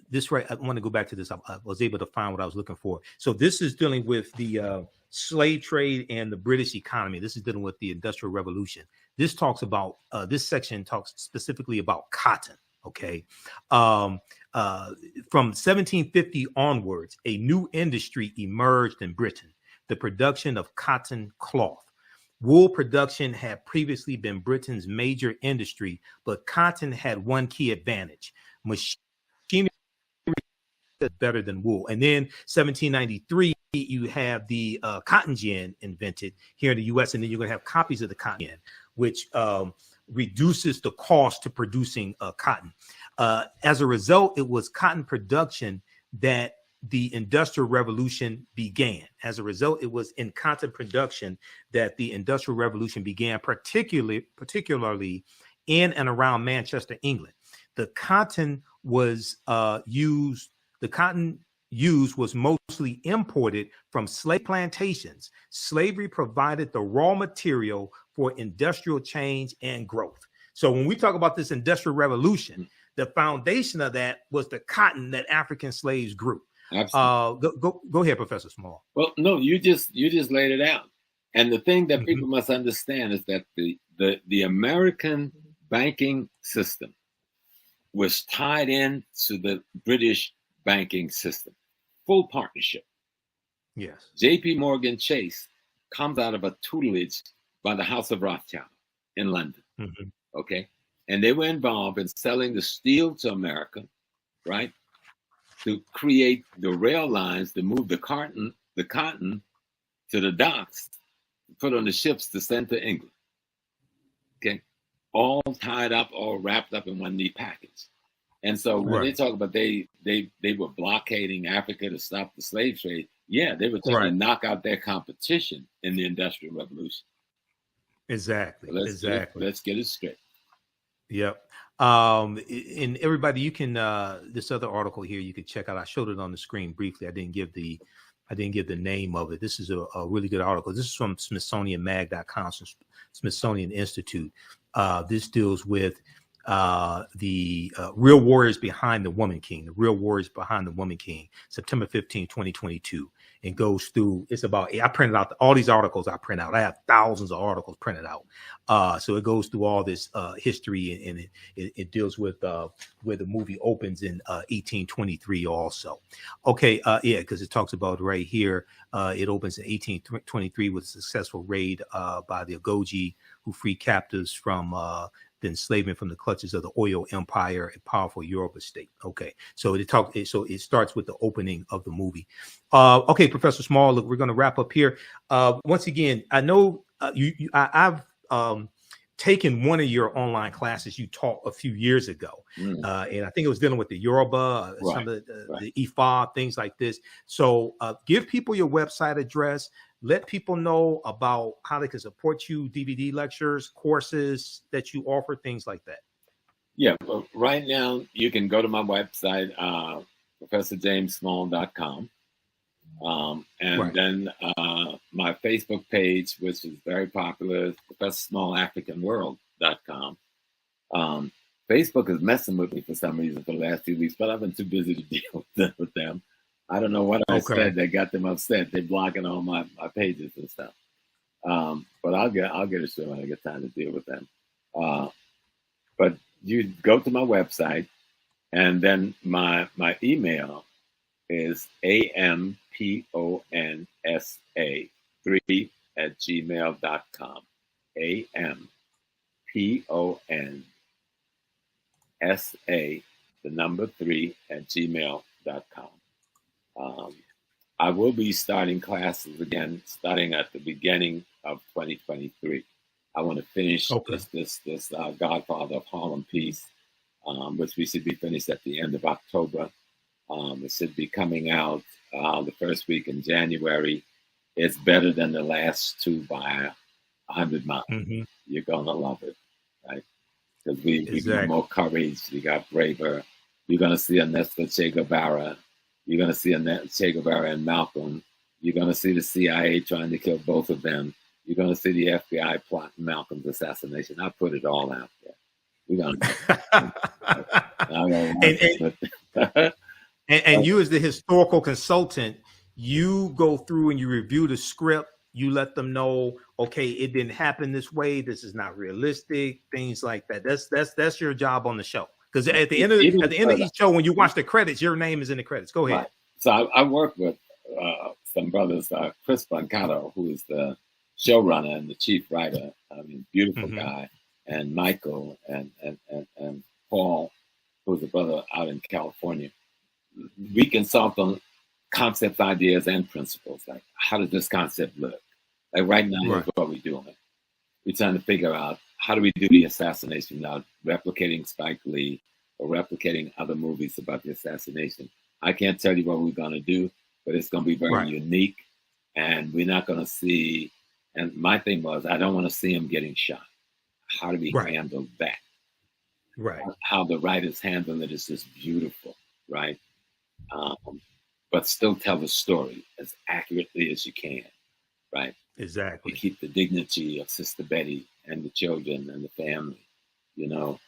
This right, I want to go back to this. I was able to find what I was looking for. So this is dealing with the slave trade and the British economy. This is dealing with the Industrial Revolution. This talks about, this section talks specifically about cotton. Okay. From 1750 onwards, a new industry emerged in Britain, the production of cotton cloth. Wool production had previously been Britain's major industry, but cotton had one key advantage: machinery is better than wool. And then 1793, you have the cotton gin invented here in the U.S., and then you're going to have copies of the cotton gin, which reduces the cost to producing cotton. As a result, it was cotton production that the Industrial Revolution began. As a result, it was in cotton production that the Industrial Revolution began, particularly in and around Manchester, England. The cotton was used was mostly imported from slave plantations. Slavery provided the raw material for industrial change and growth. So when we talk about this Industrial Revolution, the foundation of that was the cotton that African slaves grew. Go ahead, Professor Small. Well, no, you just laid it out. And the thing that people must understand is that the American banking system was tied in to the British banking system. Full partnership. Yes. J.P. Morgan Chase comes out of a tutelage by the House of Rothschild in London. Okay. And they were involved in selling the steel to America, right? To create the rail lines to move the cotton to the docks, put on the ships to send to England. Okay, all tied up, all wrapped up in one neat package. And so when they talk about they were blockading Africa to stop the slave trade, yeah, they were trying to knock out their competition in the Industrial Revolution. Exactly. So let's get it straight. Yep. And everybody, you can this other article here you can check out. I showed it on the screen briefly. I didn't give the name of it. This is a really good article. This is from SmithsonianMag.com, Smithsonian Institute. This deals with the real warriors behind the Woman King, the real warriors behind the Woman King, September 15, 2022. And goes through, it's about, I printed out all these articles I print out. I have thousands of articles printed out. So it goes through all this history, and it deals with where the movie opens in 1823 also. Okay, because it talks about right here, it opens in 1823 with a successful raid by the Agojie, who freed captives from the enslavement from the clutches of the Oyo Empire, a powerful Yoruba state. Okay, so it starts with the opening of the movie. Okay, Professor Small, look, we're going to wrap up here. Once again, I know I've taken one of your online classes you taught a few years ago, and I think it was dealing with the Yoruba, some of the Ifa, things like this. So give people your website address. Let people know about how they can support you, DVD lectures, courses that you offer, things like that. Yeah, well, right now you can go to my website, ProfessorJamesSmall.com. Then my Facebook page, which is very popular, ProfessorSmallAfricanWorld.com. Facebook is messing with me for some reason for the last 2 weeks, but I've been too busy to deal with them. I don't know what I said that got them upset. They're blocking all my pages and stuff. But I'll get it soon when I get time to deal with them. But you go to my website, and then my email is amponsa3@gmail.com. amponsa3@gmail.com. I will be starting classes again, starting at the beginning of 2023. I want to finish this Godfather of Harlem piece, which we should be finished at the end of October. It should be coming out the first week in January. It's better than the last two by 100 miles. You're gonna love it, right? Because we got more courage, we got braver. You're gonna see a Nesta Che Guevara. You're going to see Che Guevara and Malcolm. You're going to see the CIA trying to kill both of them. You're going to see the FBI plotting Malcolm's assassination. I put it all out there. We're going to. And you, as the historical consultant, you go through and you review the script. You let them know, okay, it didn't happen this way. This is not realistic. Things like that. That's your job on the show. Because at the end of each show, when you watch the credits, your name is in the credits. Go ahead. Right. So I work with some brothers, Chris Brancato, who is the showrunner and the chief writer. I mean, beautiful guy, and Michael and Paul, who's a brother out in California. We consult on concepts, ideas, and principles. Like, how does this concept look? Like right now, here's what we're doing. We're trying to figure out how do we do the assassination without replicating Spike Lee or replicating other movies about the assassination. I can't tell you what we're going to do, but it's going to be very unique, and we're not going to see. And my thing was, I don't want to see him getting shot. How do we handle that? Right. How the writers handle it is just beautiful, right? But still tell the story as accurately as you can, right? Exactly. You keep the dignity of Sister Betty and the children and the family, you know.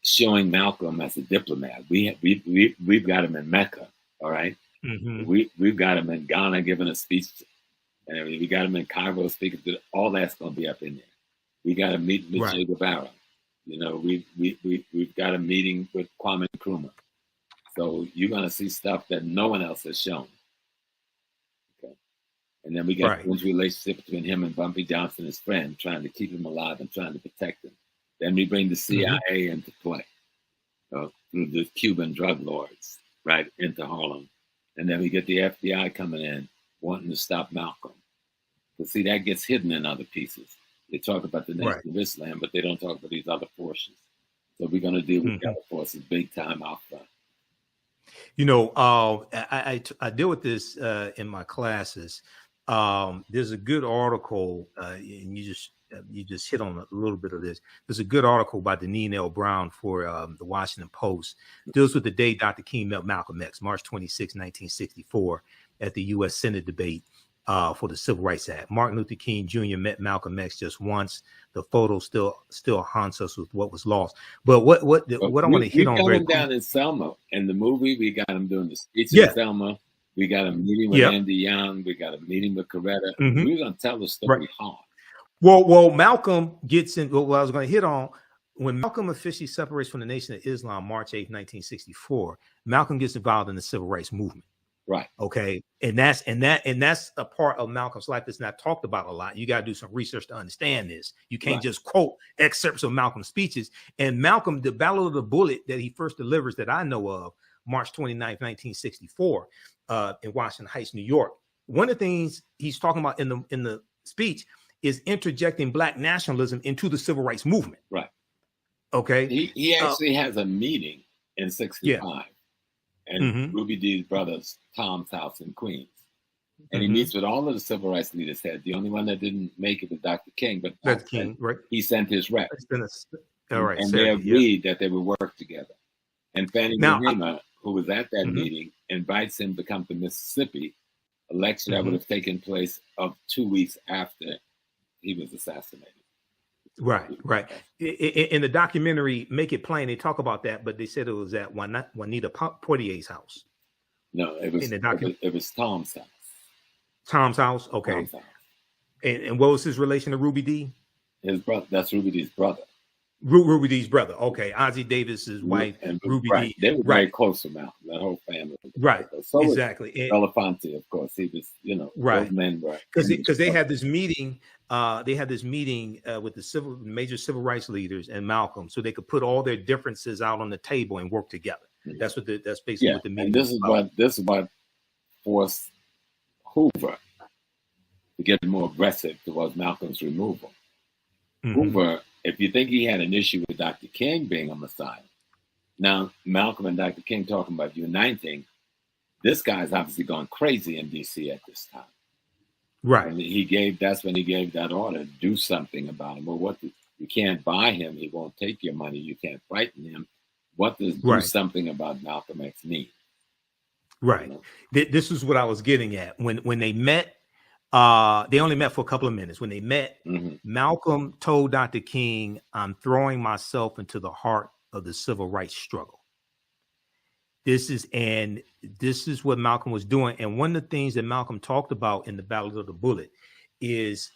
Showing Malcolm as a diplomat. We've got him in Mecca, all right? We've got him in Ghana giving a speech, and we got him in Cairo speaking to. All that's going to be up in there. We got a meeting with Che Guevara. You know, we've got a meeting with Kwame Nkrumah. So you're going to see stuff that no one else has shown. Okay, and then we got a relationship between him and Bumpy Johnson, his friend, trying to keep him alive and trying to protect him. Then we bring the CIA into play through the Cuban drug lords, right, into Harlem. And then we get the FBI coming in, wanting to stop Malcolm. But see, that gets hidden in other pieces. They talk about the Nation of Islam, but they don't talk about these other portions. So we're going to deal with the other forces big time out front. You know, I deal with this in my classes. There's a good article, and you just hit on a little bit of this. There's a good article by Deneen L. Brown for the Washington Post. It deals with the day Dr. King met Malcolm X, March 26, 1964, at the U.S. Senate debate for the Civil Rights Act. Martin Luther King Jr. met Malcolm X just once. The photo still haunts us with what was lost. But what I want to hit on very quick. We got him down in Selma. In the movie, we got him doing the speech in Selma. We got a meeting with Andy Young. We got a meeting with Coretta. We're going to tell the story hard. Well, Malcolm gets in. What I was going to hit on, when Malcolm officially separates from the Nation of Islam, March 8, 1964, Malcolm gets involved in the Civil Rights Movement. Right. Okay. And that's a part of Malcolm's life that's not talked about a lot. You got to do some research to understand this. You can't just quote excerpts of Malcolm's speeches. And Malcolm, the Battle of the Bullet that he first delivers that I know of, March 29, 1964, in Washington Heights, New York. One of the things he's talking about in the speech is interjecting Black nationalism into the Civil Rights Movement. Right. Okay. He actually has a meeting in 65 and Ruby Dee's brother's Tom's house in Queens. And he meets with all of the civil rights leaders there. The only one that didn't make it was Dr. King, but Dr. King, he sent his rep. All right. And they agreed that they would work together. And Fannie Mahima, who was at that meeting, invites him to come to Mississippi, a lecture that would have taken place of 2 weeks after he was assassinated. Right. In the documentary, Make It Plain, they talk about that, but they said it was at Juanita Portier's house. No, it was it was Tom's house. Tom's house? Okay. Tom's house. And what was his relation to Ruby Dee? His brother. That's Ruby Dee's brother. Ruby Dee's brother. Okay. Ozzie Davis's wife, and Ruby Dee. They were very close to Malcolm, that whole family. Right. So exactly. Belafonte, of course. He was, those men were. Because they had this meeting. They had this meeting with the major civil rights leaders and Malcolm, so they could put all their differences out on the table and work together. That's basically what the meeting. And this is what forced Hoover to get more aggressive towards Malcolm's removal. Hoover, if you think he had an issue with Dr. King being a Messiah, now Malcolm and Dr. King talking about uniting, this guy's obviously gone crazy in D.C. at this time. Right. And that's when he gave that order, do something about him. Well, you can't buy him. He won't take your money. You can't frighten him. What does do something about Malcolm X mean? Right. This is what I was getting at. When they met, They only met for a couple of minutes. When they met, Malcolm told Dr. King, "I'm throwing myself into the heart of the civil rights struggle." This is what Malcolm was doing. And one of the things that Malcolm talked about in the Battle of the Bullet is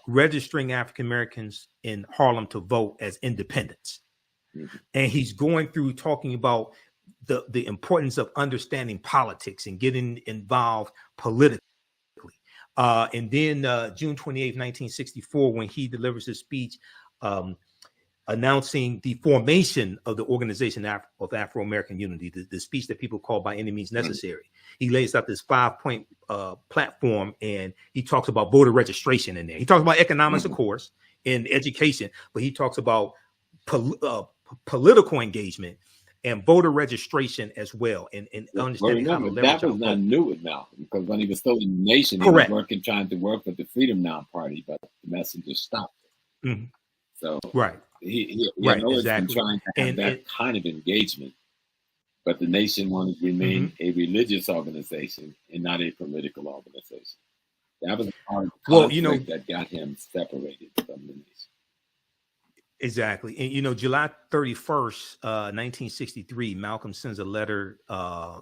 registering African Americans in Harlem to vote as independents. And he's going through talking about the importance of understanding politics and getting involved politically. And then June 28th, 1964, when he delivers his speech announcing the formation of the Organization of Afro-American Unity, the speech that people call By Any Means Necessary, he lays out this 5-point platform, and he talks about voter registration in there. He talks about economics, of course, and education, but he talks about political engagement and voter registration as well, and understanding how to leverage. That was not new with Malcolm, because when he was still in the nation, he was trying to work with the Freedom Now Party, but the messenger stopped it. So he always been trying to have that kind of engagement, but the nation wanted to remain a religious organization and not a political organization. That was part of the conflict that got him separated from the nation. Exactly. And, July 31st, 1963, Malcolm sends a letter.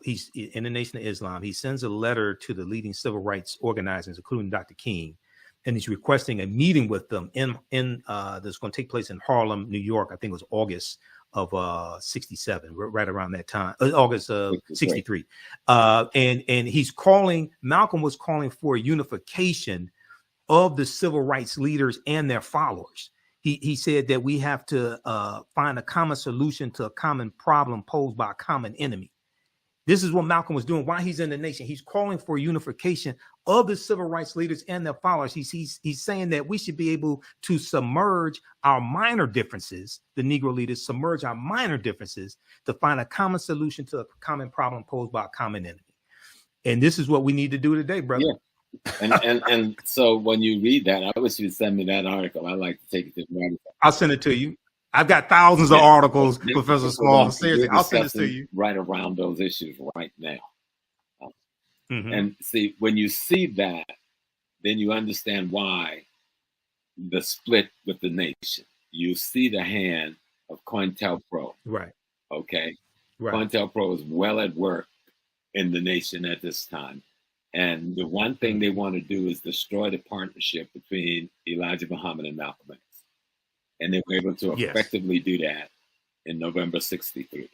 He's in the Nation of Islam. He sends a letter to the leading civil rights organizers, including Dr. King, and he's requesting a meeting with them that's going to take place in Harlem, New York. I think it was August of 67, right around that time, August of 63. And Malcolm was calling for a unification of the civil rights leaders and their followers. He said that we have to find a common solution to a common problem posed by a common enemy. This is what Malcolm was doing while he's in the nation. He's calling for unification of the civil rights leaders and their followers. He's saying that we should be able to submerge our minor differences, the Negro leaders submerge our minor differences to find a common solution to a common problem posed by a common enemy. And this is what we need to do today, brother. Yeah. And so when you read that, I wish you'd send me that article. I'd like to take it to the I'll send it to you. I've got thousands of articles, Professor Small. Seriously, I'll send it to you. Right around those issues right now. And see, when you see that, then you understand why the split with the nation. You see the hand of COINTELPRO. Right. Okay. Right. COINTELPRO is well at work in the nation at this time. And the one thing they want to do is destroy the partnership between Elijah Muhammad and Malcolm X. And they were able to effectively do that in November 63.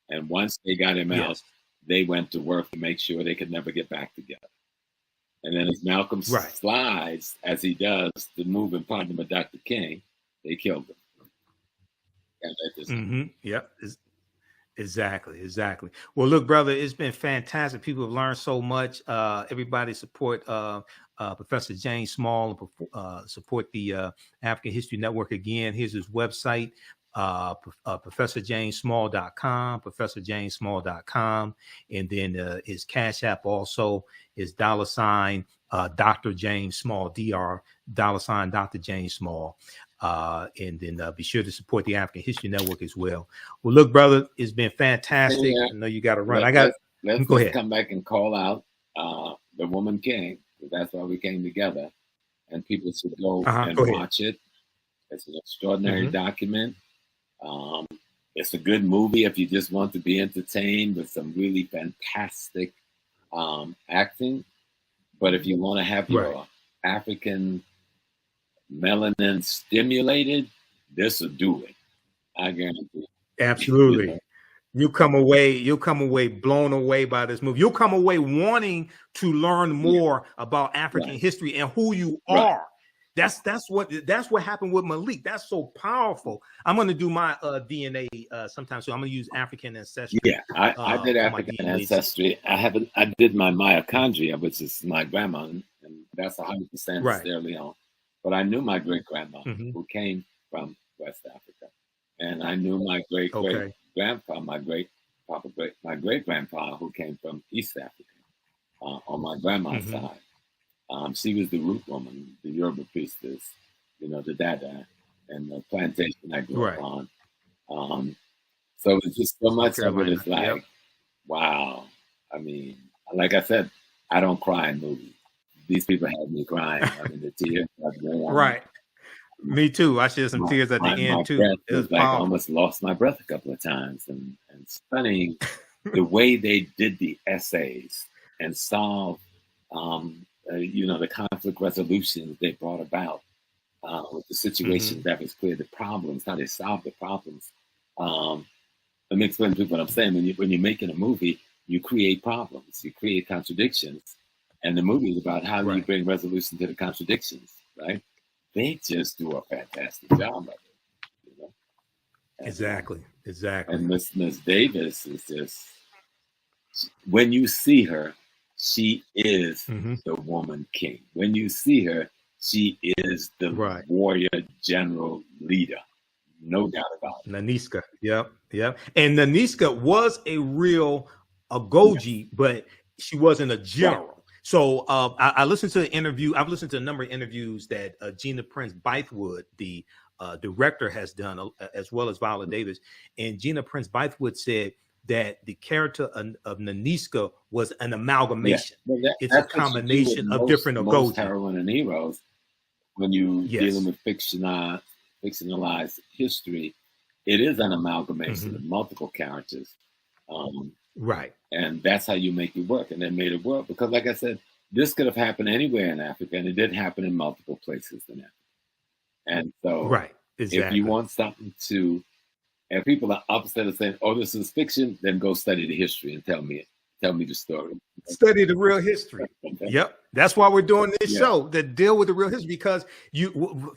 And once they got him out, they went to work to make sure they could never get back together. And then as Malcolm slides, as he does, to move in partner with Dr. King, they killed him. Yep. Exactly. Well, look, brother, it's been fantastic. People have learned so much. Everybody support Professor James Small and support the African History Network again. Here's his website, ProfessorJamesSmall.com, ProfessorJamesSmall.com. And then his Cash App also is $ Dr. James Small, $, Dr. James Small. And then be sure to support the African History Network as well. Well, look, brother, it's been fantastic. I know you got to run. Let's go ahead. Come back and call out the Woman King. That's why we came together, and people should go and watch it. It's an extraordinary document. It's a good movie if you just want to be entertained with some really fantastic acting. But if you want to have your African melanin stimulated, this will do it. I guarantee. Absolutely. You'll come away blown away by this movie. You'll come away wanting to learn more about African history and who you are. That's what happened with Malik. That's so powerful. I'm going to do my DNA sometime, so I'm going to use African ancestry. Yeah, I did African ancestry. I did my mitochondria, which is my grandma, and that's 100% Sierra Leone. But I knew my great grandma who came from West Africa, and I knew my great grandpa, my great grandpa who came from East Africa on my grandma's side. She was the root woman, the Yoruba priestess, the Dada, and the plantation I grew up on. So it's just so much of it is like, wow. I mean, like I said, I don't cry in movies, these people had me crying. I mean, the tears are warm. Right. Me too. I shed some tears at the end too. It was like I almost lost my breath a couple of times. And studying the way they did the essays and solve, the conflict resolutions they brought about with the situations that was clear, the problems, how they solved the problems. Let me explain to people what I'm saying. When you're making a movie, you create problems, you create contradictions, and the movie is about how do you bring resolution to the contradictions, right? They just do a fantastic job of it. You know? And, exactly. And Miss Davis is just, when you see her, she is the woman king. When you see her, she is the warrior general leader. No doubt about it. Naniska. Yep. And Naniska was a real Agojie, but she wasn't a general. So I listened to an interview. I've listened to a number of interviews that Gina Prince-Bythewood, the director, has done, as well as Viola Davis. And Gina Prince-Bythewood said that the character of Naniska was an amalgamation. Well, it's a combination of different Agojie. Heroine and heroes, when you dealing with fictionalized history, it is an amalgamation of multiple characters. Right. And that's how you make it work. And they made it work because, like I said, this could have happened anywhere in Africa, and it did happen in multiple places in Africa. And so if you want something to, and people are upset and saying, oh, this is fiction, then go study the history and tell me the story. Study the real history. Yep. That's why we're doing this show, that deal with the real history, because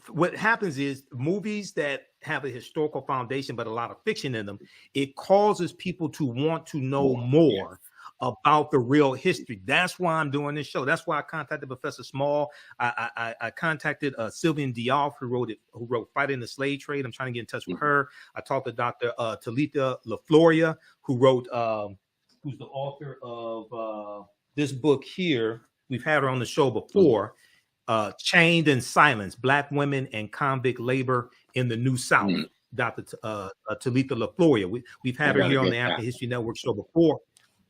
what happens is movies that have a historical foundation, but a lot of fiction in them, it causes people to want to know more about the real history. That's why I'm doing this show. That's why I contacted Professor Small. I contacted Sylvian Diop, who wrote Fighting the Slave Trade. I'm trying to get in touch with her. I talked to Dr. Talitha LaFloria, who wrote, who's the author of this book here. We've had her on the show before. Chained in Silence, Black Women and Convict Labor in the New South. Dr. Talitha LaFloria. We've had her here on the African History Network show before.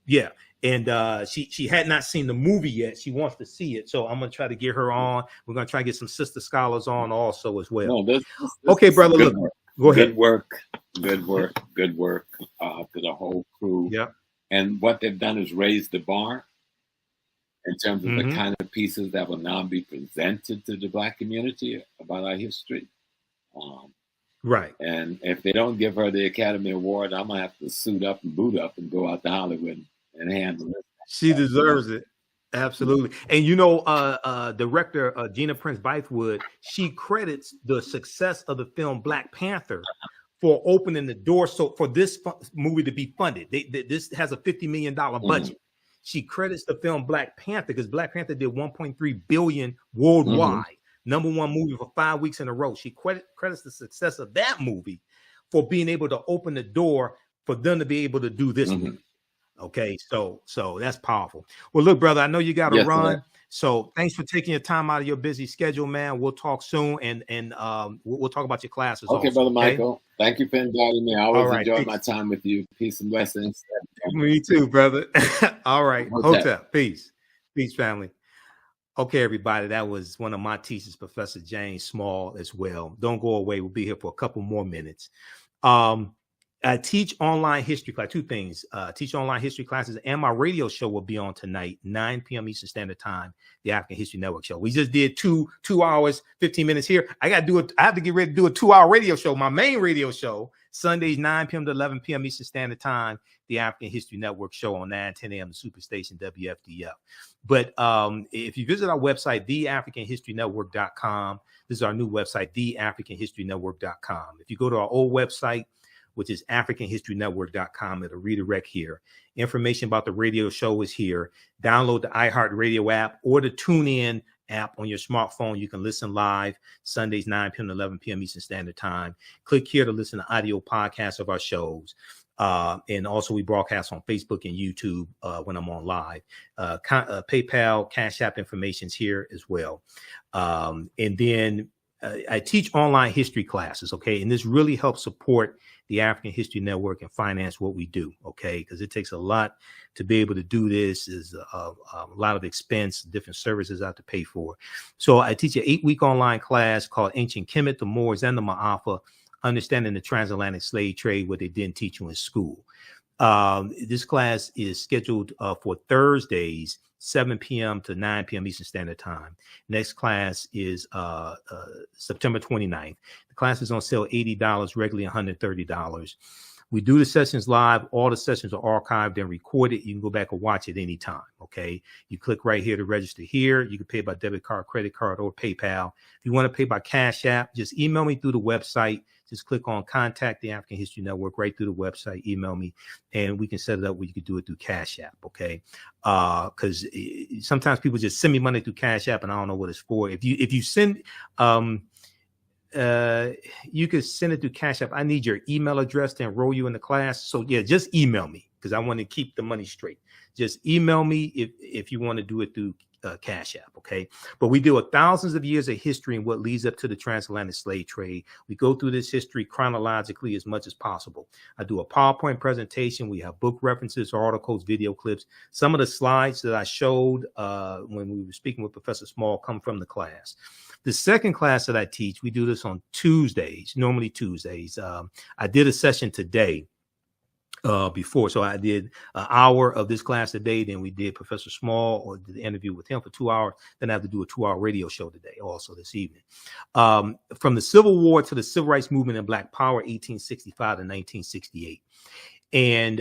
Yeah. And she had not seen the movie yet. She wants to see it. So I'm going to try to get her on. We're going to try to get some sister scholars on also as well. No, this okay, brother. Look, go ahead. Good work to the whole crew. Yeah. And what they've done is raise the bar in terms of the kind of pieces that will now be presented to the Black community about our history. Right. And if they don't give her the Academy Award, I'm going to have to suit up and boot up and go out to Hollywood and handle it. She deserves it. Absolutely. And director Gina Prince-Bythewood, she credits the success of the film Black Panther for opening the door for this movie to be funded. This has a $50 million budget. She credits the film Black Panther because Black Panther did $1.3 billion worldwide. Number one movie for 5 weeks in a row. She credits the success of that movie for being able to open the door for them to be able to do this movie. Okay, so that's powerful. Well, look, brother, I know you got to run. Man. So thanks for taking your time out of your busy schedule, man. We'll talk soon, and we'll talk about your classes. Okay, also, Brother Michael. Thank you for inviting me. I always enjoy my time with you. Peace and blessings. Me too, brother. All right. Hotep. Peace. Peace, family. Okay, everybody. That was one of my teachers, Professor James Small, as well. Don't go away. We'll be here for a couple more minutes. I teach online history class. Two things. Teach online history classes, and my radio show will be on tonight, 9 p.m. Eastern Standard Time, the African History Network show. We just did 2 hours, 15 minutes here. I have to get ready to do a 2-hour radio show. My main radio show, Sundays, 9 p.m. to 11 p.m. Eastern Standard Time, the African History Network show on 9-10 a.m. the Superstation WFDF. But if you visit our website, TheAHNShow.com, this is our new website, TheAHNShow.com. If you go to our old website, which is AfricanHistoryNetwork.com. It'll redirect here. Information about the radio show is here. Download the iHeartRadio app or the TuneIn app on your smartphone. You can listen live Sundays, 9 p.m. to 11 p.m. Eastern Standard Time. Click here to listen to audio podcasts of our shows. And also we broadcast on Facebook and YouTube when I'm on live. PayPal, Cash App information is here as well. And then I teach online history classes, okay? And this really helps support the African History Network and finance what we do, okay? Because it takes a lot to be able to do this. Is a lot of expense, different services I have to pay for. So I teach an 8-week online class called Ancient Kemet, the Moors, and the Ma'afa, Understanding the Transatlantic Slave Trade, what they didn't teach you in school. This class is scheduled for Thursdays, 7 p.m. to 9 p.m. Eastern Standard Time. Next class is September 29th. The class is on sale $80, regularly $130. We do the sessions live. All the sessions are archived and recorded. You can go back and watch it anytime, okay? You click right here to register here. You can pay by debit card, credit card, or PayPal. If you want to pay by Cash App, just email me through the website. Just click on Contact the African History Network right through the website, email me, and we can set it up where you can do it through Cash App, okay? Because sometimes people just send me money through Cash App and I don't know what it's for. If you send, you could send it through Cash App. I need your email address to enroll you in the class. So yeah, just email me because I want to keep the money straight. Just email me if you want to do it through Cash App, okay? But we deal with thousands of years of history and what leads up to the transatlantic slave trade. We go through this history chronologically as much as possible. I do a PowerPoint presentation. We have book references, articles, video clips. Some of the slides that I showed when we were speaking with Professor Small come from the class. The second class that I teach, we do this on Tuesdays, normally Tuesdays. I did a session today before. So I did an hour of this class today. Then we did Professor Small, or did the interview with him for 2 hours. Then I have to do a 2-hour radio show today, also this evening. From the Civil War to the Civil Rights Movement and Black Power, 1865 to 1968. And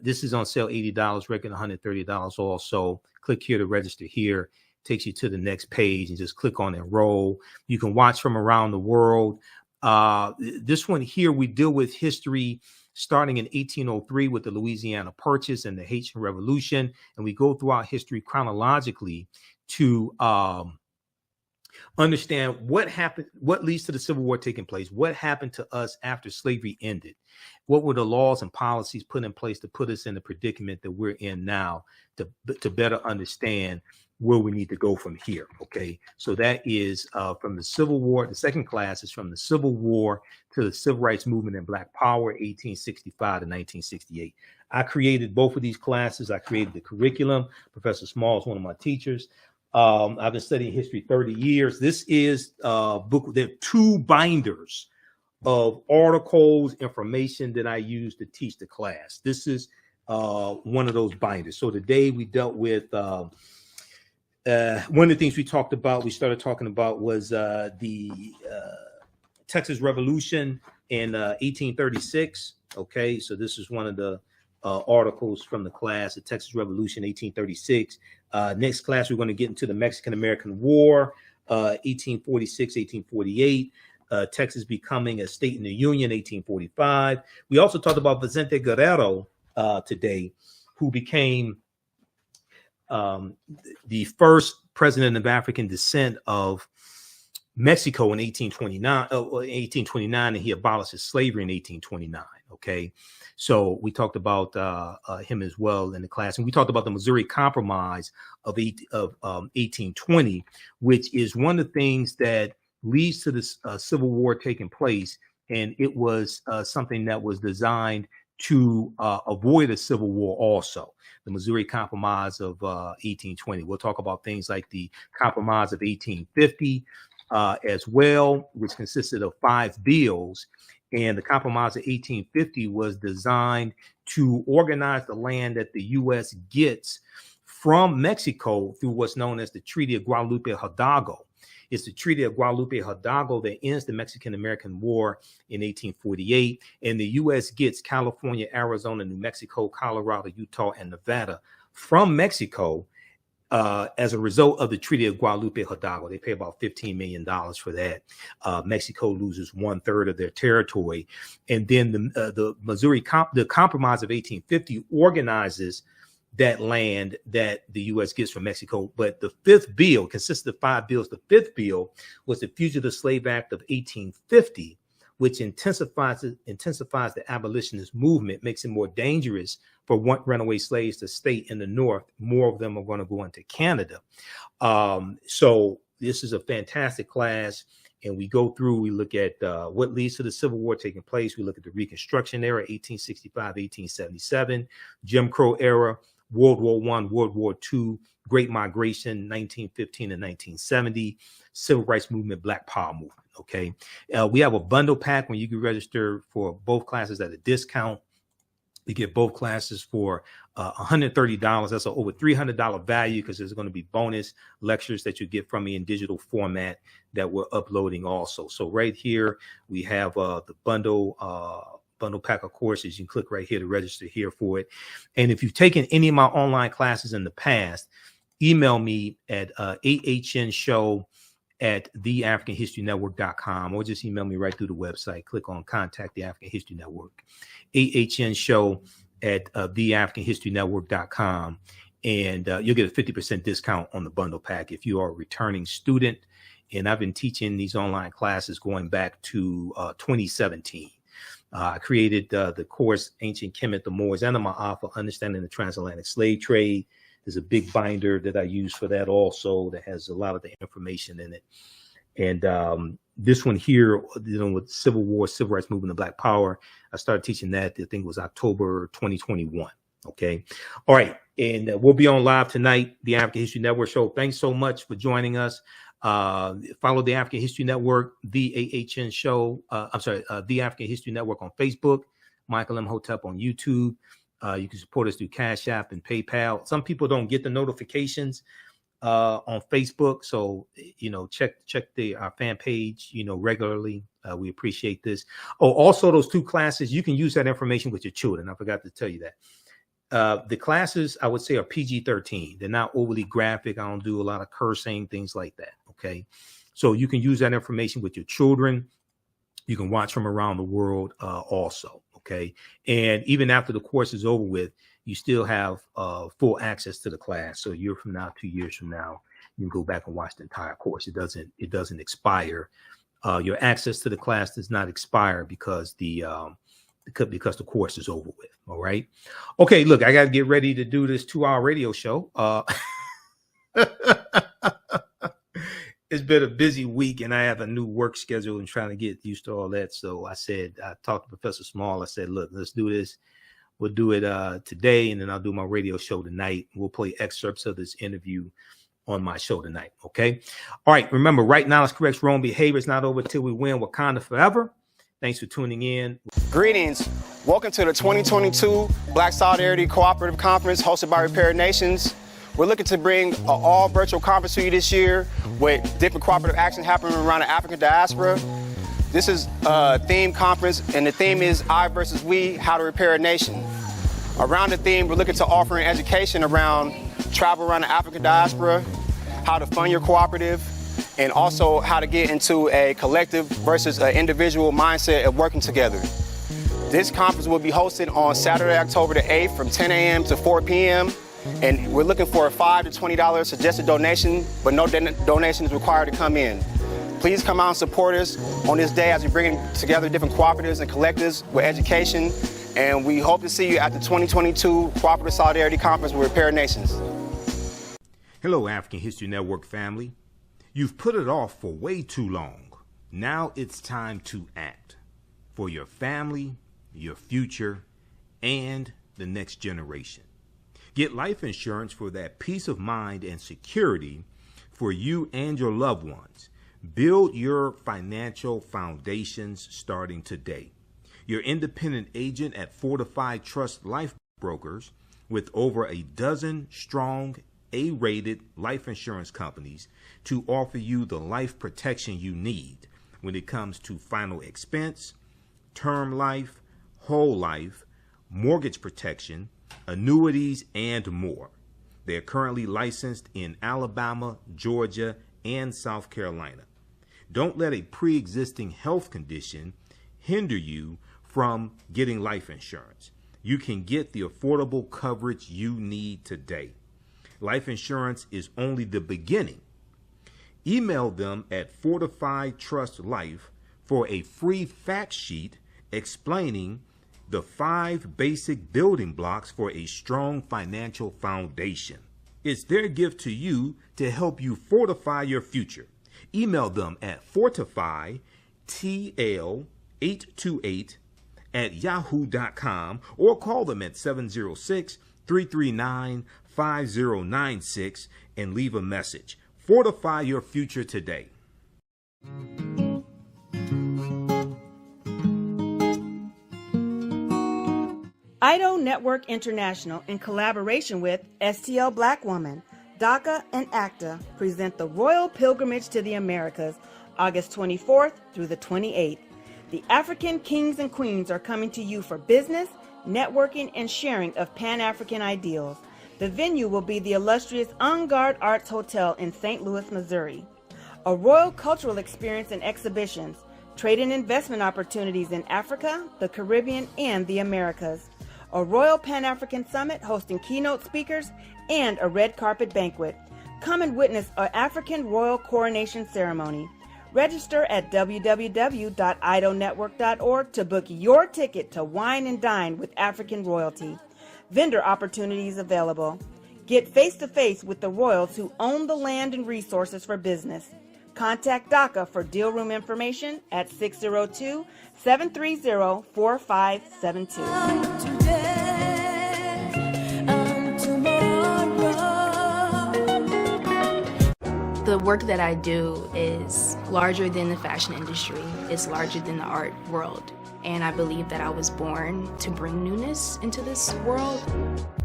this is on sale, $80, regular $130 also. Click here to register here. Takes you to the next page and just click on enroll. You can watch from around the world. This one here, we deal with history starting in 1803 with the Louisiana Purchase and the Haitian Revolution. And we go throughout history chronologically to understand what happened, what leads to the Civil War taking place, what happened to us after slavery ended, what were the laws and policies put in place to put us in the predicament that we're in now, to better understand where we need to go from here. Okay, so that is from the Civil War. The second class is from the Civil War to the Civil Rights Movement and Black Power, 1865 to 1968. I created both of these classes. I created the curriculum. Professor Small is one of my teachers. I've been studying history 30 years. This is a book. There are 2 binders of articles, information that I use to teach the class. This is one of those binders. So today we dealt with one of the things we started talking about was the Texas Revolution in 1836. Okay, so this is one of the articles from the class, the Texas Revolution, 1836. Next class, we're going to get into the Mexican-American War, 1846, 1848. Texas becoming a state in the Union, 1845. We also talked about Vicente Guerrero today, who became the first president of African descent of Mexico in 1829, and he abolished slavery in 1829. Okay, so we talked about him as well in the class, and we talked about the Missouri Compromise of 1820, which is one of the things that leads to this Civil War taking place, and it was something that was designed to avoid a civil war also. The Missouri Compromise of 1820. We'll talk about things like the Compromise of 1850 as well, which consisted of 5 bills. And the Compromise of 1850 was designed to organize the land that the U.S. gets from Mexico through what's known as the Treaty of Guadalupe Hidalgo. It's the Treaty of Guadalupe Hidalgo that ends the Mexican-American War in 1848. And the U.S. gets California, Arizona, New Mexico, Colorado, Utah, and Nevada from Mexico as a result of the Treaty of Guadalupe Hidalgo. They pay about $15 million for that. Mexico loses 1/3 of their territory. And then the Compromise of 1850 organizes that land that the U.S. gets from Mexico. But the 5th bill consisted of 5 bills. The 5th bill was the Fugitive Slave Act of 1850, which intensifies the abolitionist movement, makes it more dangerous for runaway slaves to stay in the North. More of them are going to go into Canada. So this is a fantastic class. And we go through, we look at what leads to the Civil War taking place. We look at the Reconstruction era, 1865, 1877, Jim Crow era, World War I, World War II, Great Migration, 1915 and 1970, Civil Rights Movement, Black Power movement. Okay. We have a bundle pack when you can register for both classes at a discount. You get both classes for $130. That's an over $300 value because there's going to be bonus lectures that you get from me in digital format that we're uploading also. So right here, we have the bundle pack of courses. You can click right here to register here for it. And if you've taken any of my online classes in the past, email me at TheAHNShow@TheAfricanHistoryNetwork.com, or just email me right through the website. Click on Contact the African History Network. TheAHNShow@TheAfricanHistoryNetwork.com, and you'll get a 50% discount on the bundle pack if you are a returning student. And I've been teaching these online classes going back to 2017. I created the course Ancient Kemet, the Moors, and the Ma'afa, Understanding the Transatlantic Slave Trade. There's a big binder that I use for that also that has a lot of the information in it. And this one here, with Civil War, Civil Rights Movement, and Black Power, I started teaching that, I think it was October 2021. Okay. All right. And we'll be on live tonight, the African History Network show. Thanks so much for joining us. Follow the African History Network, the AHN show. The African History Network on Facebook, Michael Imhotep on YouTube. You can support us through Cash App and PayPal. Some people don't get the notifications on Facebook, so check our fan page regularly. We appreciate this. Oh, also those two classes, you can use that information with your children. I forgot to tell you that. The classes, I would say, are PG-13. They're not overly graphic. I don't do a lot of cursing, things like that. Okay, so you can use that information with your children. You can watch from around the world also. Okay, and even after the course is over with, you still have full access to the class. So a year from now, 2 years from now, you can go back and watch the entire course. It doesn't expire. Your access to the class does not expire because the course is over with. All right. Okay. Look, I got to get ready to do this 2-hour radio show. It's been a busy week, and I have a new work schedule and trying to get used to all that. So I talked to Professor Small. I said, look, let's do this. We'll do it today, and then I'll do my radio show tonight. We'll play excerpts of this interview on my show tonight. Okay. All right. Remember, right knowledge corrects wrong behavior. It's not over till we win. Wakanda forever. Thanks for tuning in. Greetings. Welcome to the 2022 Black Solidarity Cooperative Conference hosted by Repair Nations. We're looking to bring an all virtual conference to you this year with different cooperative action happening around the African diaspora. This is a theme conference, and the theme is I versus we, how to repair a nation. Around the theme, we're looking to offer an education around travel around the African diaspora, how to fund your cooperative, and also how to get into a collective versus an individual mindset of working together. This conference will be hosted on Saturday, October the 8th from 10 a.m. to 4 p.m. And we're looking for a $5 to $20 suggested donation, but no donation is required to come in. Please come out and support us on this day as we bring together different cooperatives and collectives with education. And we hope to see you at the 2022 Cooperative Solidarity Conference with Repair Nations. Hello, African History Network family. You've put it off for way too long. Now it's time to act for your family, your future, and the next generation. Get life insurance for that peace of mind and security for you and your loved ones. Build your financial foundations starting today. Your independent agent at Fortified Trust Life Brokers, with over a dozen strong A-rated life insurance companies to offer you the life protection you need when it comes to final expense, term life, whole life, mortgage protection, annuities, and more. They are currently licensed in Alabama, Georgia, and South Carolina. Don't let a pre-existing health condition hinder you from getting life insurance. You can get the affordable coverage you need today. Life insurance is only the beginning. Email them at Fortified Trust Life for a free fact sheet explaining the 5 basic building blocks for a strong financial foundation. It's their gift to you to help you fortify your future. Email them at fortifytl828@yahoo.com or call them at 706-339-5096 and leave a message. Fortify your future today. IDO Network International, in collaboration with STL Black Woman, DACA, and ACTA, present the Royal Pilgrimage to the Americas, August 24th through the 28th. The African kings and queens are coming to you for business, networking, and sharing of Pan-African ideals. The venue will be the illustrious En Garde Arts Hotel in St. Louis, Missouri. A royal cultural experience and exhibitions, trade and investment opportunities in Africa, the Caribbean, and the Americas. A Royal Pan-African Summit hosting keynote speakers, and a red carpet banquet. Come and witness an African royal coronation ceremony. Register at www.idonetwork.org to book your ticket to wine and dine with African royalty. Vendor opportunities available. Get face-to-face with the royals who own the land and resources for business. Contact DACA for deal room information at 602-730-4572. The work that I do is larger than the fashion industry. It's larger than the art world. And I believe that I was born to bring newness into this world.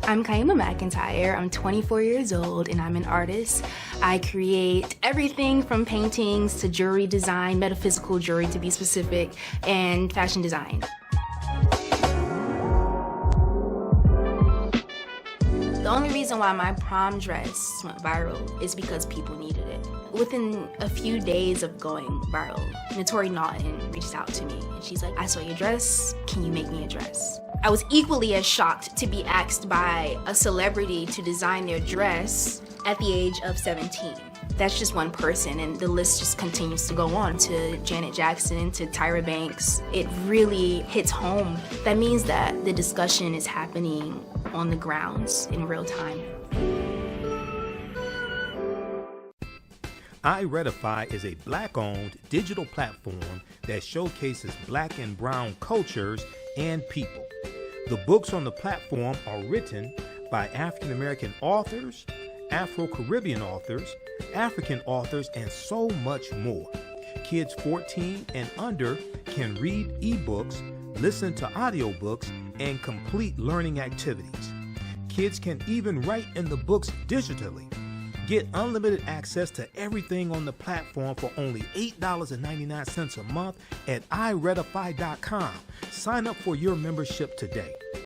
I'm Kaima McIntyre. I'm 24 years old and I'm an artist. I create everything from paintings to jewelry design, metaphysical jewelry to be specific, and fashion design. The only reason why my prom dress went viral is because people needed it. Within a few days of going viral, Notori Naughton reached out to me and she's like, I saw your dress, can you make me a dress? I was equally as shocked to be asked by a celebrity to design their dress at the age of 17. That's just one person, and the list just continues to go on, to Janet Jackson, to Tyra Banks. It really hits home. That means that the discussion is happening on the grounds in real time. iRedify is a Black-owned digital platform that showcases Black and Brown cultures and people. The books on the platform are written by African American authors, Afro-Caribbean authors, African authors, and so much more. Kids 14 and under can read ebooks, listen to audiobooks, and complete learning activities. Kids can even write in the books digitally. Get unlimited access to everything on the platform for only $8.99 a month at iRedify.com. Sign up for your membership today.